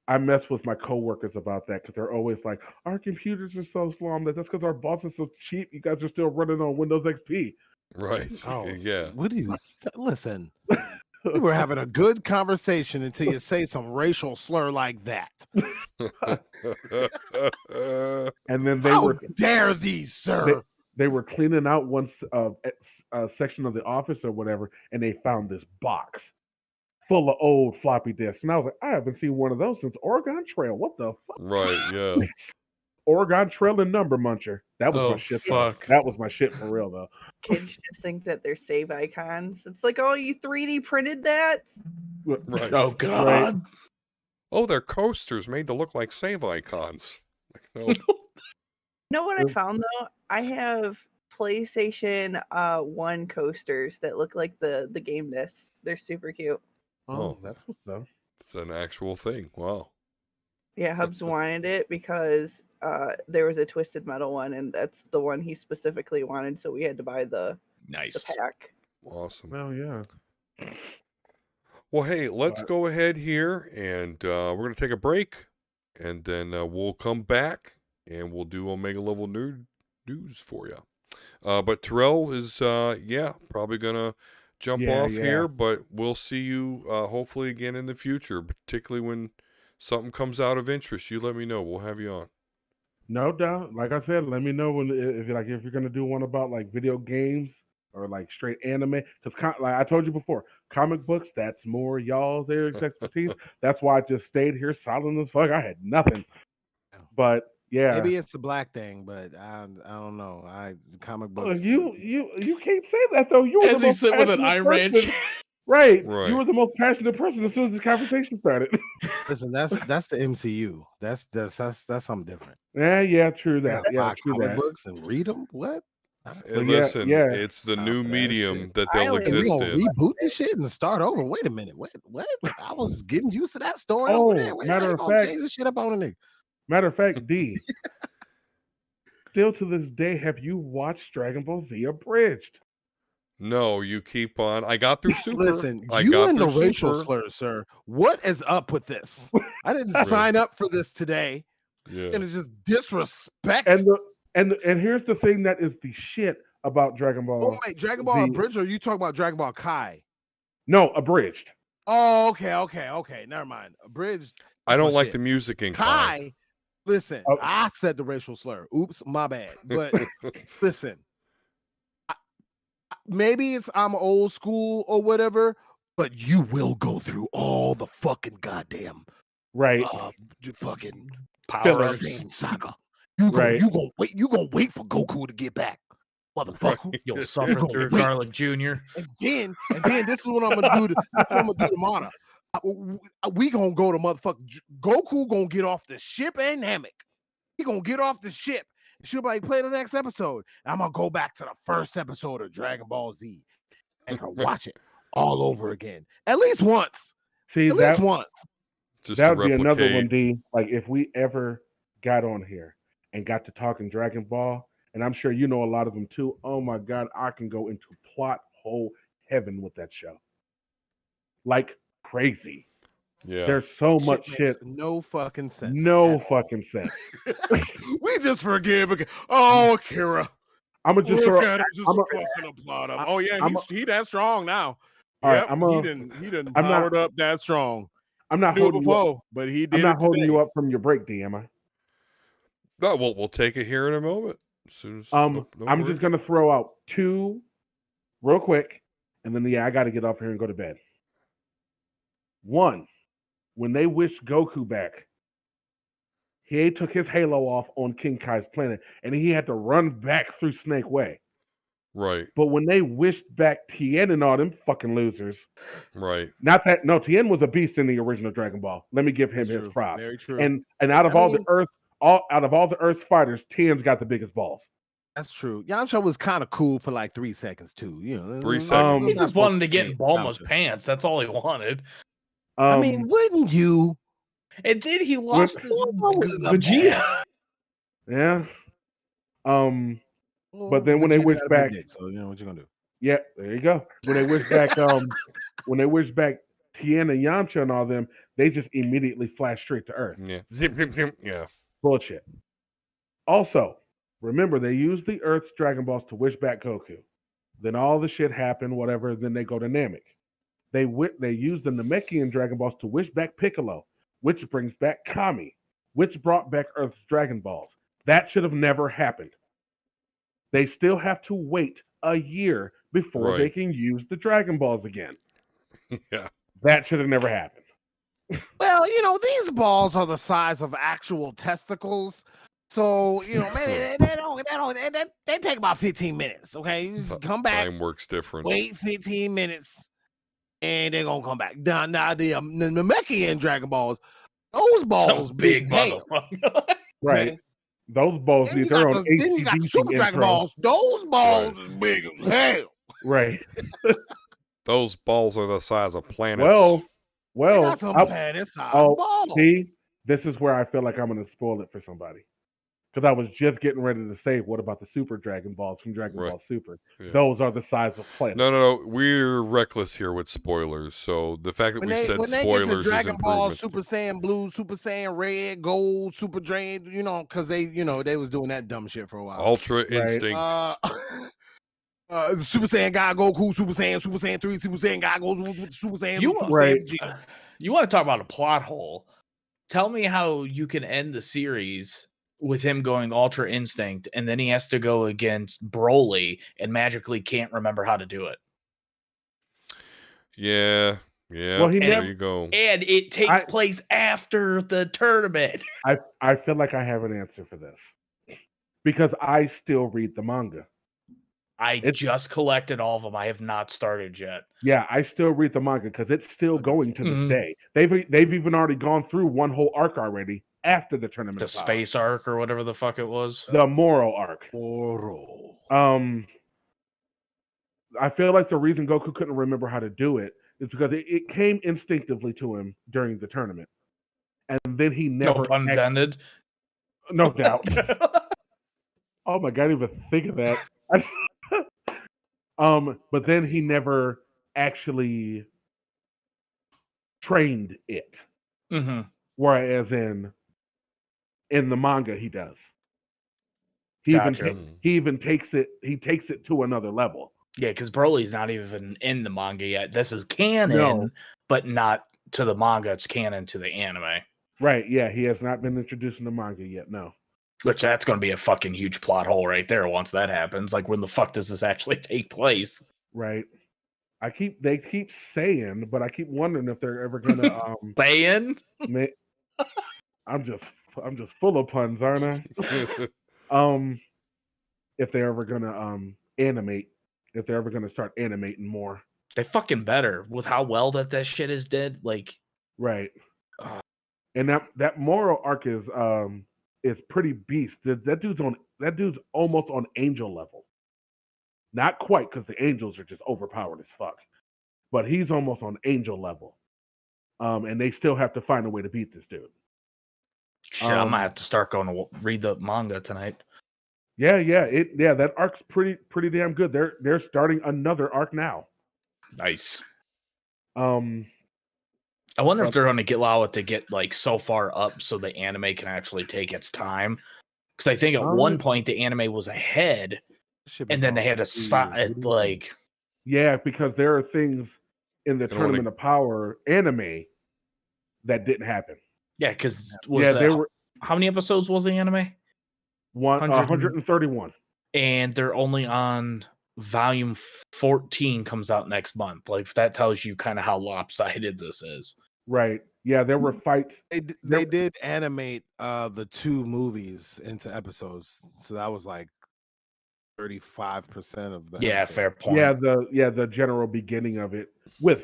I mess with my coworkers about that because they're always like, "Our computers are so slow." I'm like, "That's because our boss is so cheap. You guys are still running on Windows XP." Right. Oh, Yeah. What do you listen? We were having a good conversation until you say some racial slur like that. And then they How dare these, sir? They were cleaning out one section of the office or whatever, and they found this box full of old floppy disks. And I was like, I haven't seen one of those since Oregon Trail. What the fuck? Right. Yeah. Oregon Trail and Number Muncher. That was my shit. Fuck. That was my shit for real though. Kids just think that they're save icons. It's like, oh, you 3D printed that? Right. Oh God. Right. Oh, they're coasters made to look like save icons. Like, no. You know what I found though? I have PlayStation 1 coasters that look like the game discs. They're super cute. Oh, that's what's up. It's an actual thing. Wow. Yeah, Hubs wanted it because there was a Twisted Metal one, and that's the one he specifically wanted, so we had to buy the pack. Awesome. Oh yeah. Well, hey, let's go ahead here, and we're going to take a break, and then we'll come back, and we'll do Omega Level news for you. But Terrell is, probably going to jump off here, but we'll see you hopefully again in the future, particularly when something comes out of interest. You let me know. We'll have you on. No doubt. Like I said, let me know if you're gonna do one about like video games or like straight anime. Because like I told you before, comic books, that's more y'all's expertise. That's why I just stayed here silent as fuck. I had nothing. But yeah, maybe it's the black thing, but I don't know. Comic books. You can't say that though. You were As the he most sit with an passionate Iron Man person. chair. Right. Right. You were the most passionate person as soon as this conversation started. Listen, that's the MCU. That's something different. Yeah, true that. Yeah, true comic that. books and read them. What? Hey, listen, it's the new medium that they'll We exist gonna in. reboot this shit and start over. Wait a minute. What? I was getting used to that story Oh, over there. Wait, matter how you of gonna fact- change this shit up on a nigga? Matter of fact, D. Still to this day, have you watched Dragon Ball Z Abridged? No, you keep on. I got through Super. Listen, I you got and the through racial Super. slurs, sir. What is up with this? I didn't Really? sign up for this today. Yeah. You're gonna just disrespect. And here's the thing that is the shit about Dragon Ball. Oh wait, Dragon Ball Z. Abridged, or are you talking about Dragon Ball Kai? No, Abridged. Oh, okay. Never mind. Abridged. I that's don't my like shit. the music in Kai. Kai. Listen, Oh. I said the racial slur. Oops, my bad. But listen, maybe I'm old school or whatever, but you will go through all the fucking goddamn Right. fucking Fillers. Saiyan saga. Right. You gonna wait for Goku to get back, motherfucker. You'll suffer through wait. Garlic Jr. And then this is what I'm gonna do. This is what I'm gonna do to Mana. We gonna go to motherfucker Goku. Gonna get off the ship and Namek. He gonna get off the ship. She'll be like, play the next episode. I'm gonna go back to the first episode of Dragon Ball Z and watch it all over again. At least once. See, At least once. Just that to would be another one, replicate. D. Like if we ever got on here and got to talking Dragon Ball, and I'm sure you know a lot of them too. Oh my God, I can go into plot hole heaven with that show. Like crazy. Yeah. There's so much makes shit. no fucking sense. No fucking sense. We just forgive. Oh, Akira. I'm gonna just Look throw. at him just I'm a- fucking a plot up. Oh yeah, I'm he that strong now. All right, Yep, he didn't I'm not- powered up that strong. I'm not Knew it holding you up. before, but he did I'm not it holding today. you up from your break, D. Am I? No, we'll take it here in a moment. As soon as, I'm no just worries. gonna throw out two real quick, and then I got to get off here and go to bed. One, when they wished Goku back, he took his halo off on King Kai's planet, and he had to run back through Snake Way. Right. But when they wished back Tien and all them fucking losers, Right. Tien was a beast in the original Dragon Ball. Let me give him That's his true. props. Very true. And out of I all mean- the Earth fighters, Tien's got the biggest balls. That's true. Yamcha was kind of cool for like 3 seconds too. You know, 3 seconds. He not just wanted to supposed get in say Bulma's Yamcha. pants. That's all he wanted. I mean, wouldn't you? And then he lost Bulma was the Vegeta. yeah. Well, But then when they Vegeta wish got a big back, dick, so you know what you're gonna do. yeah, there you go. When they wish back, Tien and Yamcha and all them, they just immediately flash straight to Earth. Yeah. Zip, zip, zip. Yeah. Bullshit. Also, remember they used the Earth's Dragon Balls to wish back Goku. Then all the shit happened, whatever. Then they go to Namek. They used the Namekian Dragon Balls to wish back Piccolo, which brings back Kami, which brought back Earth's Dragon Balls. That should have never happened. They still have to wait a year before Right. they can use the Dragon Balls again. Yeah. That should have never happened. Well, you know, these balls are the size of actual testicles. So, man, they take about 15 minutes. Okay. You just come back, Time works different. wait 15 minutes, and they're gonna come back. Now the Namekian Dragon Balls, those balls big as hell. Right. Okay? Those balls Then need you their got own then you got the Super Dragon Balls. Those balls is big as hell. Right. Those balls are the size of planets. They got some planet-sized balls. See, this is where I feel like I'm going to spoil it for somebody. Because I was just getting ready to say, what about the Super Dragon Balls from Dragon Ball Super? Yeah. Those are the size of planets. No. We're reckless here with spoilers. So the fact that When we they said get the spoilers is Dragon Ball, improvement. Super Saiyan Blue, Super Saiyan Red, Gold, Super Drain, because they was doing that dumb shit for a while. Ultra Instinct. Super Saiyan God Goku, Super Saiyan 3, Super Saiyan God goes with Super Saiyan. You Super Saiyan Vegeta. You want to talk about a plot hole? Tell me how you can end the series with him going Ultra Instinct, and then he has to go against Broly and magically can't remember how to do it. Yeah. Well, there you go. And it takes place after the tournament. I feel like I have an answer for this. Because I still read the manga. I just collected all of them. I have not started yet. Yeah, I still read the manga because it's still going to this day. They've even already gone through one whole arc already after the tournament. The space arc or whatever the fuck it was. The moral arc. I feel like the reason Goku couldn't remember how to do it is because it came instinctively to him during the tournament, and then he never. No pun intended. No doubt. Oh my god, I didn't even think of that. But then he never actually trained it. Mm-hmm. Whereas in the manga he does. He even takes it to another level. Yeah, because Broly's not even in the manga yet. This is canon, but not to the manga. It's canon to the anime. Right, yeah, he has not been introduced in the manga yet, no. Which that's going to be a fucking huge plot hole right there once that happens. Like, when the fuck does this actually take place? Right. They keep saying, but I keep wondering if they're ever gonna saying. I'm just full of puns, aren't I? If they're ever gonna animate, if they're ever gonna start animating more. They fucking better with how well that shit is did. Like, right. And that moral arc is pretty beast. That dude's almost on angel level. Not quite, because the angels are just overpowered as fuck. But he's almost on angel level. And they still have to find a way to beat this dude. Shit, I might have to start going to read the manga tonight. Yeah, that arc's pretty damn good. They're starting another arc now. Nice. I wonder if they're going to allow it to get like so far up so the anime can actually take its time. Because I think at one point the anime was ahead, and then they had to stop it. Like, yeah, because there are things in the Tournament of Power anime that didn't happen. Yeah, because how many episodes was the anime? 131. And they're only on volume 14 comes out next month. Like, that tells you kind of how lopsided this is. Right. Yeah, there were fights. They did animate the 2 movies into episodes, so that was like 35% of the. Yeah, episode. fair point. Yeah, the general beginning of it with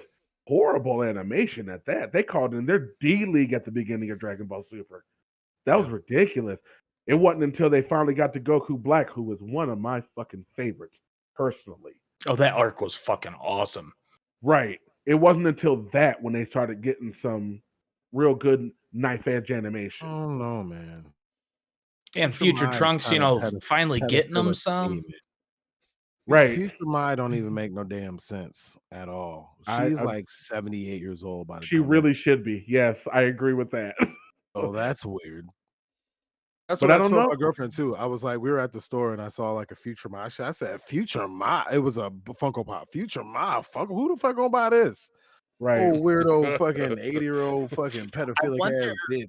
horrible animation at that. They called in their D-League at the beginning of Dragon Ball Super. That was ridiculous. It wasn't until they finally got to Goku Black, who was one of my fucking favorites, personally. Oh, that arc was fucking awesome. Right. It wasn't until that when they started getting some real good knife edge animation. Oh no, man. And Future Trunks, finally getting them some. Right. Future Mai don't even make no damn sense at all. She's like 78 years old by the time. She really should be. Yes, I agree with that. Oh, that's weird. That's but what I told don't know. my girlfriend too. I was like, we were at the store and I saw like a Future Mai. I said, Future Mai. It was a Funko Pop. Future Mai. Fuck, who the fuck gonna buy this? Right. Oh, weirdo fucking 80-year-old fucking pedophilic ass bitch.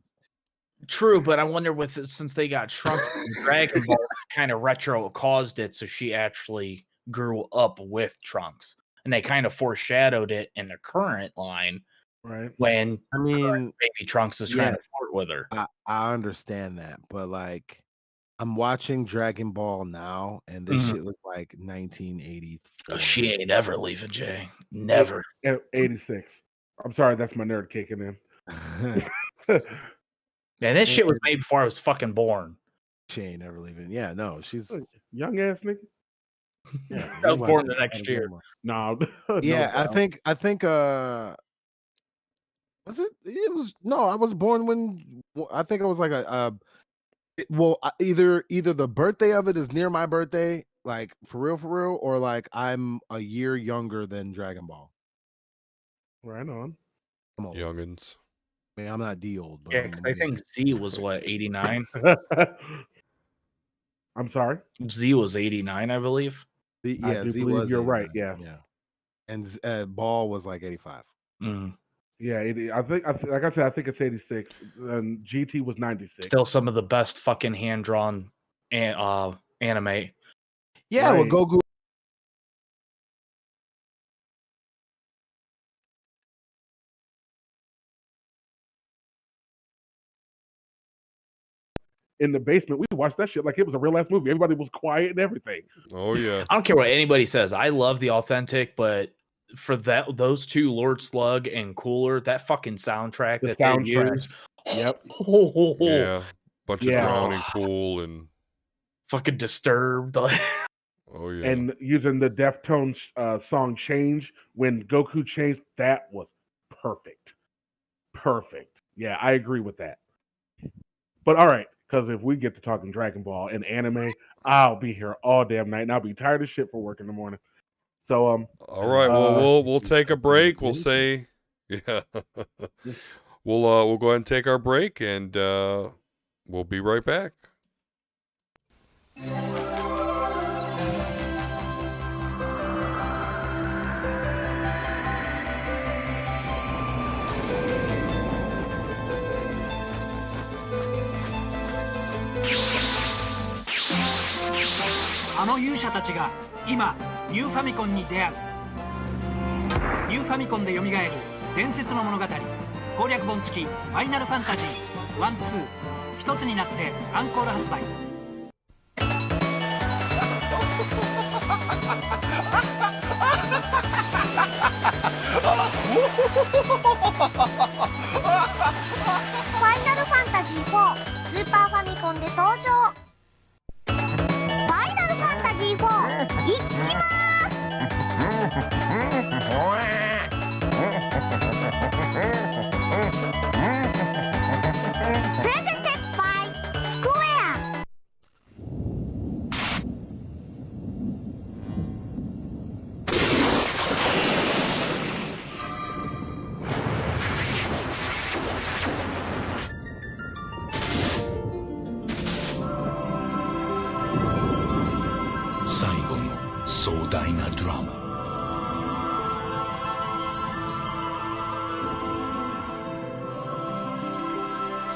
True, but I wonder since they got shrunk in Dragon Ball, kind of retro caused it, so she actually grew up with Trunks, and they kind of foreshadowed it in the current line. Right. When baby Trunks is trying to flirt with her. I understand that, but like I'm watching Dragon Ball now, and this Mhm. shit was like 1984. Oh, she ain't ever leaving, Jay. Never. 86. I'm sorry, that's my nerd kicking in. Man, this shit was made before I was fucking born. She ain't never leaving. Yeah, no, she's Young ass nigga. yeah. I was born the next year. No. Yeah, no, I think was it? It was no. I was born when I think it was like either the birthday of it is near my birthday, like for real, or like I'm a year younger than Dragon Ball. Right on. Come on, youngins. I mean, I'm not D old, but Yeah, because I think Z was what, 89? I'm sorry. Z was 89, I believe. I do Z believe was you're 89, right. Yeah. And Ball was like 85. Yeah, I think like I said, I think it's 86, and GT was 96. Still some of the best fucking hand-drawn anime. Yeah, well, Goku. In the basement, we watched that shit like it was a real ass movie. Everybody was quiet and everything. Oh yeah. I don't care what anybody says. I love the authentic, but for those two, Lord Slug and Cooler, that fucking soundtrack The that soundtrack. they use. Yep. Yeah. Bunch of drowning pool and fucking Disturbed. Oh yeah. And using the Deftones song Change when Goku changed, that was perfect. Perfect. Yeah, I agree with that. But all right, because if we get to talking Dragon Ball and anime, I'll be here all damn night, and I'll be tired of shit for work in the morning. So all right, well we'll take a break. We'll say yeah. We'll go ahead and take our break, and we'll be right back.あの勇者たちが今ニューファミコンに出会う。ニューファミコンで蘇る伝説の物語、攻略本付きファイナルファンタジー1、2一つになってアンコール発売。ファイナルファンタジー4スーパーファミコンで登場。ファイナルファンタジー4いきまーす。プレゼンテッドバイスクエア。最後の壮大なドラマ。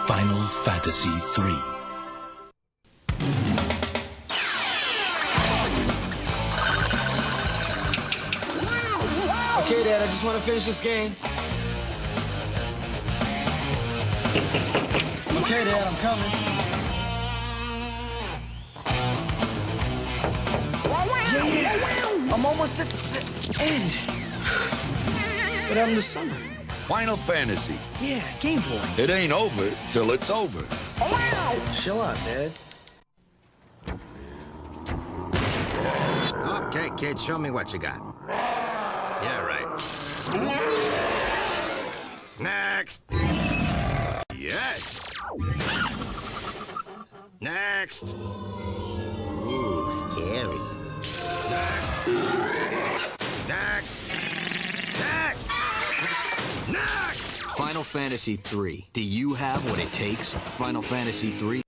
Final Fantasy 3. Okay, Dad, I just want to finish this game. Okay, Dad, I'm coming. Yeah, I'm almost at the end. But I'm the summer. Final Fantasy. Yeah, Game Boy. It ain't over till it's over. Chill out, Dad. Okay, kid, show me what you got. Yeah, right. Next. Yes. Next. Ooh, scary. Next. Next. Next. Final Fantasy 3. Do you have what it takes? Final Fantasy 3.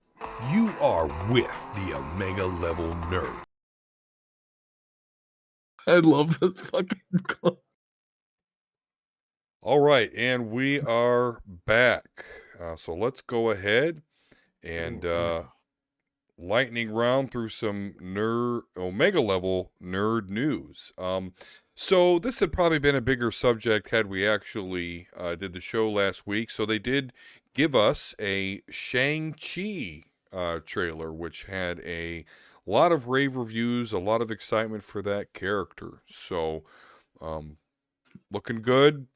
You are with the Omega Level Nerd. I love this fucking club. All right, and we are back. So let's go ahead and lightning round through some Omega Level nerd news. So this had probably been a bigger subject had we actually did the show last week. So they did give us a Shang-Chi trailer, which had a lot of rave reviews, a lot of excitement for that character. So, looking good.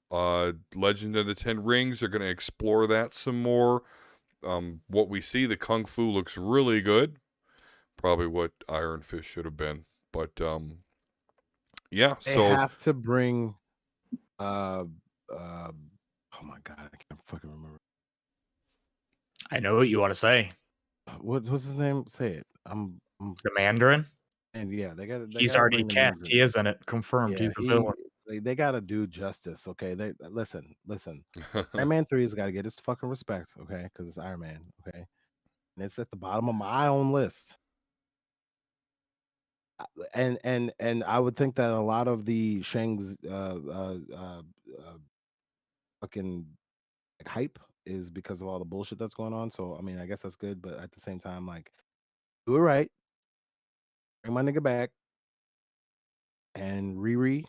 Legend of the Ten Rings, they're going to explore that some more. What we see, the Kung Fu looks really good. Probably what Iron Fist should have been. But, yeah, They so... have to bring, oh my God, I can't fucking remember. I know what you want to say. What's his name? Say it. I'm The Mandarin? and yeah, they got. He's gotta already bring the cast. Mandarin. He is in it. Confirmed. Yeah, He's the villain. they got to do justice. Okay, they listen. Iron Man 3's got to get his fucking respect. Okay, because it's Iron Man. Okay, and it's at the bottom of my own list. And I would think that a lot of the Shang's fucking like hype is because of all the bullshit that's going on. So I mean, I guess that's good, but at the same time, like, do it right, bring my nigga back, and Riri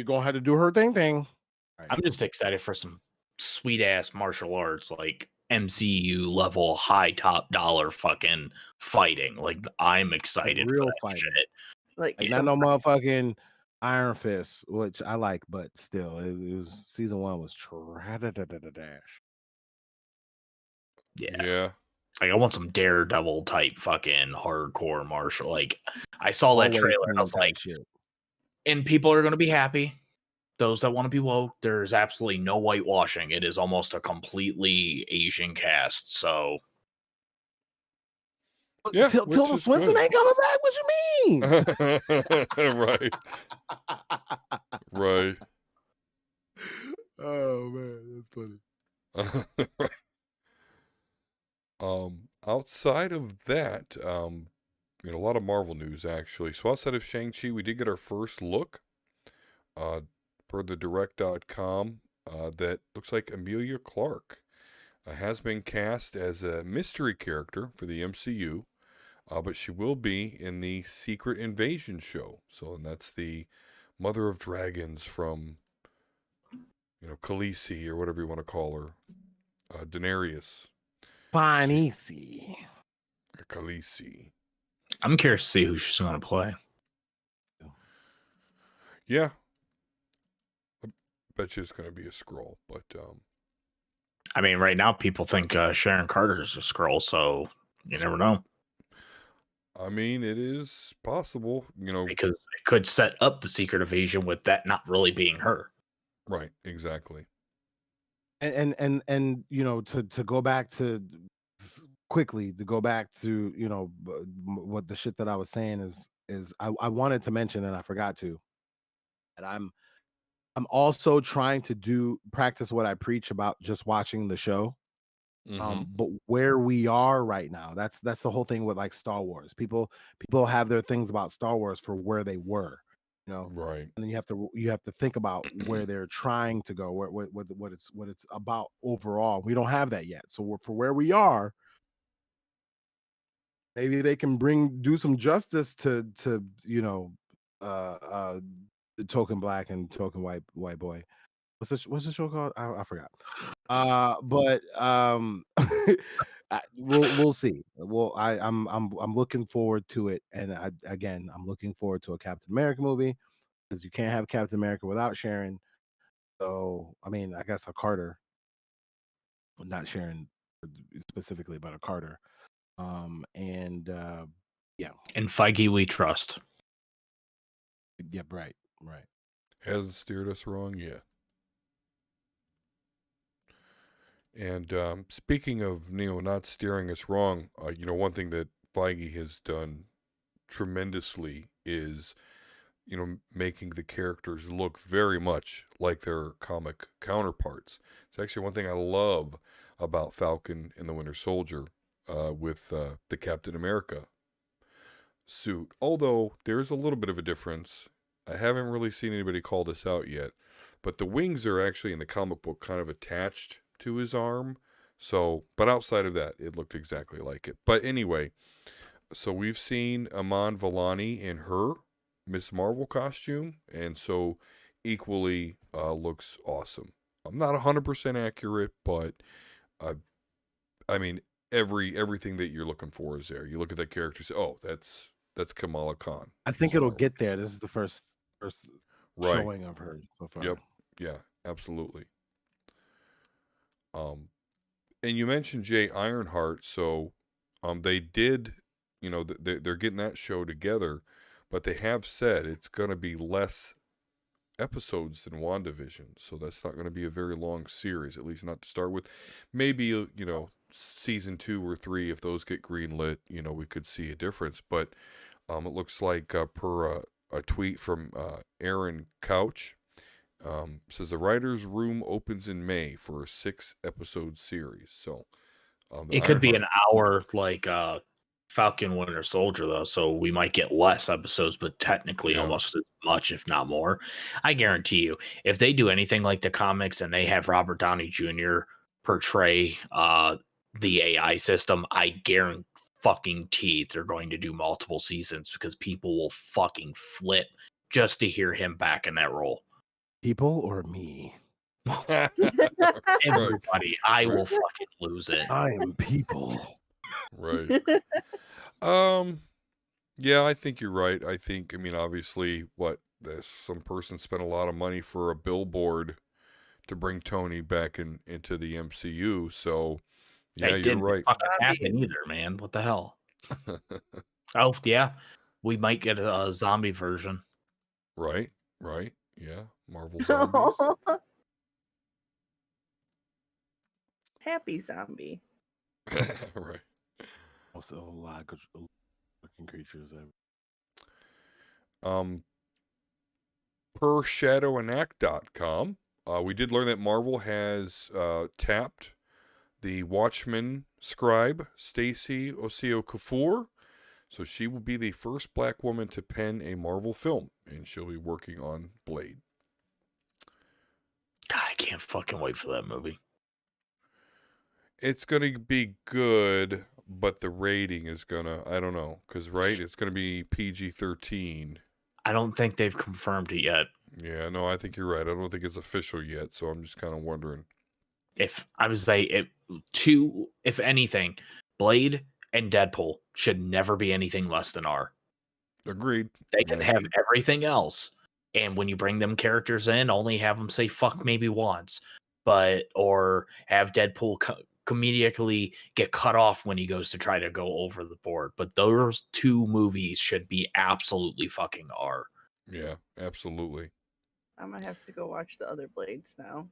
gonna have to do her thing. Right. I'm just excited for some sweet ass martial arts, like MCU level, high top dollar fucking fighting. Like I'm excited Real for that fighting. shit. Like Not no motherfucking Iron Fist, which I like, but still, it was season 1 was trash. Yeah. Like I want some Daredevil type fucking hardcore martial. Like I saw that Always trailer and I same was type like, shit. and people are gonna be happy. Those that want to be woke, there's absolutely no whitewashing. It is almost a completely Asian cast. So Yeah, Tilda Swinton ain't coming back. What you mean? Right. Right. Oh man, that's funny. Outside of that, a lot of Marvel news actually. So outside of Shang-Chi, we did get our first look, per the direct.com, that looks like Emilia Clarke has been cast as a mystery character for the MCU, but she will be in the Secret Invasion show. So, and that's the Mother of Dragons from, Khaleesi or whatever you want to call her, Daenerys. Fine, easy. Khaleesi. I'm curious to see who she's going to play. Yeah. I bet you it's going to be a Skrull, but I mean, right now people think Sharon Carter is a Skrull, so you never know. I mean, it is possible, because it could set up the Secret Invasion with that not really being her. Right, exactly. And to go back to quickly to go back to what the shit that I was saying is I wanted to mention and I forgot to, and I'm also trying to practice what I preach about just watching the show. But where we are right now, that's the whole thing with like Star Wars. People have their things about Star Wars for where they were, right, and then you have to think about where they're trying to go, what it's about overall. We don't have that yet, so for where we are, maybe they can do some justice to the token black and token white boy. What's the show called? I forgot. But we'll see. Well, I'm looking forward to it, and I'm looking forward to a Captain America movie, because you can't have Captain America without Sharon. So I mean, I guess a Carter, not Sharon specifically, but a Carter. Yeah. In Feige we trust. Yep. Right. Hasn't steered us wrong yet. And speaking of not steering us wrong, one thing that Feige has done tremendously is making the characters look very much like their comic counterparts. It's actually one thing I love about Falcon and the Winter Soldier, with the Captain America suit. Although there's a little bit of a difference. I haven't really seen anybody call this out yet, but the wings are actually in the comic book kind of attached to his arm. So, but outside of that, it looked exactly like it. But anyway, so we've seen Iman Vellani in her Miss Marvel costume, and so equally looks awesome. I'm not 100% accurate, but I mean, everything that you're looking for is there. You look at that character, say, "Oh, that's Kamala Khan." I think it'll get there. This is the first Right. showing of her so far. Yep. Yeah, absolutely. And you mentioned Jay Ironheart, so they did, they're getting that show together, but they have said it's going to be less episodes than WandaVision, so that's not going to be a very long series, at least not to start with. Maybe, season 2 or 3, if those get greenlit, we could see a difference, but it looks like per a tweet from Aaron Couch, says the writer's room opens in May for a 6-episode series. So it could be an hour like Falcon Winter Soldier, though, so we might get less episodes, but technically almost as much, if not more. I guarantee you, if they do anything like the comics and they have Robert Downey Jr. portray the AI system, I guarantee they're going to do multiple seasons because people will fucking flip just to hear him back in that role. People or me? Everybody. I will fucking lose it. I am people. Right. Yeah, I think you're right. I mean, obviously, some person spent a lot of money for a billboard to bring Tony back into the MCU, so yeah, you're right. Fucking happen either, man. What the hell? Oh yeah, we might get a zombie version. Right. Yeah, Marvel zombies. Happy zombie. Right. Also, a lot of good looking creatures. Per shadowandact.com, we did learn that Marvel has tapped the Watchmen scribe, Stacey Oseo-Kuffour. So she will be the first black woman to pen a Marvel film, and she'll be working on Blade. God, I can't fucking wait for that movie. It's going to be good, but the rating is going to, I don't know, because, right, it's going to be PG-13. I don't think they've confirmed it yet. Yeah, no, I think you're right. I don't think it's official yet, so I'm just kind of wondering. If anything, Blade and Deadpool should never be anything less than R. Agreed. They can have everything else, and when you bring them characters in, only have them say fuck maybe once, or have Deadpool comedically get cut off when he goes to try to go over the board. But those two movies should be absolutely fucking R. Yeah, absolutely. I'm gonna have to go watch the other Blades now.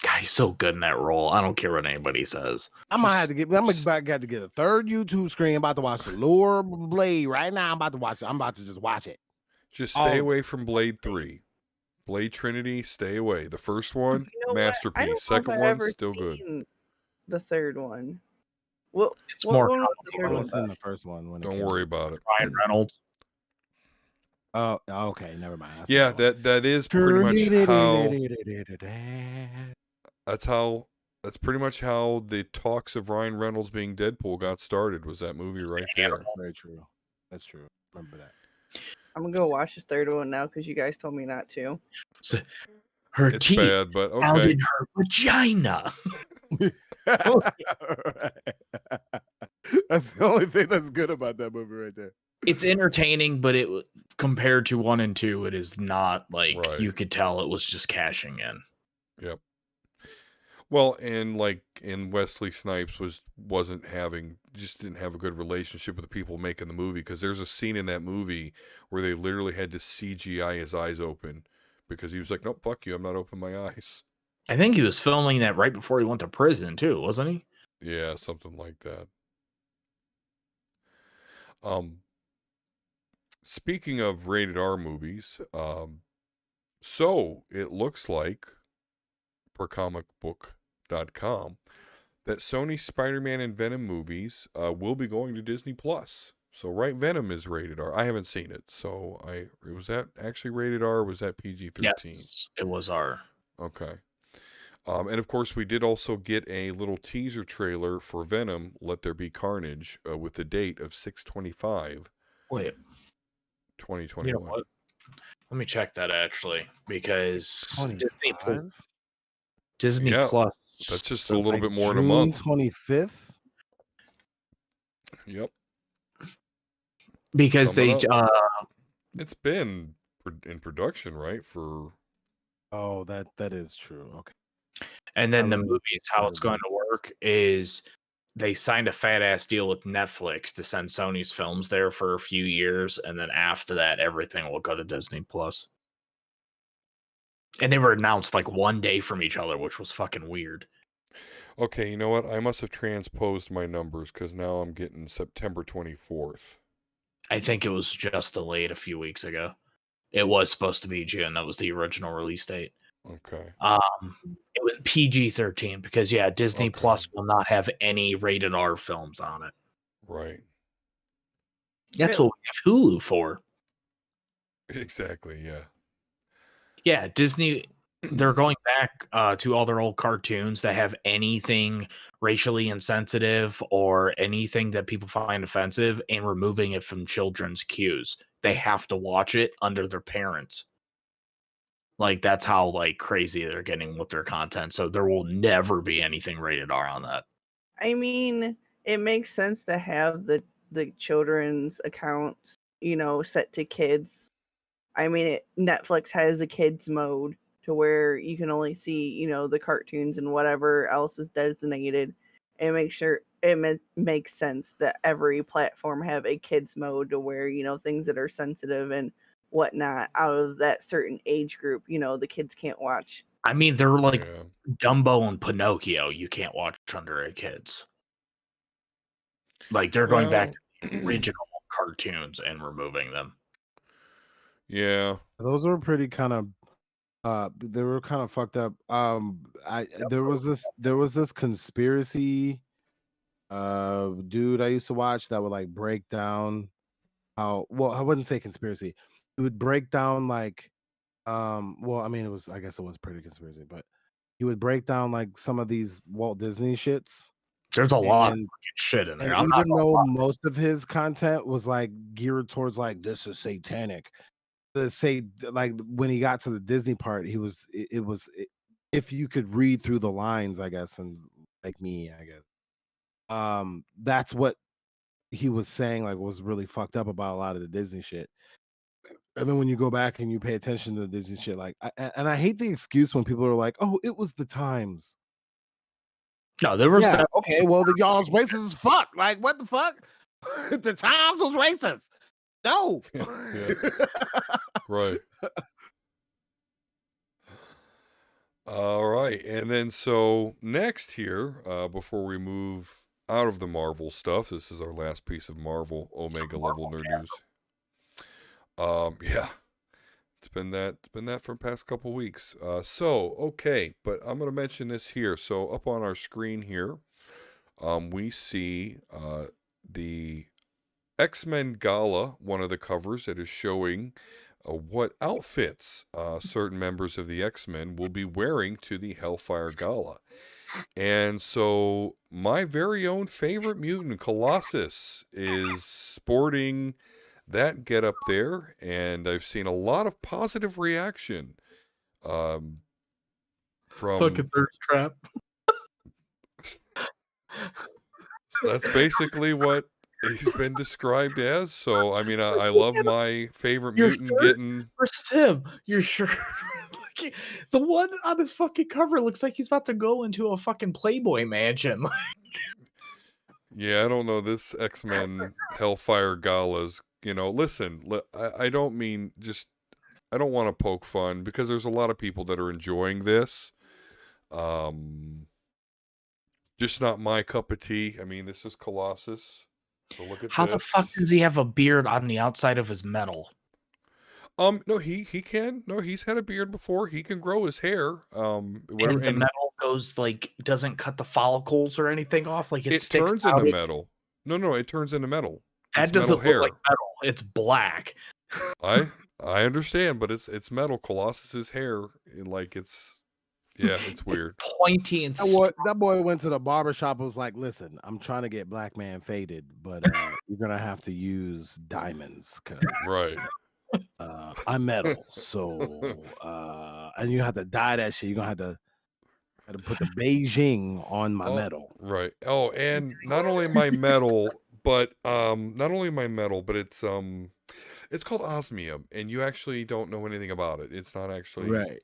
God, he's so good in that role. I don't care what anybody says. I'm gonna get a third YouTube screen. I'm about to watch the Lure Blade right now. I'm about to watch it. I'm about to just watch it. Just stay away from Blade 3. Blade Trinity, stay away. The first one, masterpiece. Second one, still good. The third one. Well, it's more complicated than the first one. Don't worry about it. Ryan Reynolds. Oh, okay. Never mind. Yeah, that is pretty much how. That's pretty much how the talks of Ryan Reynolds being Deadpool got started. Was that movie right there? That's very true. That's true. Remember that. I'm gonna go watch the third one now because you guys told me not to. Her it's teeth bad, but okay. out in her vagina. That's the only thing that's good about that movie right there. It's entertaining, but compared to 1 and 2, it is not like you could tell it was just cashing in. Yep. Well, and Wesley Snipes didn't have a good relationship with the people making the movie, because there's a scene in that movie where they literally had to CGI his eyes open because he was like, "Nope, fuck you, I'm not opening my eyes." I think he was filming that right before he went to prison too, wasn't he? Yeah, something like that. Speaking of rated R movies, so it looks like, per comicbook.com, that Sony's Spider-Man and Venom movies will be going to Disney Plus. So Venom is rated R. I haven't seen it, so was that actually rated R, or was that PG-13? Yes, it was R. Okay. And of course, we did also get a little teaser trailer for Venom, Let There Be Carnage, with the date of 6/25. Wait. 2021. You know what? Let me check that actually, because Disney Plus That's just So, a little Like bit more in a June month. 25th. Yep. because Coming they up. It's been in production, right? For Oh, that is true. Okay. and then I the remember movies, how it's heard going about to work is they signed a fat ass deal with Netflix to send Sony's films there for a few years, and then after that, everything will go to Disney Plus. And they were announced like one day from each other, which was fucking weird. okay, you know what? I must have transposed my numbers because now I'm getting September 24th. I think it was just delayed a few weeks ago. It was supposed to be June. That was the original release date. Okay. It was PG-13 because Disney Okay. Plus will not have any rated R films on it. Right. That's what we have Hulu for. Exactly. Yeah. Yeah, Disney. They're going back to all their old cartoons that have anything racially insensitive or anything that people find offensive and removing it from children's cues. They have to watch it under their parents. Like that's how like crazy they're getting with their content. So there will never be anything rated R on that. I mean, it makes sense to have the children's accounts, set to kids. I mean, Netflix has a kids mode to where you can only see, the cartoons and whatever else is designated. And make sure it makes sense that every platform have a kids mode to where, things that are sensitive and whatnot out of that certain age group, the kids can't watch. I mean, they're like Dumbo and Pinocchio. You can't watch underage kids. Like they're going back to the original cartoons and removing them. Yeah. Those were pretty kind of they were kind of fucked up. There was this conspiracy dude I used to watch that would like break down how, well, I wouldn't say conspiracy. It would break down like well, I mean, I guess it was pretty conspiracy, but he would break down like some of these Walt Disney shits. There's a lot of fucking shit in there. And even though most of his content was like geared towards like this is satanic, like when he got to the Disney part, it was if you could read through the lines, I guess, and like me, I guess, that's what he was saying, like was really fucked up about a lot of the Disney shit. And then when you go back and you pay attention to the Disney shit, like, I hate the excuse when people are like, "Oh, it was the times." No, there was that. Okay, well, y'all's racist as fuck. Like, what the fuck? The times was racist. No. Right. All right. And then so next here, before we move out of the Marvel stuff, this is our last piece of Marvel Omega level nerd news. Yeah. It's been that for the past couple weeks. Okay, but I'm going to mention this here. So up on our screen here, we see the X-Men Gala, one of the covers that is showing what outfits certain members of the X-Men will be wearing to the Hellfire Gala. And so my very own favorite mutant, Colossus, is sporting that get up there, and I've seen a lot of positive reaction from fucking thirst trap. So that's basically what he's been described as. So I mean, I love my favorite mutant getting versus him. You're sure? The one on his fucking cover looks like he's about to go into a fucking Playboy mansion. Yeah, I don't know. This X-Men Hellfire Gala's, listen, I don't mean I don't want to poke fun because there's a lot of people that are enjoying this. Just not my cup of tea. I mean, this is Colossus. So look at How this. the fuck does he have a beard on the outside of his metal? No, he can. No, he's had a beard before. He can grow his hair. And the metal goes doesn't cut the follicles or anything off. Like it sticks turns out. into metal. No, it turns into metal. That doesn't look like metal. It's black. I understand, but it's metal. Colossus's hair, it's weird. Pointy and that boy went to the barbershop and was like, "Listen, I'm trying to get black man faded, but you're gonna have to use diamonds, cause right. I'm metal, so and you have to dye that shit. You're gonna have to Got to put the Beijing on my medal. Right. Oh, and not only my medal, but it's called osmium, and you actually don't know anything about it. It's not actually Right.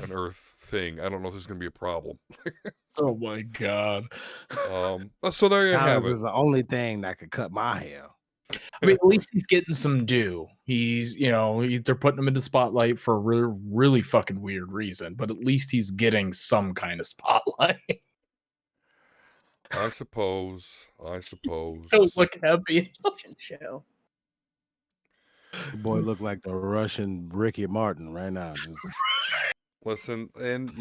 an Earth thing. I don't know if there's going to be a problem. Oh my god. So there you have This it. is the only thing that could cut my hair. I mean, at least he's getting some due. He's, they're putting him in the spotlight for a really, really fucking weird reason, but at least he's getting some kind of spotlight. I suppose. Don't look happy. Show. The boy look like the Russian Ricky Martin right now. Just... Listen, and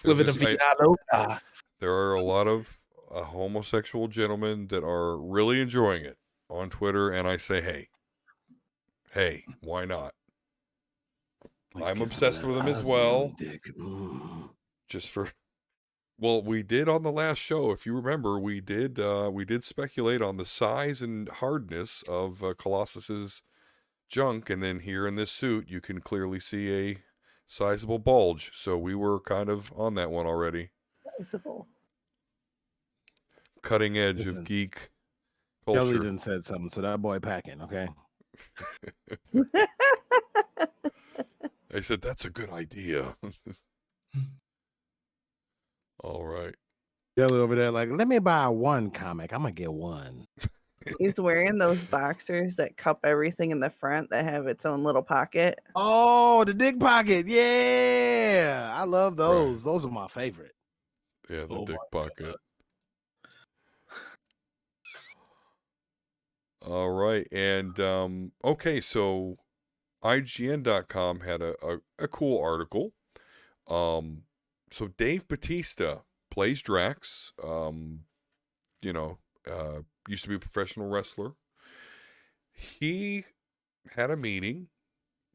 Living a vida loca. there are a lot of homosexual gentlemen that are really enjoying it on Twitter, and I say, hey, why not? I'm obsessed with them as well. Well, we did on the last show, if you remember, we did speculate on the size and hardness of Colossus's junk, and then here in this suit, you can clearly see a sizable bulge. So we were kind of on that one already. Sizable. Cutting edge of geek culture. Kelly done said something, so that boy packing, okay? I said, that's a good idea. All right. Kelly over there like, let me buy one comic. I'm going to get one. He's wearing those boxers that cup everything in the front that have its own little pocket. Oh, the dick pocket. Yeah. I love those. Right. Those are my favorite. Yeah, the dick pocket. All right. And, okay, so IGN.com had a cool article. So Dave Bautista plays Drax, used to be a professional wrestler. He had a meeting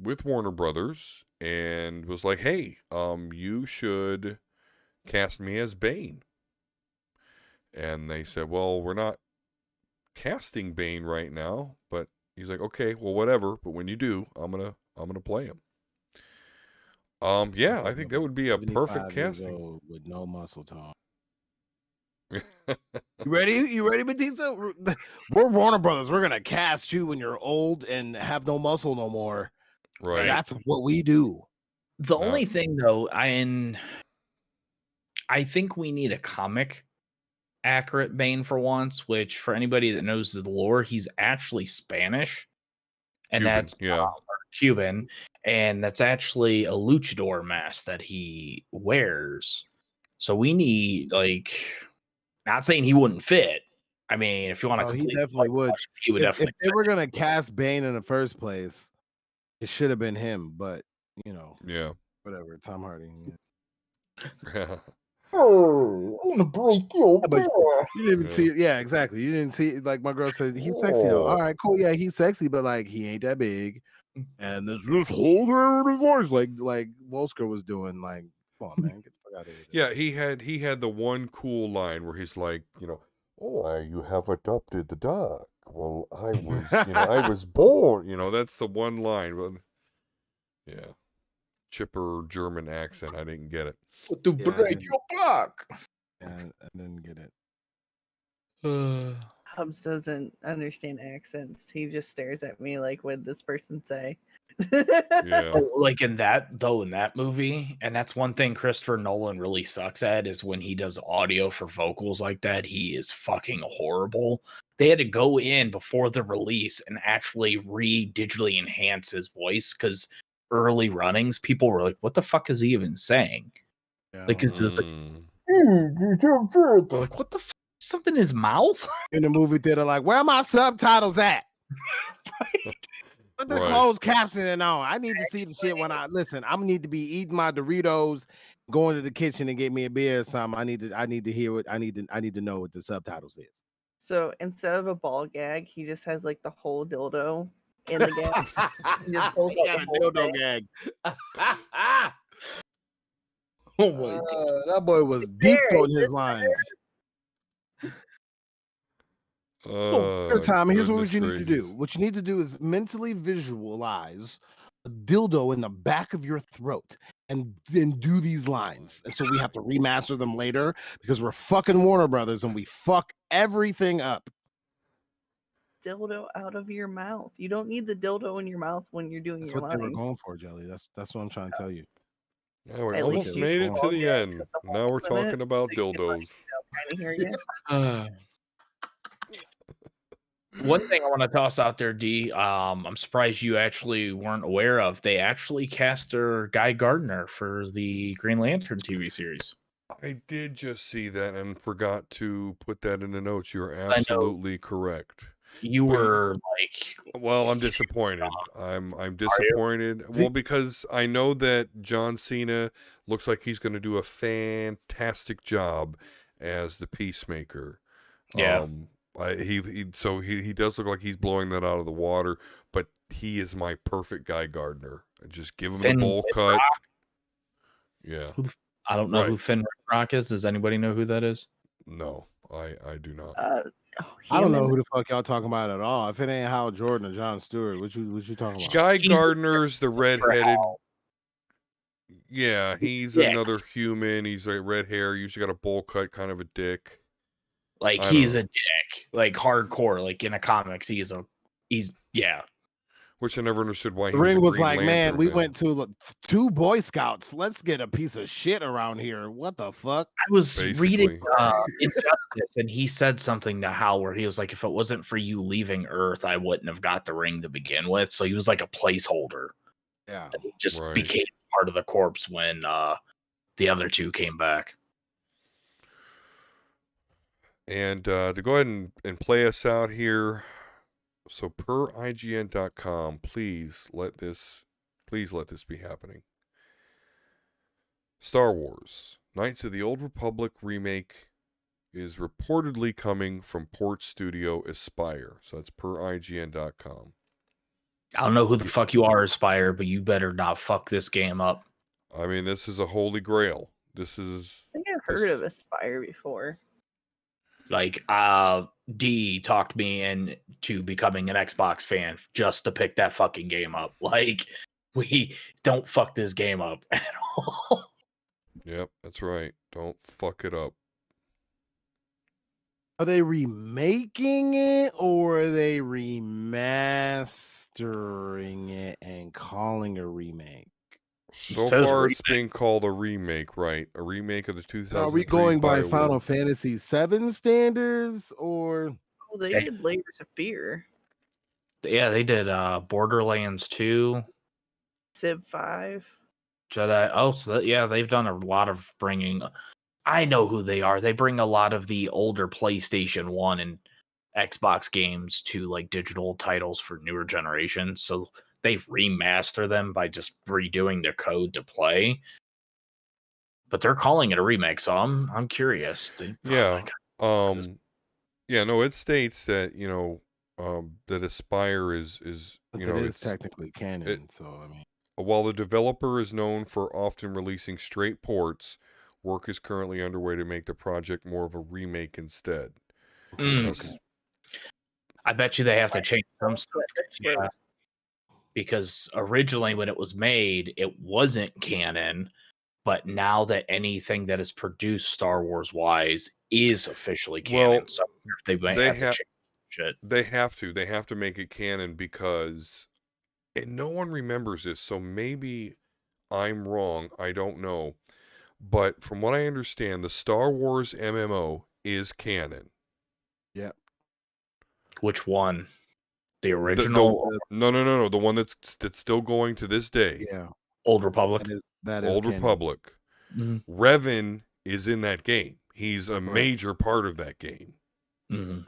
with Warner Brothers and was like, hey, you should cast me as Bane. And they said, well, we're not casting Bane right now, but he's like, okay, well, whatever. But when you do, I'm gonna play him. Yeah, I think that would be a perfect casting. With no muscle tone. You ready, Batista? We're Warner Brothers. We're gonna cast you when you're old and have no muscle no more. Right. That's what we do. The only thing, though, I think we need a comic accurate Bane for once. Which, for anybody that knows the lore, he's actually Spanish, and Cuban, that's Cuban, and that's actually a luchador mask that he wears. So we need, not saying he wouldn't fit. I mean, if you want to, he definitely would. He would definitely. If they were gonna cast Bane in the first place, it should have been him. But yeah, whatever. Tom Hardy. Yeah. Oh, I'm gonna break your but you didn't even see it. Yeah, exactly. You didn't see it. Like my girl said, he's sexy though. All right, cool. Yeah, he's sexy, but he ain't that big. And there's this whole other voice, like Wolsker was doing. Like, come on, man, get the fuck out of here. Yeah, he had the one cool line where he's like, oh, you have adopted the dog. Well, I was, I was born. That's the one line. But yeah, chipper German accent. I didn't get it. To break your back. And I didn't get it. Hubs doesn't understand accents. He just stares at me like, what did this person say? Yeah. Like in that movie, and that's one thing Christopher Nolan really sucks at, is when he does audio for vocals like that, he is fucking horrible. They had to go in before the release and actually digitally enhance his voice, because early runnings, people were like, what the fuck is he even saying? Like, it's just like, like, what the fuck? Something in his mouth? In the movie theater, like, where are my subtitles at? Put the closed captioning on. I need to see the shit when I listen. I need to be eating my Doritos, going to the kitchen and get me a beer or something. I need to hear what I need to know what the subtitles is. So instead of a ball gag, he just has the whole dildo in the gag. He just pulls He out got the a whole dildo thing. gag. Oh my god. That boy was deep on his lines. Tommy, here's what you need to do. What you need to do is mentally visualize a dildo in the back of your throat. and then do these lines. And so we have to remaster them later because we're fucking Warner Brothers and we fuck everything up. Dildo out of your mouth. You don't need the dildo in your mouth when you're doing That's your what they were line. going for, Jelly. That's what I'm trying to tell you. Yeah, we At almost least you made it to all the get end. to the Now we're holes in it, talking about so you can, dildos. kind of hear you. One thing I want to toss out there, D. I'm surprised you actually weren't aware of. They actually cast their Guy Gardner for the Green Lantern TV series. I did just see that and forgot to put that in the notes. You're know. absolutely correct. You But were like, well, I'm disappointed. I'm disappointed. Well, because I know that John Cena looks like he's going to do a fantastic job as the Peacemaker. Yeah. He does look like he's blowing that out of the water, but he is my perfect Guy Gardner. I just give him the bowl cut. Yeah. I don't know who Finn Rock is. Does anybody know who that is? No, I do not. I don't know who the fuck y'all talking about at all. If it ain't Hal Jordan or John Stewart, what you talking about? Guy Gardner's the redheaded. Yeah, he's another human. He's like red hair. Usually got a bowl cut, kind of a dick. Like he's a dick, like hardcore, like in the comics. He's Which I never understood why The he Ring was was a like, Green man, Lantern we went to 2 Boy Scouts. Let's get a piece of shit around here. What the fuck? I was reading Injustice, and he said something to Hal where he was like, if it wasn't for you leaving Earth, I wouldn't have got the ring to begin with. So he was like a placeholder. Yeah. And he just became part of the corpse when the other two came back. And to go ahead and play us out here, so per IGN.com, please let this be happening. Star Wars Knights of the Old Republic remake is reportedly coming from port studio Aspire. So that's per IGN.com. I don't know who the fuck you are, Aspire, but you better not fuck this game up. I mean, this is a holy grail. This is. I think I've heard of Aspire before. Like, D talked me into becoming an Xbox fan just to pick that fucking game up. Like, we don't fuck this game up at all. Yep, that's right. Don't fuck it up. Are they remaking it or are they remastering it and calling a remake? So far, it's being called a remake, right? A remake of the 2003. Are we going by Final Fantasy VII standards or? Oh, they did Layers of Fear. Yeah, they did Borderlands 2. Civ 5. Jedi. Oh, so they've done a lot of bringing. I know who they are. They bring a lot of the older PlayStation 1 and Xbox games to like digital titles for newer generations. So they remaster them by just redoing their code to play. But they're calling it a remake, so I'm curious. Yeah. No, it states that, that Aspire is it's technically canon, so I mean. While the developer is known for often releasing straight ports, work is currently underway to make the project more of a remake instead. Okay. I bet you they have to change some stuff. Yeah. Because originally when it was made, it wasn't canon, but now that anything that is produced Star Wars wise is officially canon, so they might have to change shit. They have to make it canon because, and no one remembers this, so maybe I'm wrong, I don't know. But from what I understand, the Star Wars MMO is canon. Yep. Which one? The original? No. The one that's still going to this day. Yeah. Old Republic. That is Old canon. Republic. Mm-hmm. Revan is in that game. He's a major part of that game. Mm-hmm.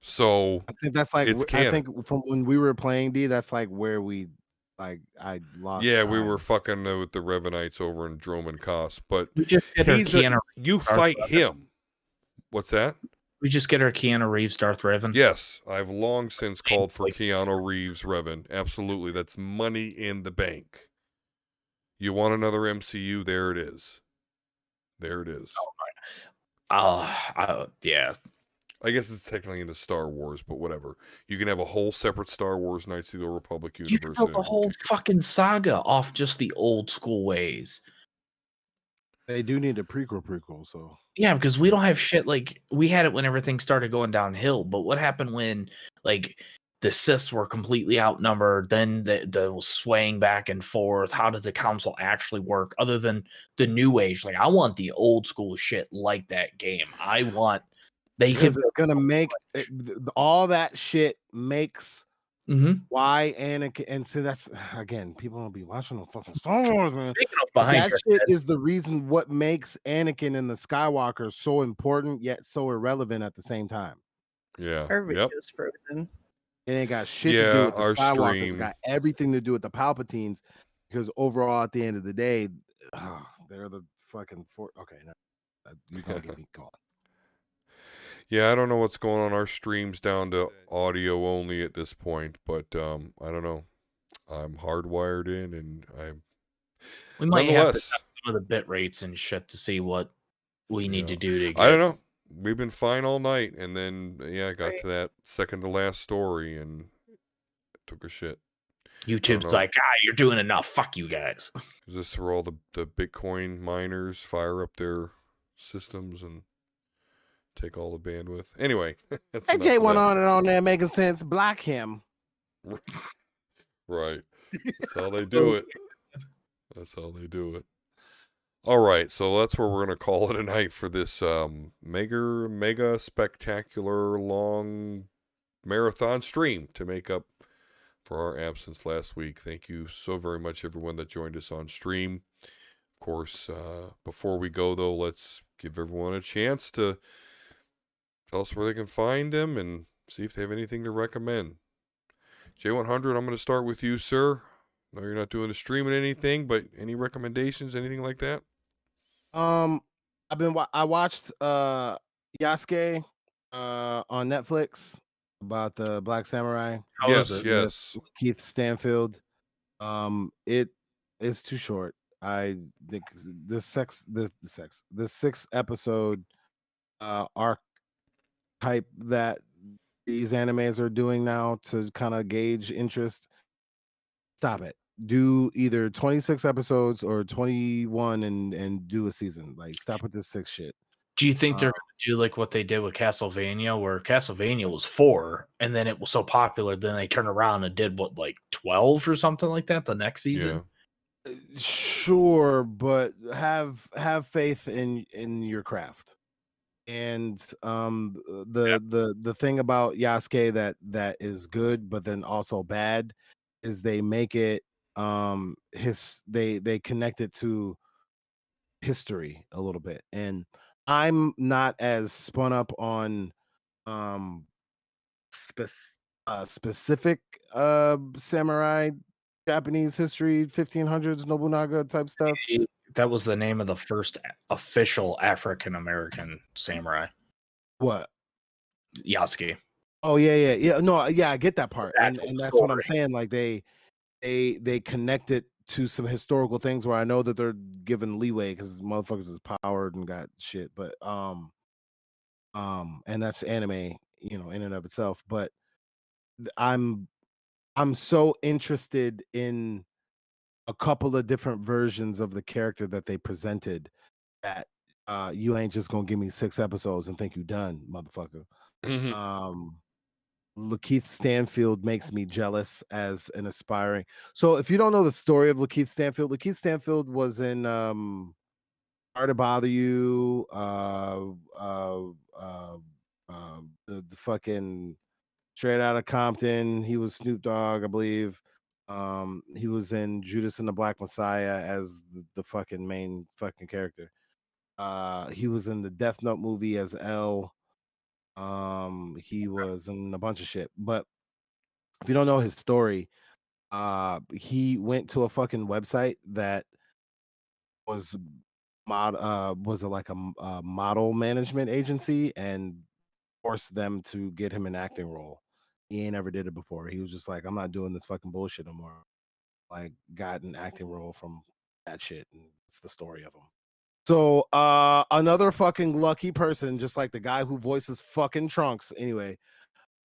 So I think that's like it's canon. I think from when we were playing D, that's like where we I lost. Yeah, time. we were fucking with the Revanites over in Droman Kos, but we just you fight him. What's that? We just get our Keanu Reeves Darth Revan. Yes, I've long since called for Keanu Reeves Revan. Absolutely, that's money in the bank. You want another MCU? There it is. There it is. Yeah. I guess it's technically into Star Wars, but whatever. You can have a whole separate Star Wars Knights of the Old Republic You universe. can build a whole fucking saga off just the old school ways. They do need a prequel, so Yeah, because we don't have shit like we had it when everything started going downhill. But what happened when like the Siths were completely outnumbered? Then the swaying back and forth. How did the council actually work? Other than the new age, like I want the old school shit like that game. I want because it's gonna make all that shit makes why Anakin, and so that's again, people don't be watching no fucking Star Wars, man. But that shit is the reason what makes Anakin and the Skywalker so important yet so irrelevant at the same time. Yeah. Everybody just frozen. It ain't got shit to do with the our Skywalkers. It's stream. got everything to do with the Palpatines, because overall, at the end of the day, they're the fucking okay. Now you gonna get me going. Yeah, I don't know what's going on. Our stream's down to audio only at this point, but I don't know. I'm hardwired in, and we might have to test some of the bit rates and shit to see what we need to do to get. I don't know. We've been fine all night, and then I got to that second to last story and took a shit. YouTube's like, you're doing enough. Fuck you guys. Is this where all the Bitcoin miners fire up their systems and take all the bandwidth? Anyway, that's Hey, Jay went on and on there making sense. Block him. Right. That's how they do it. That's how they do it. All right, so that's where we're going to call it a night for this mega spectacular long marathon stream to make up for our absence last week. Thank you so very much, everyone that joined us on stream. Of course, before we go, though, let's give everyone a chance to tell us where they can find them and see if they have anything to recommend. J100, I'm going to start with you, sir. I know you're not doing the streaming anything, but any recommendations, anything like that? I watched Yasuke on Netflix about the Black Samurai. Yes. Keith Stanfield. It is too short. I think the 6 episode arc type that these animes are doing now to kind of gauge interest. Stop it. Do either 26 episodes or 21 and do a season. Like, stop with this 6 shit. Do you think they're going to do like what they did with Castlevania, where Castlevania was 4 and then it was so popular, then they turned around and did what, like 12 or something like that the next season? Sure, but have faith in your craft. And the thing about Yasuke that is good but then also bad is they make it they connect it to history a little bit, and I'm not as spun up on specific samurai Japanese history, 1500s Nobunaga type stuff. That was the name of the first official African American samurai. What? Yasuke. Oh yeah. No, yeah, I get that part, and that's what I'm saying. Like they connect it to some historical things where I know that they're given leeway because motherfuckers is powered and got shit, but and that's anime, in and of itself. But I'm so interested in a couple of different versions of the character that they presented that you ain't just gonna give me 6 episodes and think you done, motherfucker. Lakeith Stanfield makes me jealous as an aspiring. So if you don't know the story of Lakeith Stanfield was in Hard to Bother You, the fucking Straight Outta Compton. He was Snoop Dogg, I believe. He was in Judas and the Black Messiah as the fucking main fucking character. He was in the Death Note movie as L. He was in a bunch of shit. But if you don't know his story, he went to a fucking website that was like a model management agency and forced them to get him an acting role. He ain't ever did it before. He was just like, I'm not doing this fucking bullshit no more. Like, got an acting role from that shit, and it's the story of him. So another fucking lucky person, just like the guy who voices fucking Trunks. Anyway,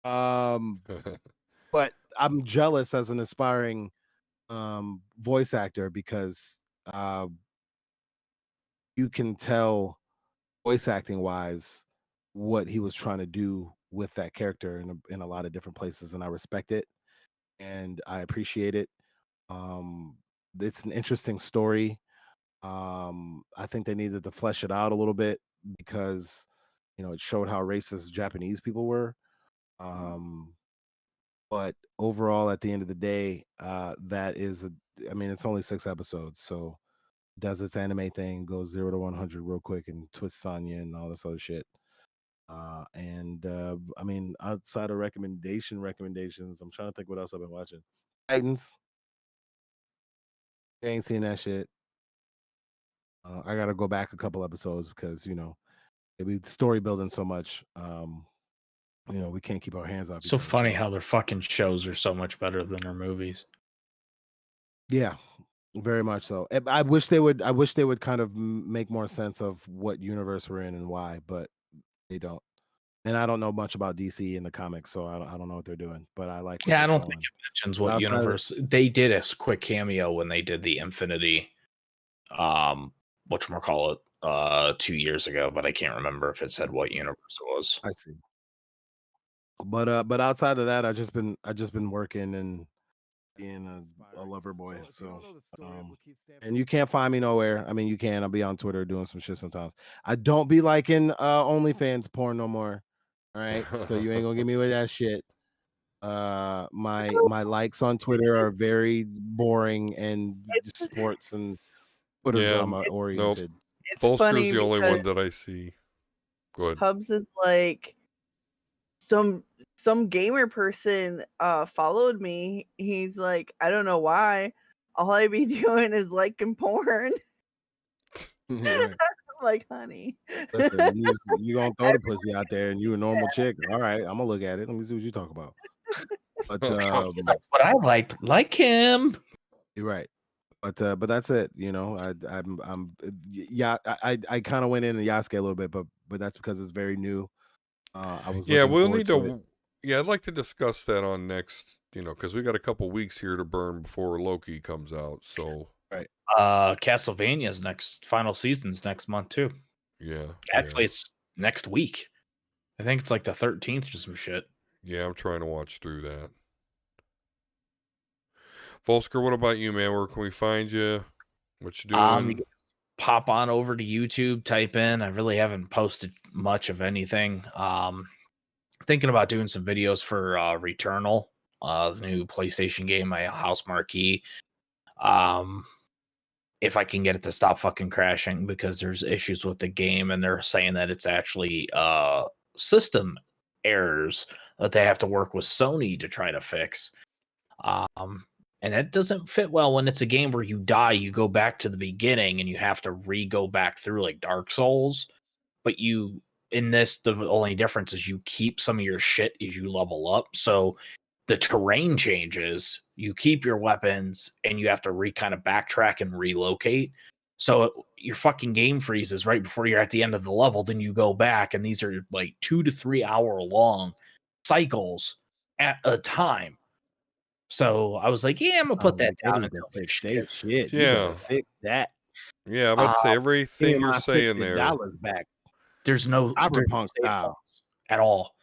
but I'm jealous as an aspiring voice actor because you can tell voice acting wise what he was trying to do with that character in a lot of different places, and I respect it and I appreciate it. It's an interesting story. I think they needed to flesh it out a little bit because it showed how racist Japanese people were. But overall, at the end of the day, that is I mean, it's only 6 episodes, so does its anime thing, goes 0 to 100 real quick, and twists on you and all this other shit. I mean, outside of recommendations, I'm trying to think what else I've been watching. Titans, I ain't seen that shit. I got to go back a couple episodes because we story building so much. We can't keep our hands off. So each other, funny how their fucking shows are so much better than their movies. Yeah, very much so. I wish they would. I wish they would kind of make more sense of what universe we're in and why, but they don't. And I don't know much about DC in the comics, so I don't know what they're doing. But I like. Yeah, I don't think it mentions what universe they did. A quick cameo when they did the Infinity, whatchamacallit, 2 years ago, but I can't remember if it said what universe it was. I see. But outside of that, I just been working and being a lover boy. So and you can't find me nowhere. I mean, you can. I'll be on Twitter doing some shit sometimes. I don't be liking OnlyFans porn no more. All right, so you ain't gonna get me with that shit. My likes on Twitter are very boring and sports and Twitter drama oriented. It's Volsker's funny the only one because that I see. Go ahead. Hubs is like some gamer person followed me. He's like, I don't know why. All I be doing is liking porn. Right. I'm like, honey. Listen, you gonna throw the pussy out there and you a normal chick. All right, I'm gonna look at it. Let me see what you talk about. But What I like him. You're right. But that's it. I'm yeah. I kind of went in Yasuke a little bit, but that's because it's very new. I was Yeah, looking we'll forward need to to. it. Yeah, I'd like to discuss that on next. Because we got a couple weeks here to burn before Loki comes out. So right. Castlevania's next final season's next month too. Yeah. Actually, it's next week. I think it's like the 13th or some shit. Yeah, I'm trying to watch through that. Volsker, what about you, man? Where can we find you? What you doing? You can pop on over to YouTube, type in. I really haven't posted much of anything. Thinking about doing some videos for Returnal, the new PlayStation game, my house marquee. If I can get it to stop fucking crashing, because there's issues with the game and they're saying that it's actually system errors that they have to work with Sony to try to fix. And that doesn't fit well when it's a game where you die, you go back to the beginning and you have to go back through like Dark Souls. But in this, the only difference is you keep some of your shit as you level up. So the terrain changes, you keep your weapons, and you have to kind of backtrack and relocate. So your fucking game freezes right before you're at the end of the level. Then you go back, and these are like 2 to 3 hour long cycles at a time. So I was like, yeah, I'm gonna put that down until this shit. Shit. You Yeah. better fix that. Yeah, I'm about to say everything Give me you're my saying there. $60 back. There's no Cyberpunk save style points at all.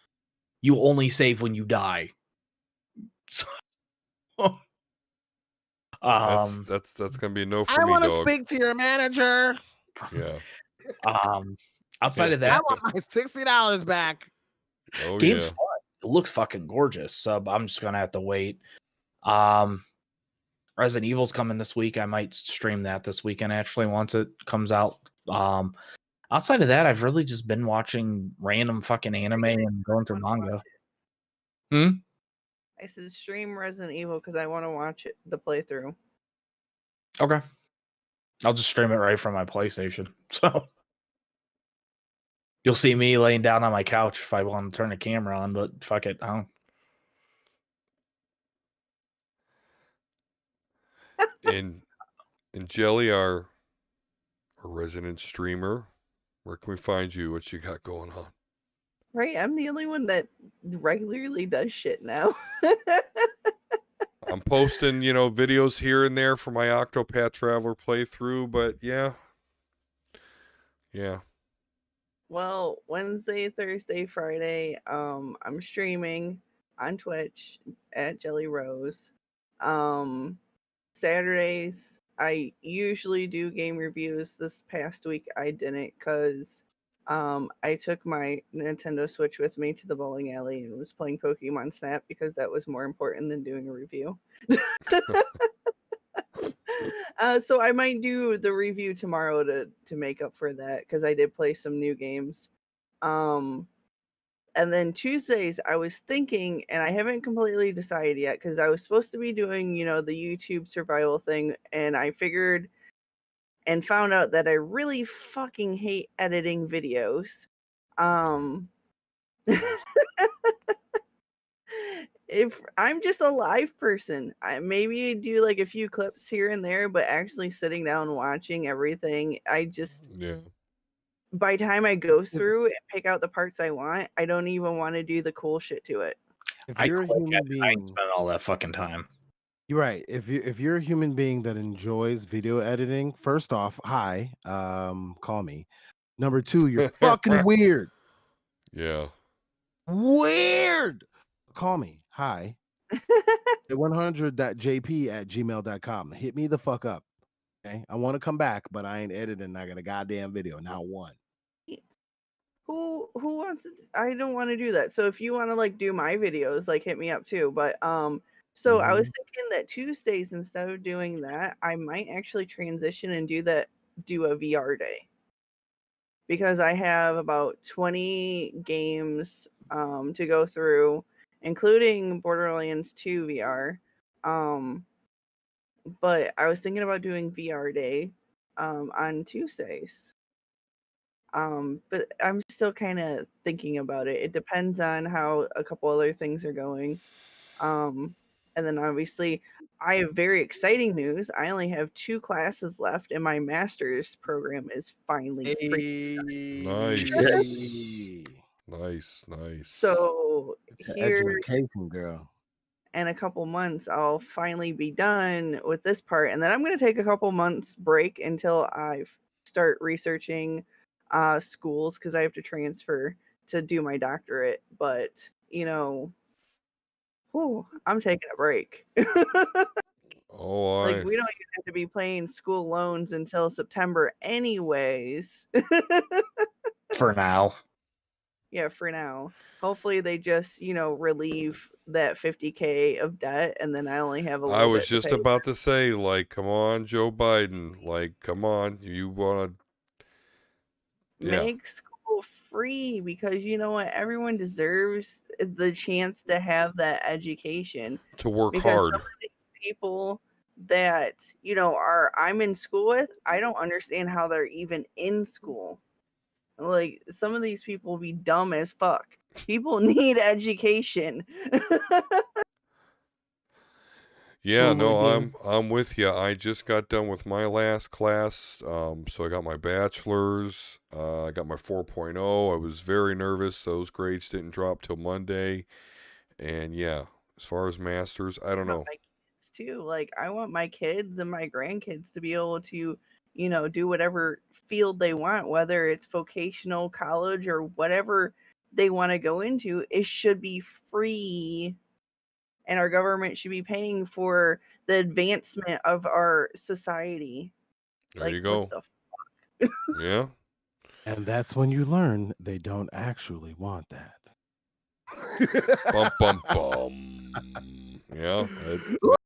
You only save when you die. That's gonna be a no for I me, want to dog. speak to your manager. Yeah. Outside of I that, want my $60 back. Oh game's yeah. fun. It looks fucking gorgeous. So I'm just gonna have to wait. Resident Evil's coming this week. I might stream that this weekend actually once it comes out. Outside of that, I've really just been watching random fucking anime and going through manga. I said stream Resident Evil because I want to watch it, the playthrough. Okay. I'll just stream it right from my PlayStation. So you'll see me laying down on my couch if I want to turn the camera on, but fuck it. I don't. And Jelly, our our resident streamer. Where can we find you? What you got going on? Right, I'm the only one that regularly does shit now. I'm posting, videos here and there for my Octopath Traveler playthrough, but yeah. Well, Wednesday, Thursday, Friday, I'm streaming on Twitch at Jelly Rose. Saturdays, I usually do game reviews. This past week, I didn't because I took my Nintendo Switch with me to the bowling alley and was playing Pokemon Snap because that was more important than doing a review. So I might do the review tomorrow to make up for that because I did play some new games. And then Tuesdays I was thinking, and I haven't completely decided yet because I was supposed to be doing, the YouTube survival thing, and I figured and found out that I really fucking hate editing videos. If I'm just a live person, I maybe do like a few clips here and there, but actually sitting down and watching everything, by the time I go through and pick out the parts I want, I don't even want to do the cool shit to it. If I you're a click human it, I being, ain't spent all that fucking time. you're right. If you're a human being that enjoys video editing, first off, hi, call me. Number two, you're fucking weird. Yeah. Weird. Call me. Hi. At 100.jp@gmail.com. Hit me the fuck up. Okay. I want to come back, but I ain't editing. I got a goddamn video. Not one. Who wants to? I don't want to do that. So if you want to like do my videos, like hit me up too. But so I was thinking that Tuesdays, instead of doing that, I might actually transition and do a VR day. Because I have about 20 games to go through, including Borderlands 2 VR. But I was thinking about doing VR day on Tuesdays. But I'm still kind of thinking about it. It depends on how a couple other things are going. And then obviously, I have very exciting news. I only have 2 classes left, and my master's program is finally free. Nice. It's So an here education, girl. in a couple months, I'll finally be done with this part, and then I'm going to take a couple months break until I start researching schools because I have to transfer to do my doctorate. But I'm taking a break. Oh, Like we don't even have to be paying school loans until September, anyways. For now. Yeah, for now. Hopefully they just, relieve that $50K of debt, and then I only have a little I was bit just to pay. about to say, like, come on, Joe Biden. Like, come on. You want to... Yeah. Make school free because you know what? Everyone deserves the chance to have that education. To work because hard. Some of these people that, I'm in school with, I don't understand how they're even in school. Like, some of these people be dumb as fuck. People need education. Yeah, no, I'm with you. I just got done with my last class, so I got my bachelor's. I got my 4.0. I was very nervous. Those grades didn't drop till Monday, and yeah, as far as masters, I don't know. My kids too. Like, I want my kids and my grandkids to be able to, do whatever field they want, whether it's vocational, college, or whatever they want to go into. It should be free. And our government should be paying for the advancement of our society. There you go. What the fuck? Yeah. And that's when you learn they don't actually want that. Bum, bum, bum. Yeah.